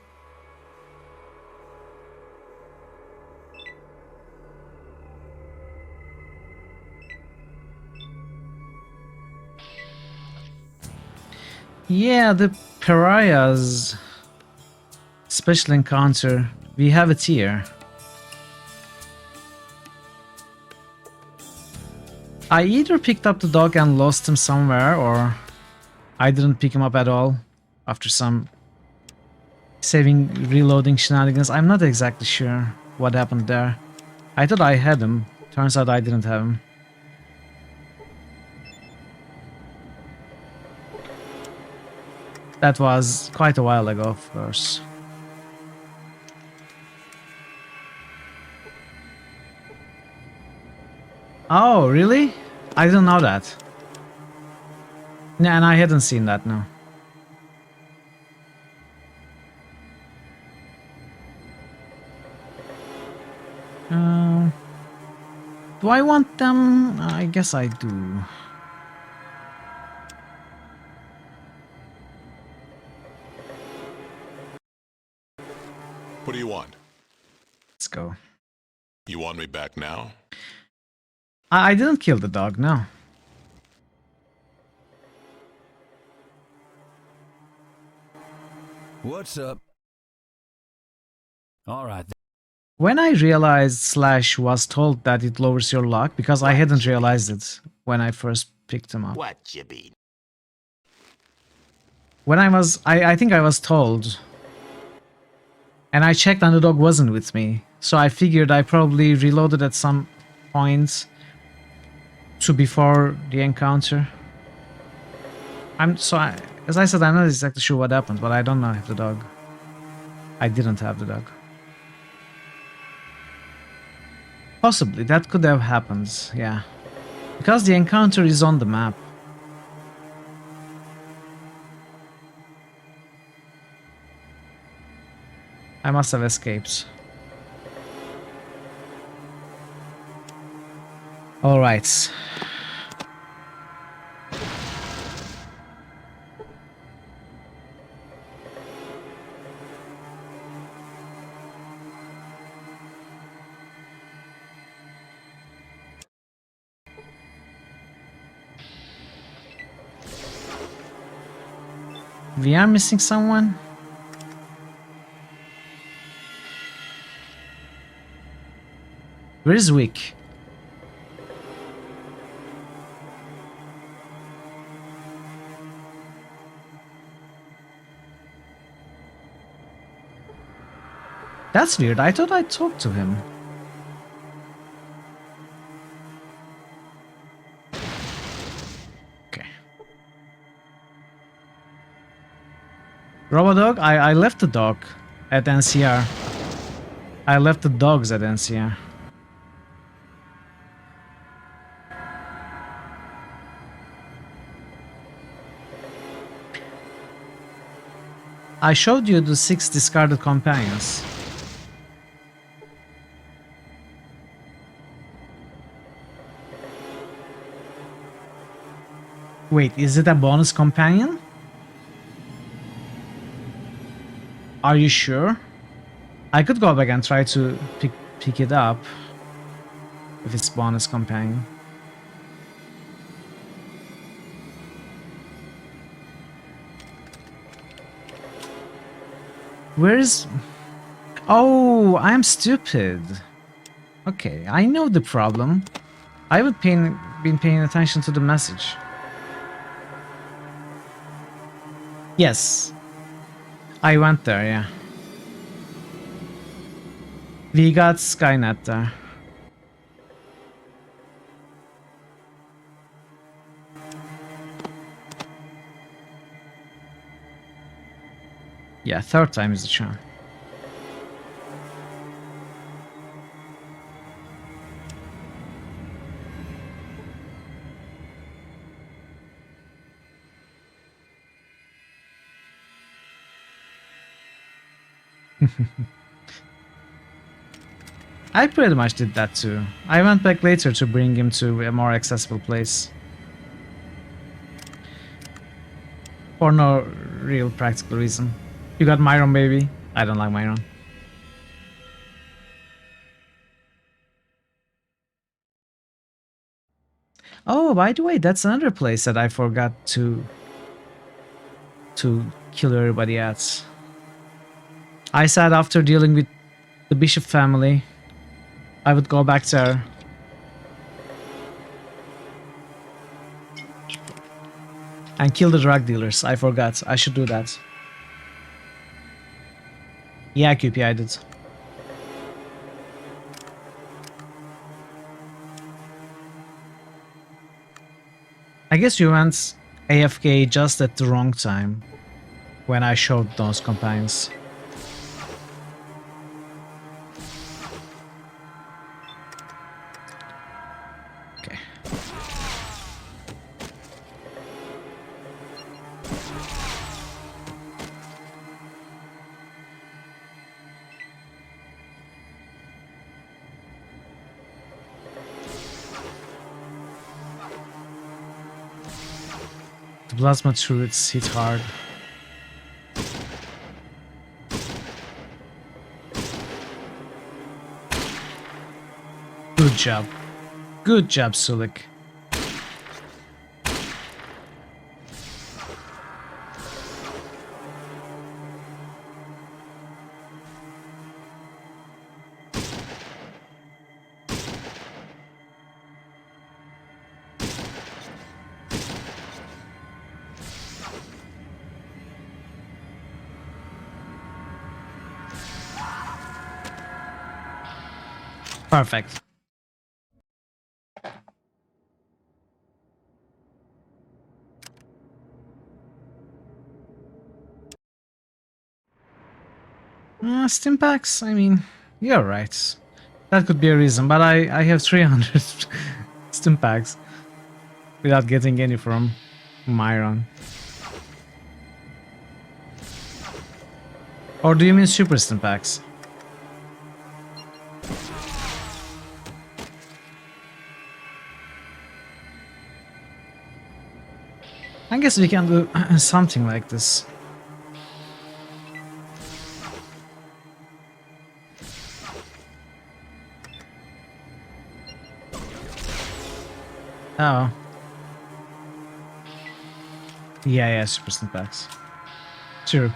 Yeah, the pariahs special encounter. We have it here. I either picked up the dog and lost him somewhere, or I didn't pick him up at all after some saving reloading shenanigans. I'm not exactly sure what happened there. I thought I had him. Turns out I didn't have him. That was quite a while ago, of course. Oh, really? I didn't know that. Yeah, and I hadn't seen that, no. Do I want them? I guess I do. What do you want? Let's go. You want me back now? I didn't kill the dog, no. What's up? All right. When I realized Slash was told that it lowers your luck, because I hadn't realized it when I first picked him up. What you be? When I think I was told. And I checked and the dog wasn't with me. So I figured I probably reloaded at some point to before the encounter. As I said, I'm not exactly sure what happened, but I don't know if the dog. I didn't have the dog. Possibly, that could have happened, yeah. Because the encounter is on the map. I must have escaped. Alright. We are missing someone? Where is Wick? That's weird. I thought I talked to him. Okay. Robodog, I left the dog at NCR. I left the dogs at NCR. I showed you the 6 discarded companions. Wait, is it a bonus companion? Are you sure? I could go back and try to pick it up if it's bonus companion. Where is... Oh, I'm stupid. Okay, I know the problem. I would been paying attention to the message. Yes. I went there, yeah. We got Skynet there. Yeah, 3rd time is the charm. I pretty much did that too. I went back later to bring him to a more accessible place. For no real practical reason. You got Myron, baby? I don't like Myron. Oh, by the way, that's another place that I forgot to kill everybody at. I said after dealing with the Bishop family, I would go back there. And kill the drug dealers. I forgot. I should do that. Yeah, QP, I did. I guess you went AFK just at the wrong time when I showed those companions. Okay. The plasma turrets hit hard. Good job. Good job, Sulik. Perfect. Stim packs, I mean, you're right. That could be a reason, but I have 300 stim packs without getting any from Myron. Or do you mean super stim packs? I guess we can do something like this. Oh. Yeah, super stim packs. True.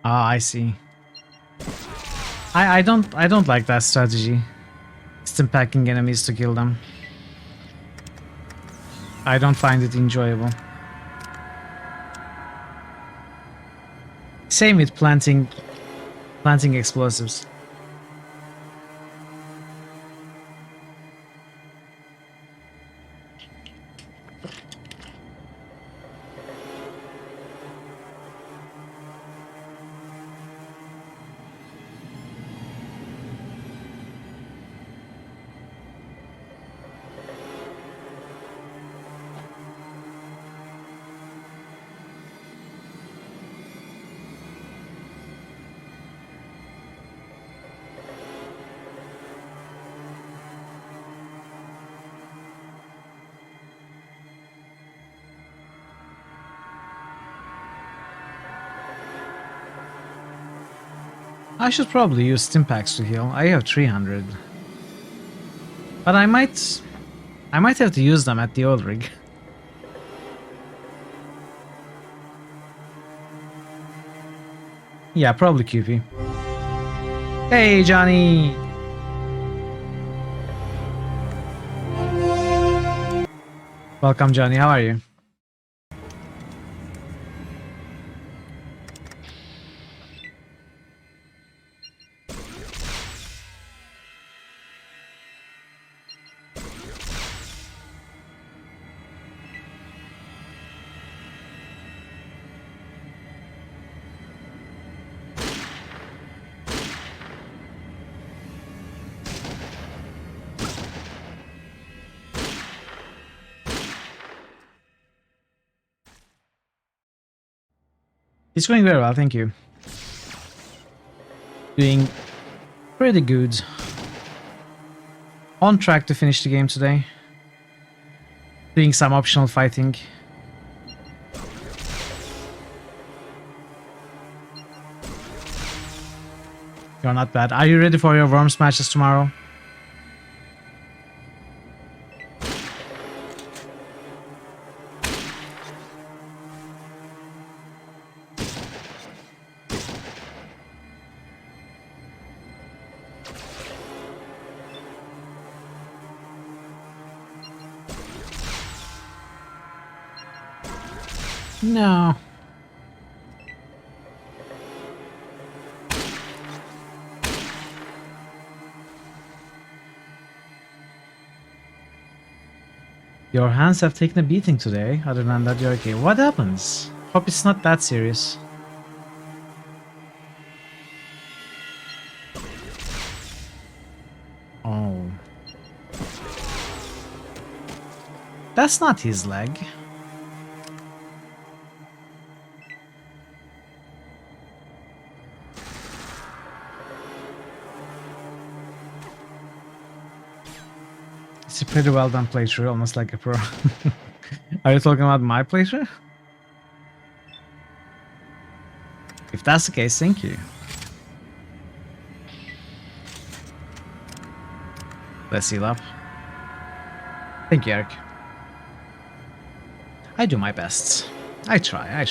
Ah, I see. I don't like that strategy. Stim packing enemies to kill them. I don't find it enjoyable. Same with planting explosives. I should probably use stim packs to heal. I have 300. But I might have to use them at the old rig. Yeah, probably QP. Hey, Johnny! Welcome, Johnny. How are you? It's going very well, thank you. Doing pretty good. On track to finish the game today. Doing some optional fighting. You're not bad. Are you ready for your Worms matches tomorrow? No. Your hands have taken a beating today. Other than that, you're okay. What happens? Hope it's not that serious. Oh. That's not his leg. It's a pretty well done playthrough, almost like a pro. Are you talking about my playthrough? If that's the case, thank you. Let's heal up. Thank you, Eric. I do my best. I try.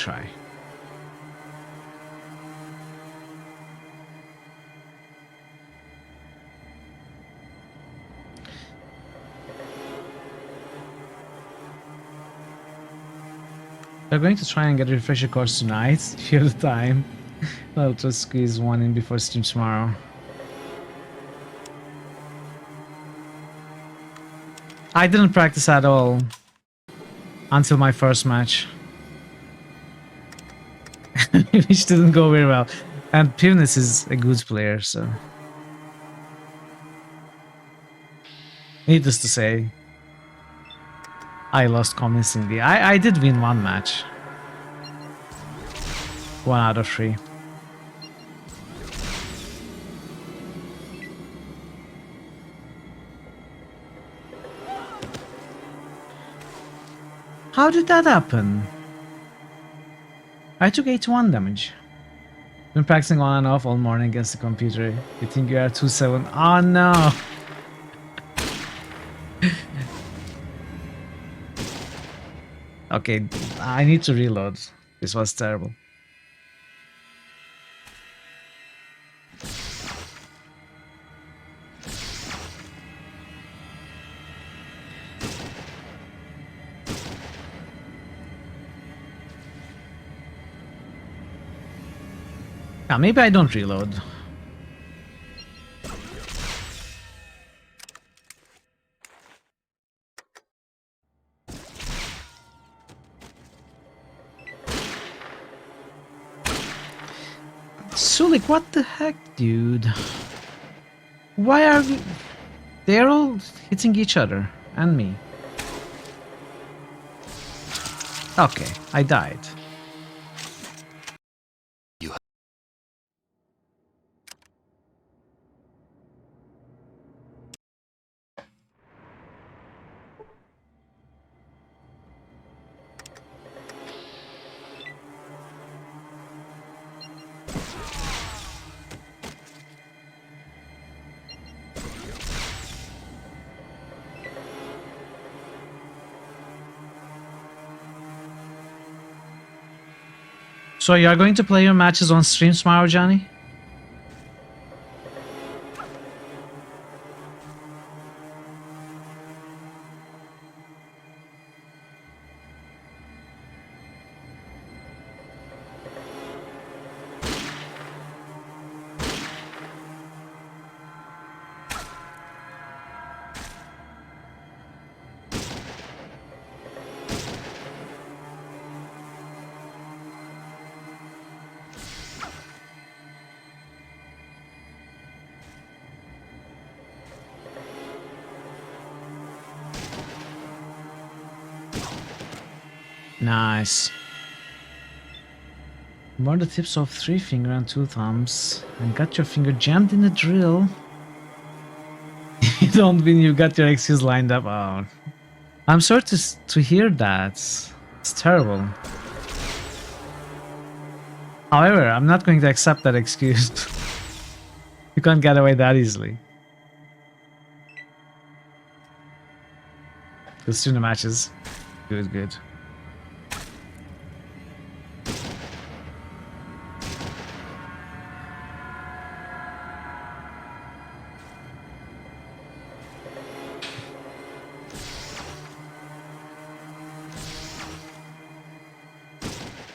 We're going to try and get a refresher course tonight, if you have the time. I'll just squeeze one in before stream tomorrow. I didn't practice at all until my first match, which didn't go very well. And Pivnis is a good player, so needless to say, I lost convincingly. I did win one match, 1 out of 3. How did that happen? I took 81 damage. Been practicing on and off all morning against the computer. You think you are 2-7? Oh no! Okay, I need to reload. This was terrible. Yeah, maybe I don't reload. Sulik, what the heck, dude? Why are we... They're all hitting each other. And me. Okay, I died. So you are going to play your matches on stream tomorrow, Johnny? Nice. Burn the tips of 3 finger and 2 thumbs and got your finger jammed in the drill. You don't win, you got your excuse lined up. Oh. I'm sorry to hear that. It's terrible. However, I'm not going to accept that excuse. You can't get away that easily. Let's do the matches. Good.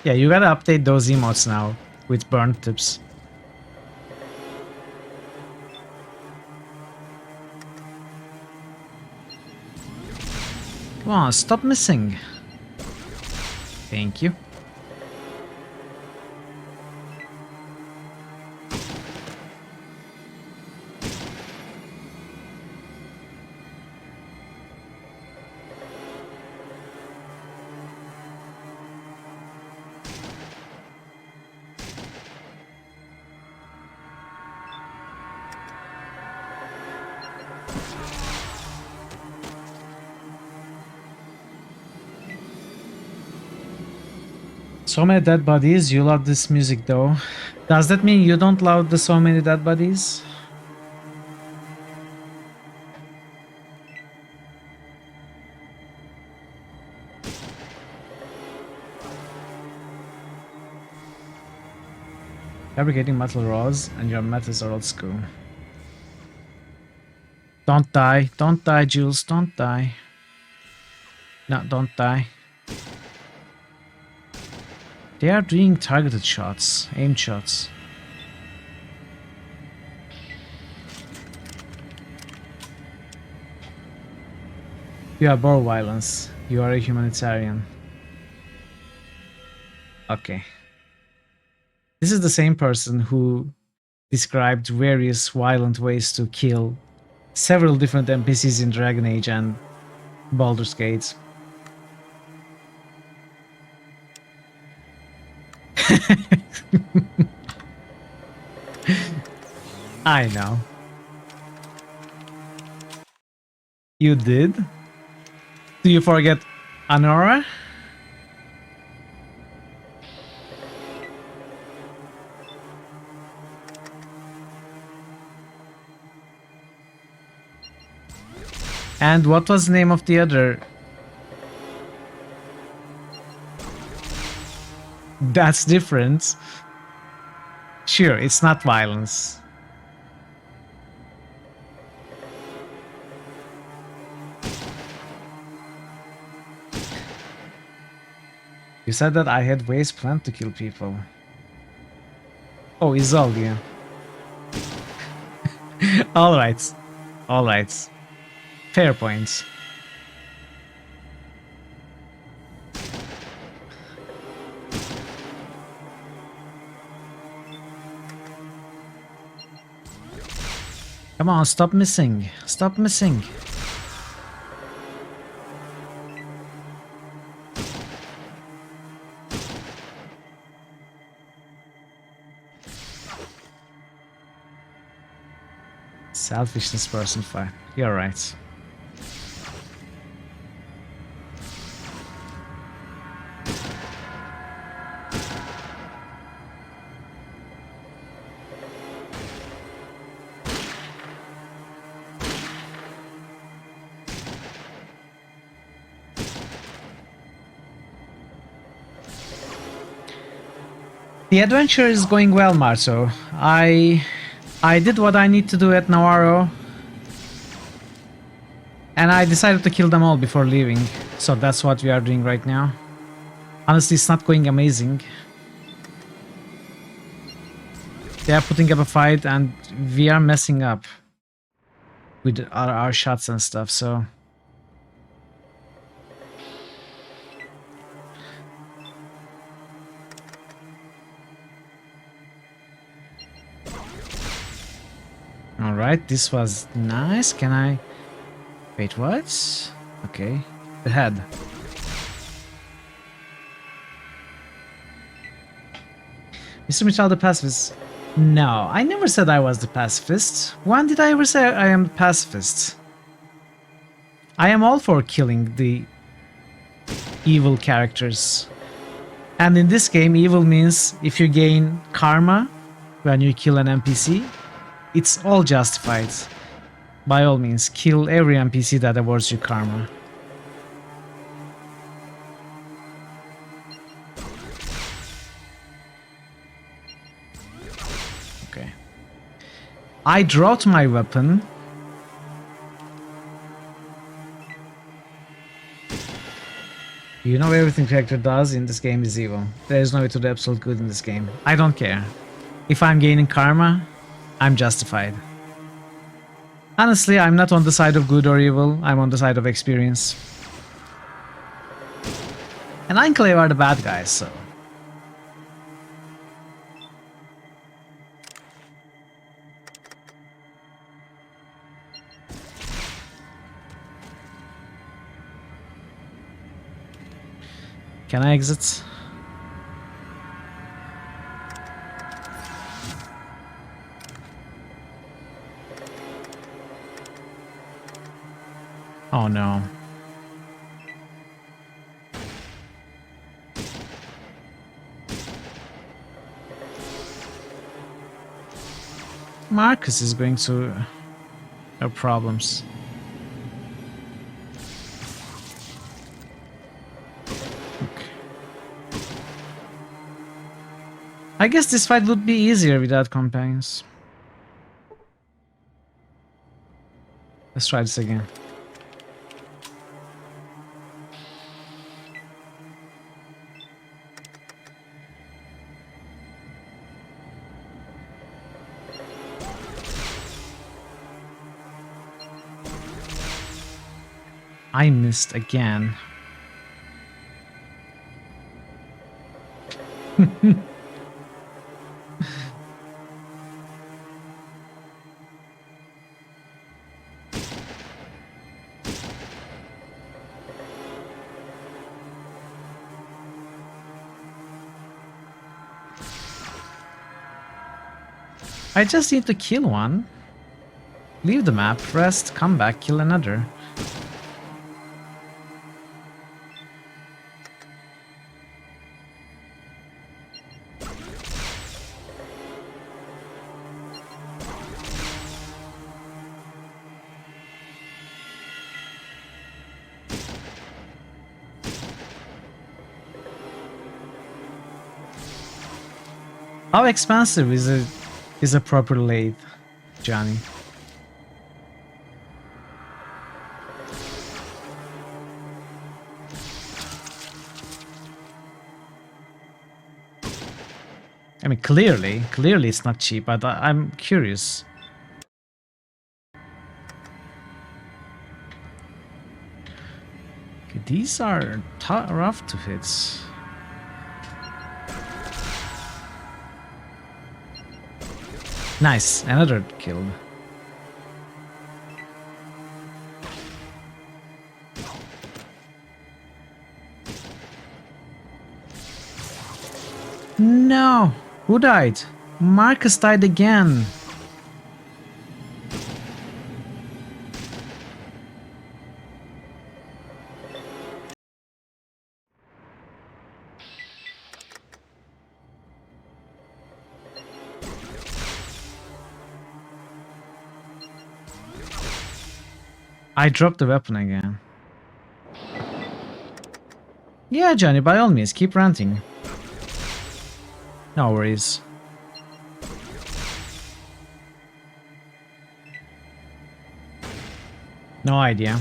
Yeah, you gotta update those emotes now with burn tips. Come on, stop missing. Thank you. So many dead bodies. You love this music though. Does that mean you don't love the so many dead bodies? Fabricating metal rods and your methods are old school. Don't die. Don't die, Jules. Don't die. No, don't die. They are doing targeted shots, aim shots. You abhor violence. You are a humanitarian. Okay. This is the same person who described various violent ways to kill several different NPCs in Dragon Age and Baldur's Gate. I know. You did? Do you forget Honora? And what was the name of the other? That's different. Sure, it's not violence. You said that I had ways planned to kill people. Oh, Isolde. Alright. Alright. Fair points. Come on, stop missing. Stop missing. Selfishness personified. You're right. The adventure is going well, Marto. I did what I need to do at Navarro, and I decided to kill them all before leaving. So that's what we are doing right now. Honestly, it's not going amazing. They are putting up a fight and we are messing up with our shots and stuff, so... Alright, this was nice. Can I... Wait, what? Okay. The head. Mr. Mitchell, the pacifist. No, I never said I was the pacifist. When did I ever say I am the pacifist? I am all for killing the evil characters. And in this game, evil means if you gain karma when you kill an NPC, it's all justified. By all means, kill every NPC that awards you karma. Okay. I dropped my weapon. You know everything character does in this game is evil. There is no way to do absolute good in this game. I don't care. If I'm gaining karma, I'm justified. Honestly, I'm not on the side of good or evil, I'm on the side of experience. And Enclave are the bad guys, so... Can I exit? Oh no. Marcus is going to have problems. Okay. I guess this fight would be easier without companions. Let's try this again. I missed again. I just need to kill one. Leave the map, rest, come back, kill another. How expensive is a proper lathe, Johnny? I mean, clearly it's not cheap, but I'm curious. Okay, these are rough to hit. Nice, another kill. No! Who died? Marcus died again. I dropped the weapon again. Yeah, Johnny, by all means, keep ranting. No worries. No idea.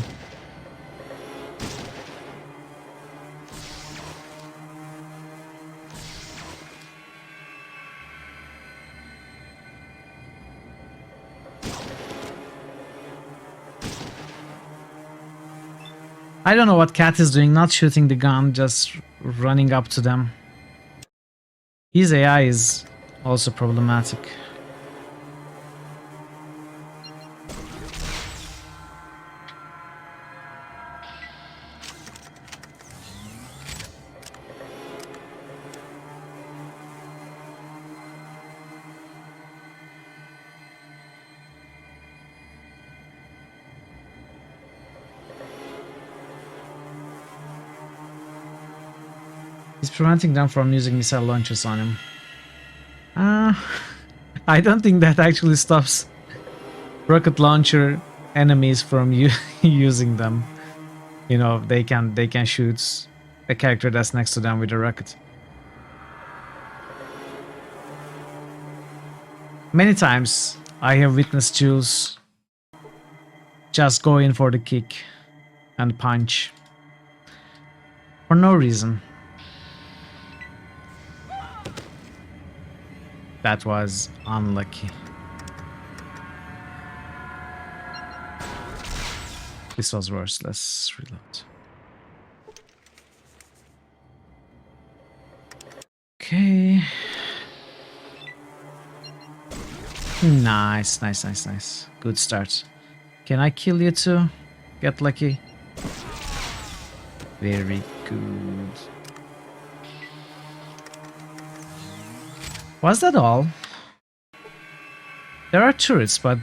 I don't know what Cat is doing, not shooting the gun, just running up to them. His AI is also problematic. He's preventing them from using missile launchers on him. I don't think that actually stops rocket launcher enemies from using them. You know, they can shoot a character that's next to them with a rocket. Many times I have witnessed Jules just go in for the kick and punch for no reason. That was unlucky. This was worse. Let's reload. Okay. Nice, nice, nice, nice. Good start. Can I kill you too? Get lucky. Very good. Was that all? There are turrets, but...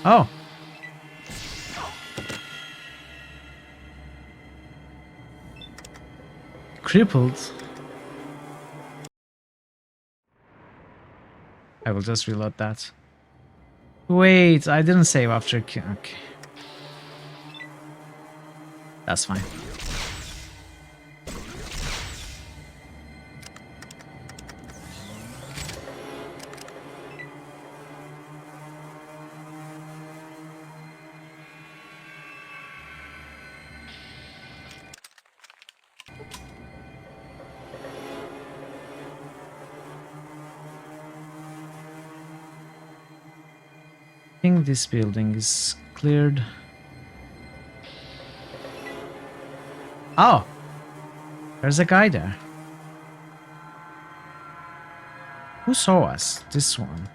Oh. Crippled. I will just reload that. Wait, I didn't save after... Okay. That's fine. I think this building is cleared. Oh! There's a guy there. Who saw us? This one.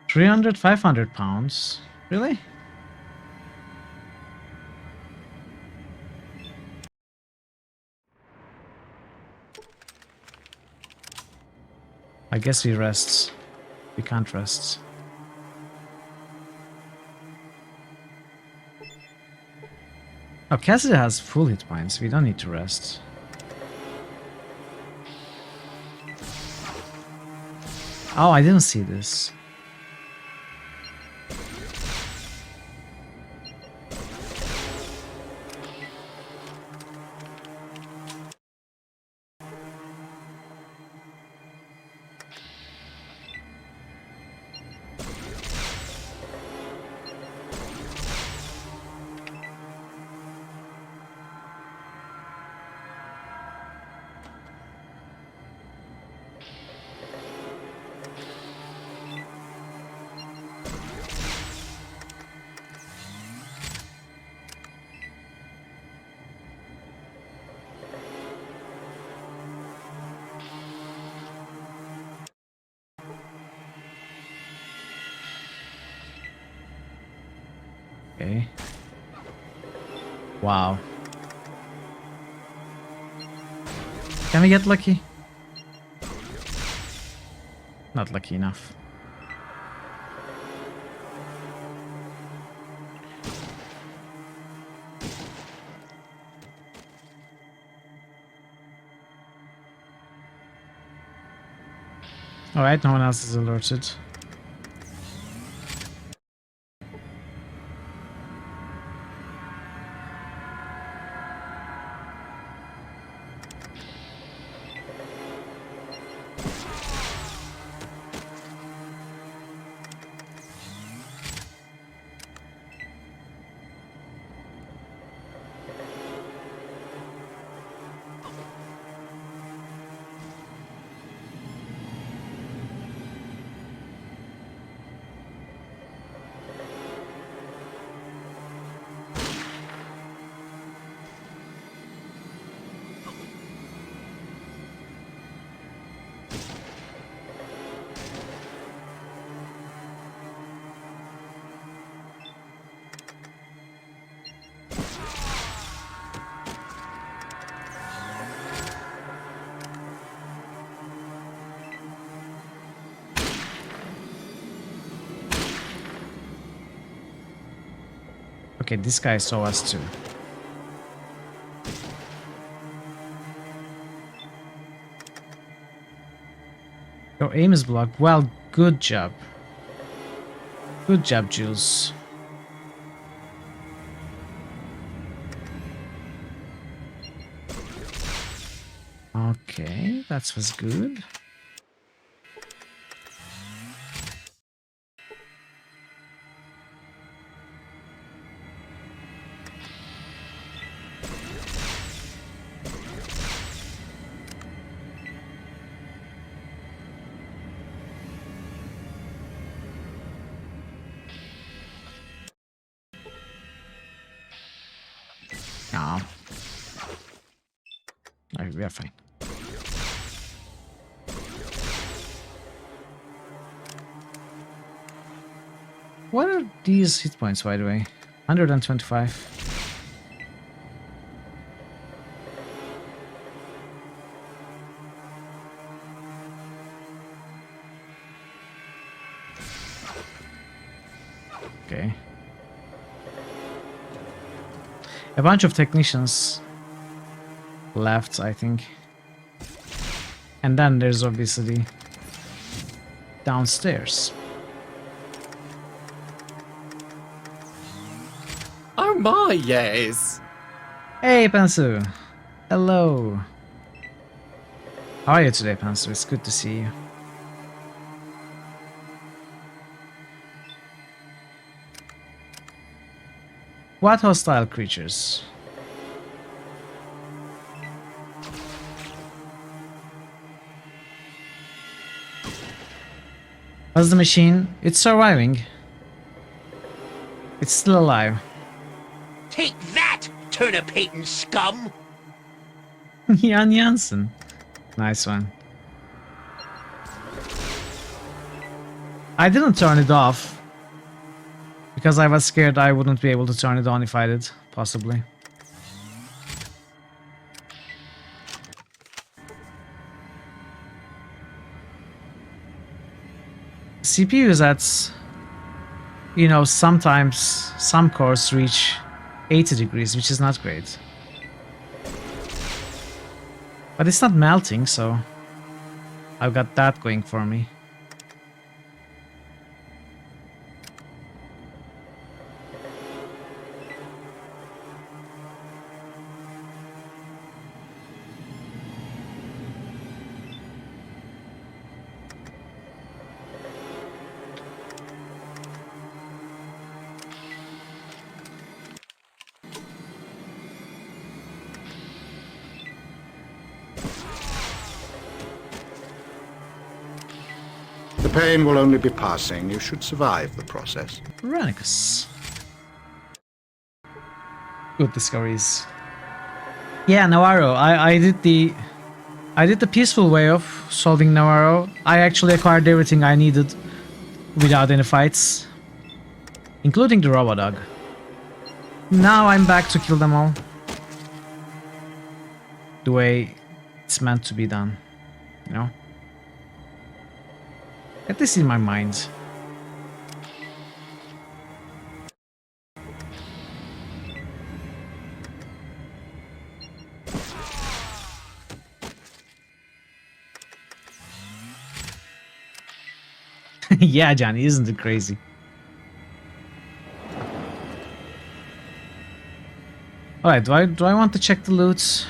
£300, £500. Really? I guess he rests. We can't rest. Oh, Cassidy has full hit points. We don't need to rest. Oh, I didn't see this. Okay. Wow. Can we get lucky? Not lucky enough. Alright, no one else is alerted. Okay, this guy saw us too. Your aim is blocked. Well, good job. Good job, Jules. Okay, that was good. No. Alright, we are fine. What are these hit points, by the way? 125. Okay. A bunch of technicians left, I think. And then there's obviously downstairs. Oh my, yes. Hey, Pansu. Hello. How are you today, Pansu? It's good to see you. What hostile creatures? How's the machine? It's surviving. It's still alive. Take that, turnip-hating scum! Jan Jansen. Nice one. I didn't turn it off because I was scared I wouldn't be able to turn it on if I did, possibly. CPU is at, you know, sometimes some cores reach 80 degrees, which is not great. But it's not melting, so I've got that going for me. The pain will only be passing. You should survive the process. Veronicus. Good discoveries. Yeah, Navarro. I did the peaceful way of solving Navarro. I actually acquired everything I needed without any fights, including the Robodog. Now I'm back to kill them all the way it's meant to be done, you know? At least in my mind. Yeah, Johnny, isn't it crazy? Alright, do I want to check the loot?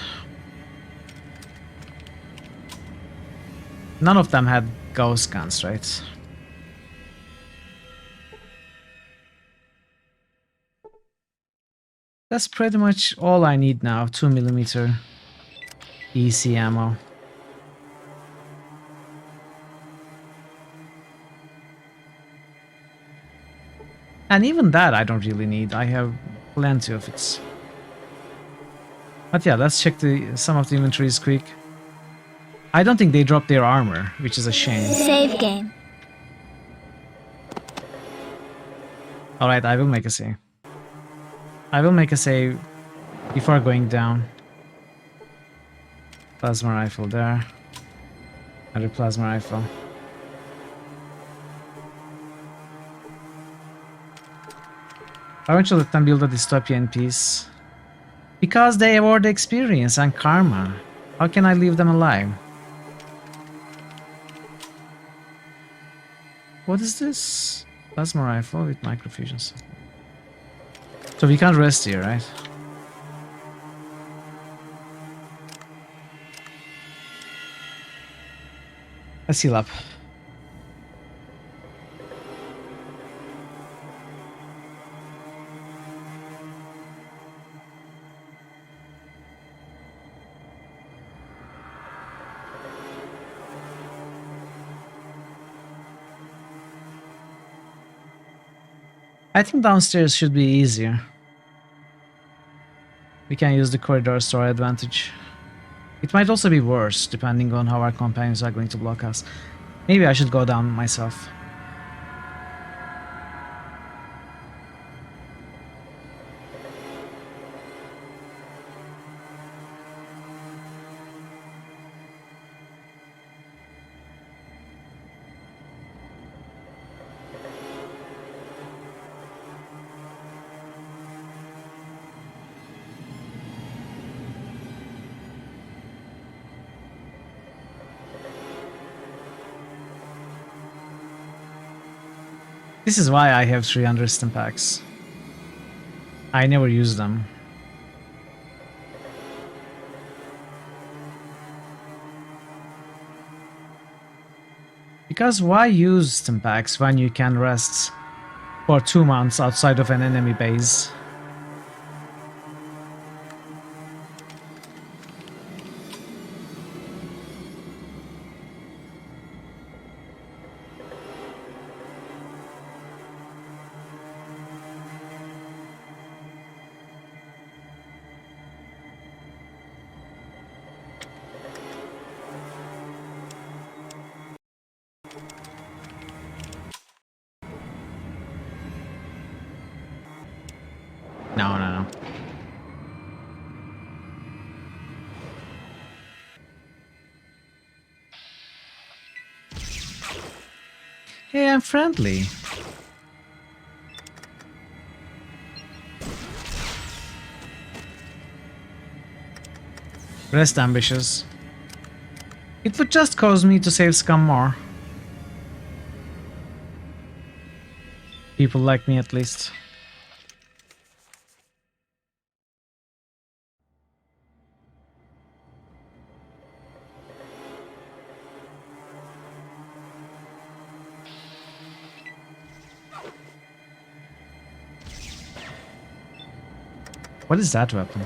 None of them had ghost guns, right? That's pretty much all I need now. 2mm EC ammo. And even that I don't really need. I have plenty of it. But yeah, let's check some of the inventories quick. I don't think they dropped their armor, which is a shame. Save game. Alright, I will make a save. I will make a save before going down. Plasma rifle there. Another plasma rifle. Why don't you let them build a dystopia in peace? Because they award experience and karma. How can I leave them alive? What is this? Plasma rifle with microfusions. So we can't rest here, right? Let's heal up. I think downstairs should be easier. We can use the corridors to our advantage. It might also be worse, depending on how our companions are going to block us. Maybe I should go down myself. This is why I have 300 stim packs. I never use them. Because why use stim packs when you can rest for 2 months outside of an enemy base? No. Hey, I'm friendly. Rest ambitious. It would just cause me to save scum more. People like me at least. What is that weapon?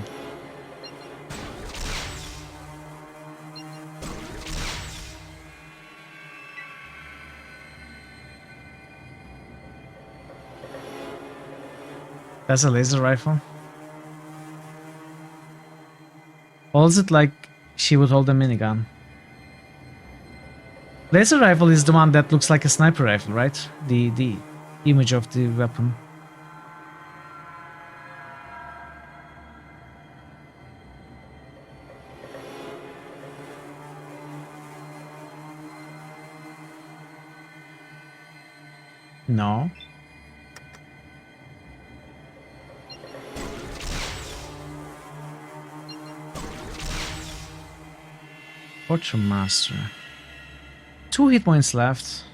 That's a laser rifle? Or is it like she would hold a minigun? Laser rifle is the one that looks like a sniper rifle, right? The image of the weapon. No. Quartermaster. 2 hit points left.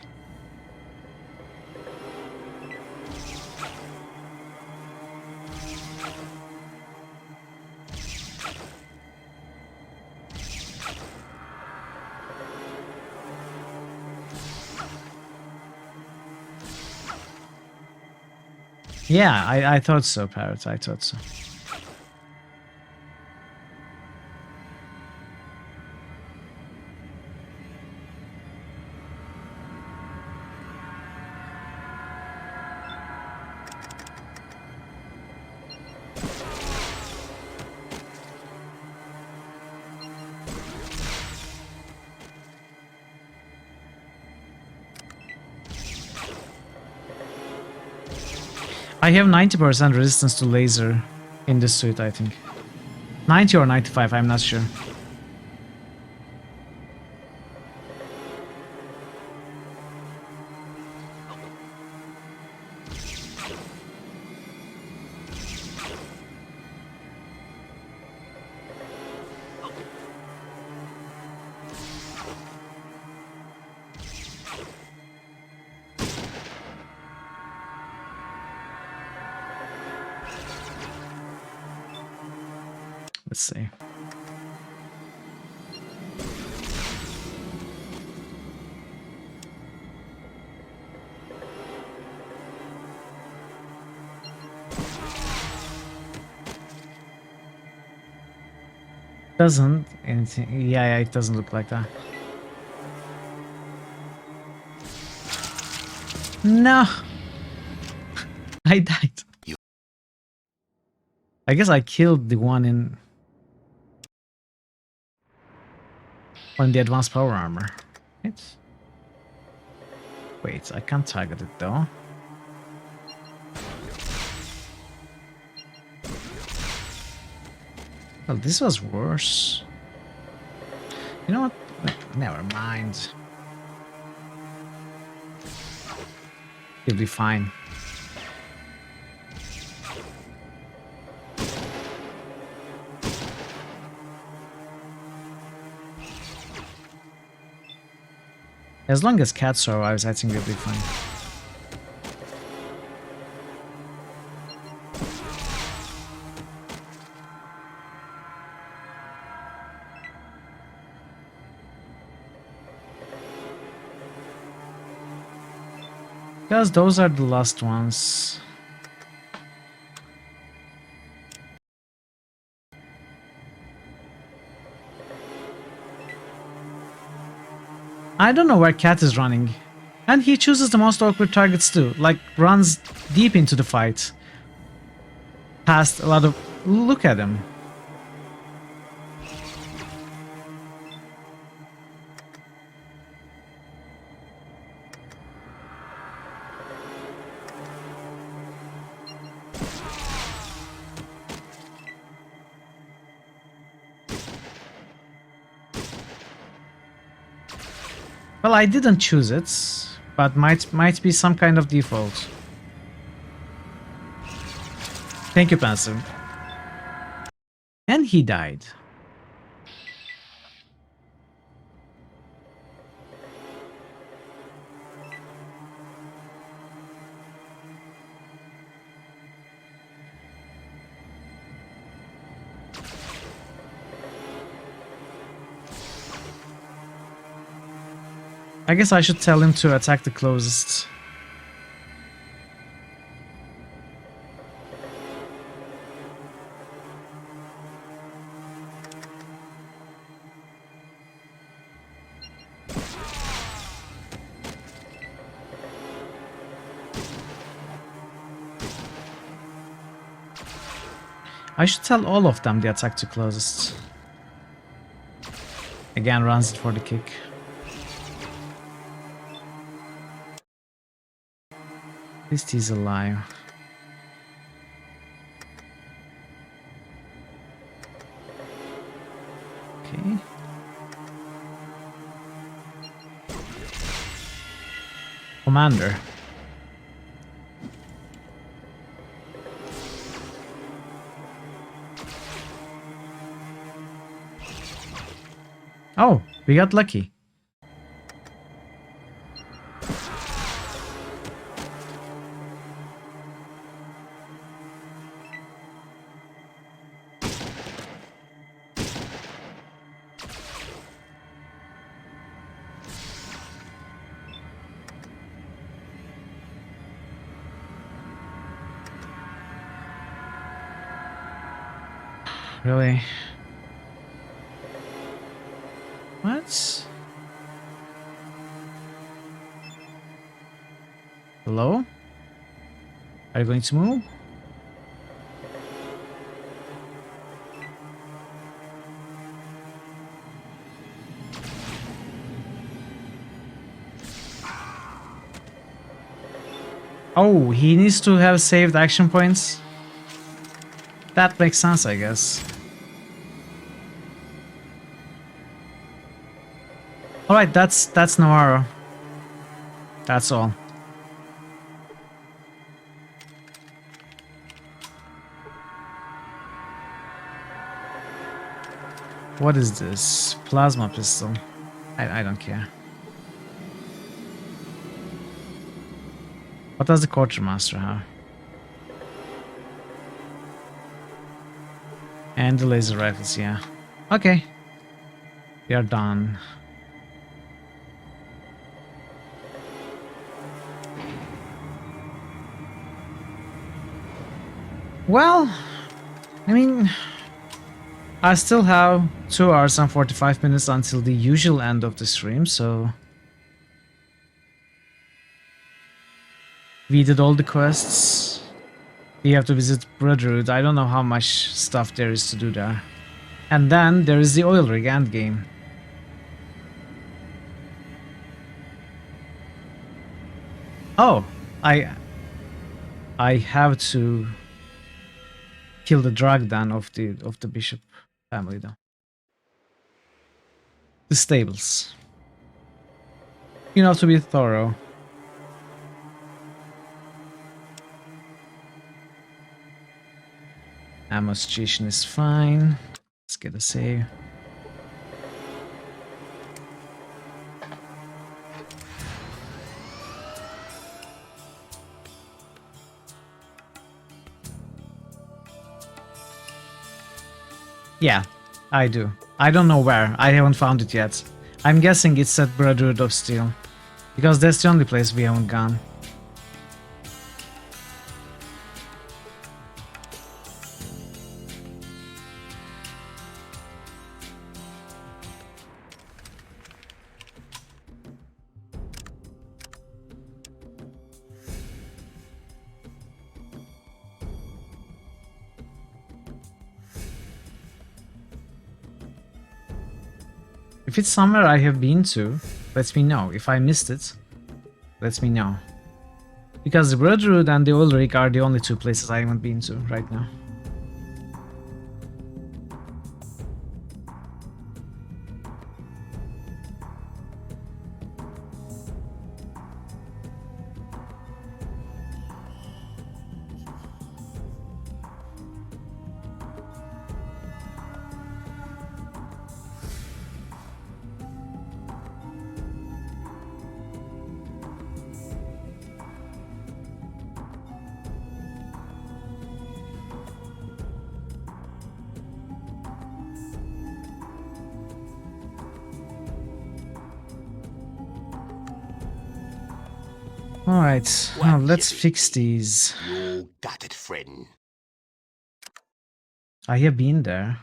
Yeah, I thought so, Parrot. I thought so. I have 90% resistance to laser in this suit, I think. 90 or 95, I'm not sure. Let's see. Doesn't anything? Yeah, it doesn't look like that. No, I died. I guess I killed the one on the advanced power armor. Right? Wait, I can't target it though. Well, this was worse. You know what? Never mind. You'll be fine. As long as Cat survives, I think we'll be fine. Because those are the last ones. I don't know where Cat is running. And he chooses the most awkward targets too. Like, runs deep into the fight. Past a lot of... Look at him. Well, I didn't choose it, but might be some kind of default. Thank you, Pensive. And he died. I guess I should tell him to attack the closest. I should tell all of them the attack to closest. Again, runs it for the kick. At least he's alive. Okay. Commander. Oh, we got lucky. Really? What? Hello? Are you going to move? Oh, he needs to have saved action points? That makes sense, I guess. Alright, that's Navarro. That's all. What is this? Plasma pistol. I don't care. What does the quartermaster have? And the laser rifles, yeah. Okay. We are done. Well, I mean, I still have 2 hours and 45 minutes until the usual end of the stream, so we did all the quests. We have to visit Brotherhood. I don't know how much stuff there is to do there. And then there is the oil rig endgame. Oh, I have to kill the drug den of the bishop family though. The stables. You have to be thorough. Ammo situation is fine. Let's get a save. Yeah, I do. I don't know where. I haven't found it yet. I'm guessing it's at Brotherhood of Steel, because that's the only place we haven't gone. If it's somewhere I have been to, let me know. If I missed it, let me know. Because the Brotherhood and the Oil Rig are the only 2 places I haven't been to right now. Alright, well, let's fix these. You got it, friend. I have been there.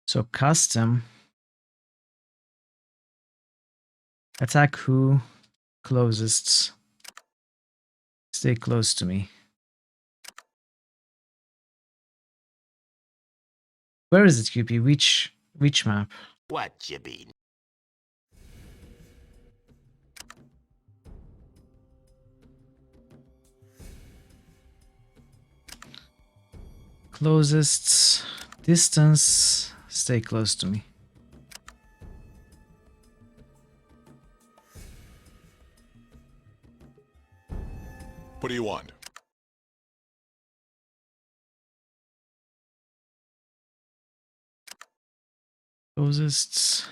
So custom. Attack who closest. Stay close to me. Where is it, QP? Which map? What you mean? Closest distance. Stay close to me. What do you want? Closest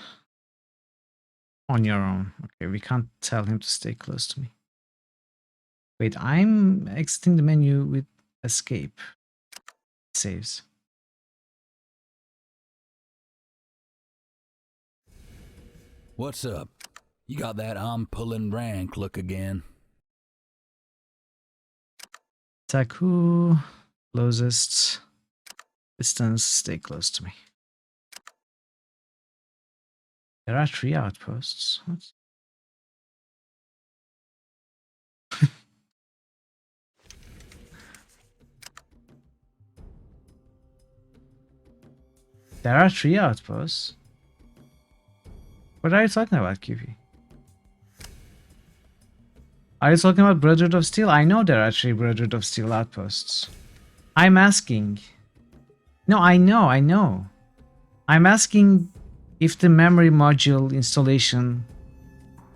on your own. Okay, we can't tell him to stay close to me. Wait, I'm exiting the menu with escape. It saves. What's up? You got that I'm pulling rank look again. Attack who closest distance, stay close to me. There are 3 outposts. What? There are 3 outposts. What are you talking about, QP? Are you talking about Brotherhood of Steel? I know there are 3 Brotherhood of Steel outposts. I'm asking. No, I know. I'm asking if the memory module installation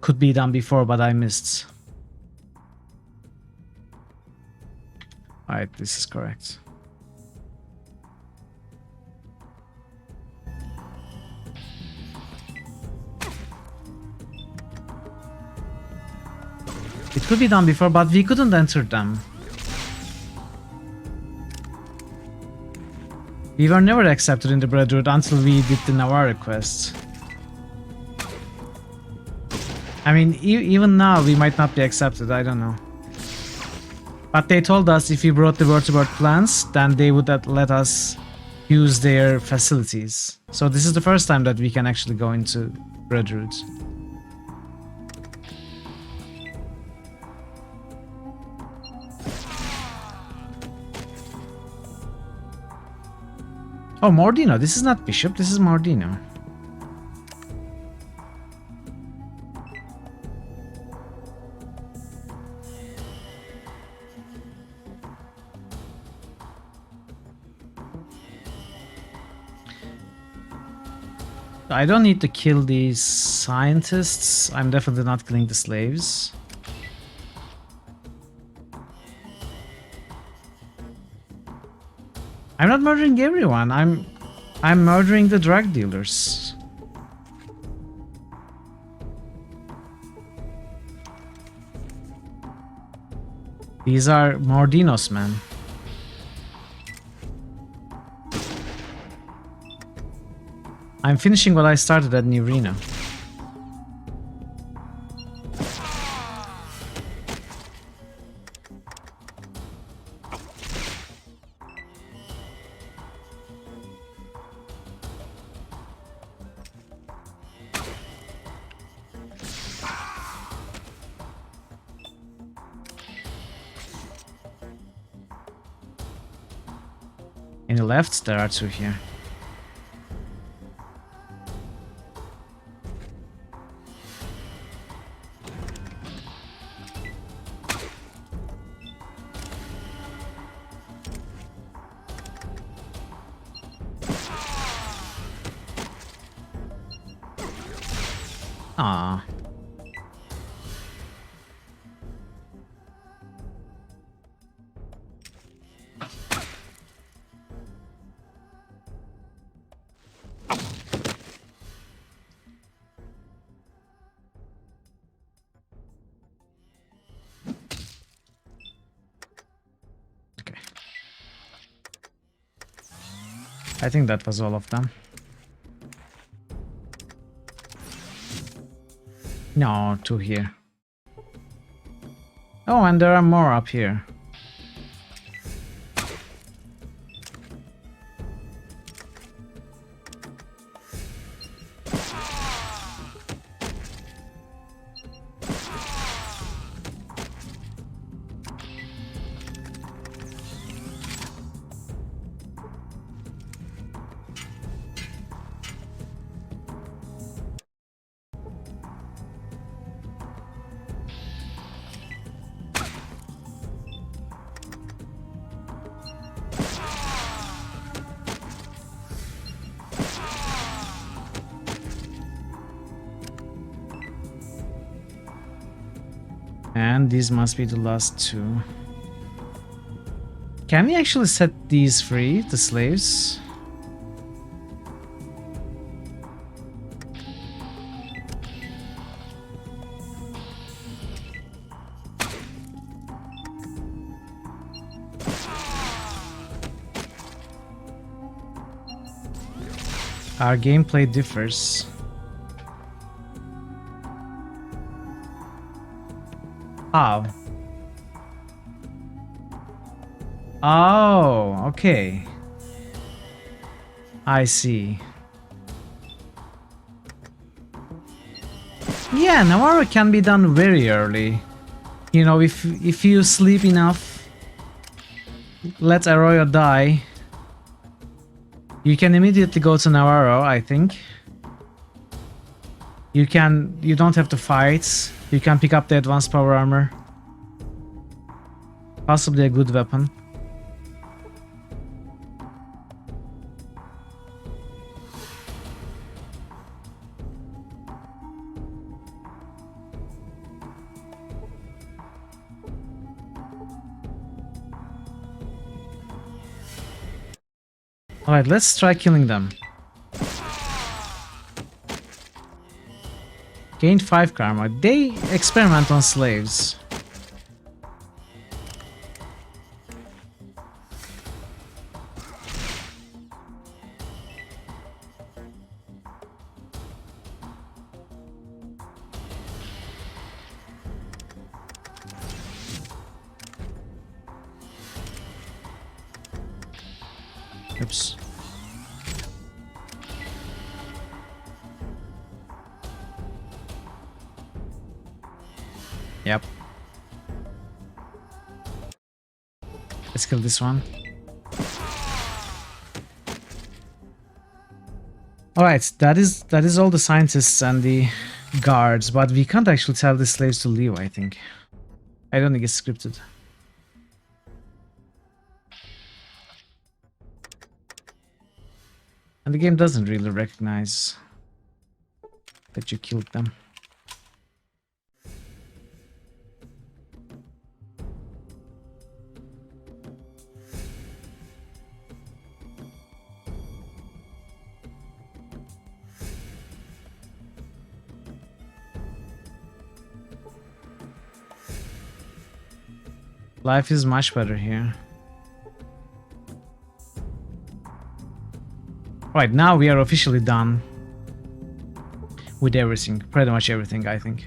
could be done before, but I missed. Alright, this is correct. It could be done before, but we couldn't enter them. We were never accepted in the Brotherhood until we did the Navarre quest. I mean, even now we might not be accepted, I don't know. But they told us if we brought the vertebrate plants, then they would let us use their facilities. So this is the first time that we can actually go into Brotherhood. Oh, Mordino. This is not Bishop, this is Mordino. I don't need to kill these scientists. I'm definitely not killing the slaves. I'm not murdering everyone. I'm murdering the drug dealers. These are Mordinos, man. I'm finishing what I started at New Reno. Any left? There are two here. Ah. Okay. I think that was all of them. No, two here. Oh, and there are more up here. And these must be the last two. Can we actually set these free, the slaves? Our gameplay differs. How? Oh, okay. I see. Yeah, Navarro can be done very early. You know, if you sleep enough, let Arroyo die, you can immediately go to Navarro, I think. You don't have to fight. You can pick up the advanced power armor. Possibly a good weapon. Alright, let's try killing them. Gained 5 karma. They experiment on slaves. Oops. Yep. Let's kill this one. Alright, that is all the scientists and the guards, but we can't actually tell the slaves to leave, I think. I don't think it's scripted. And the game doesn't really recognize that you killed them. Life is much better here. Right, now we are officially done with everything. Pretty much everything, I think.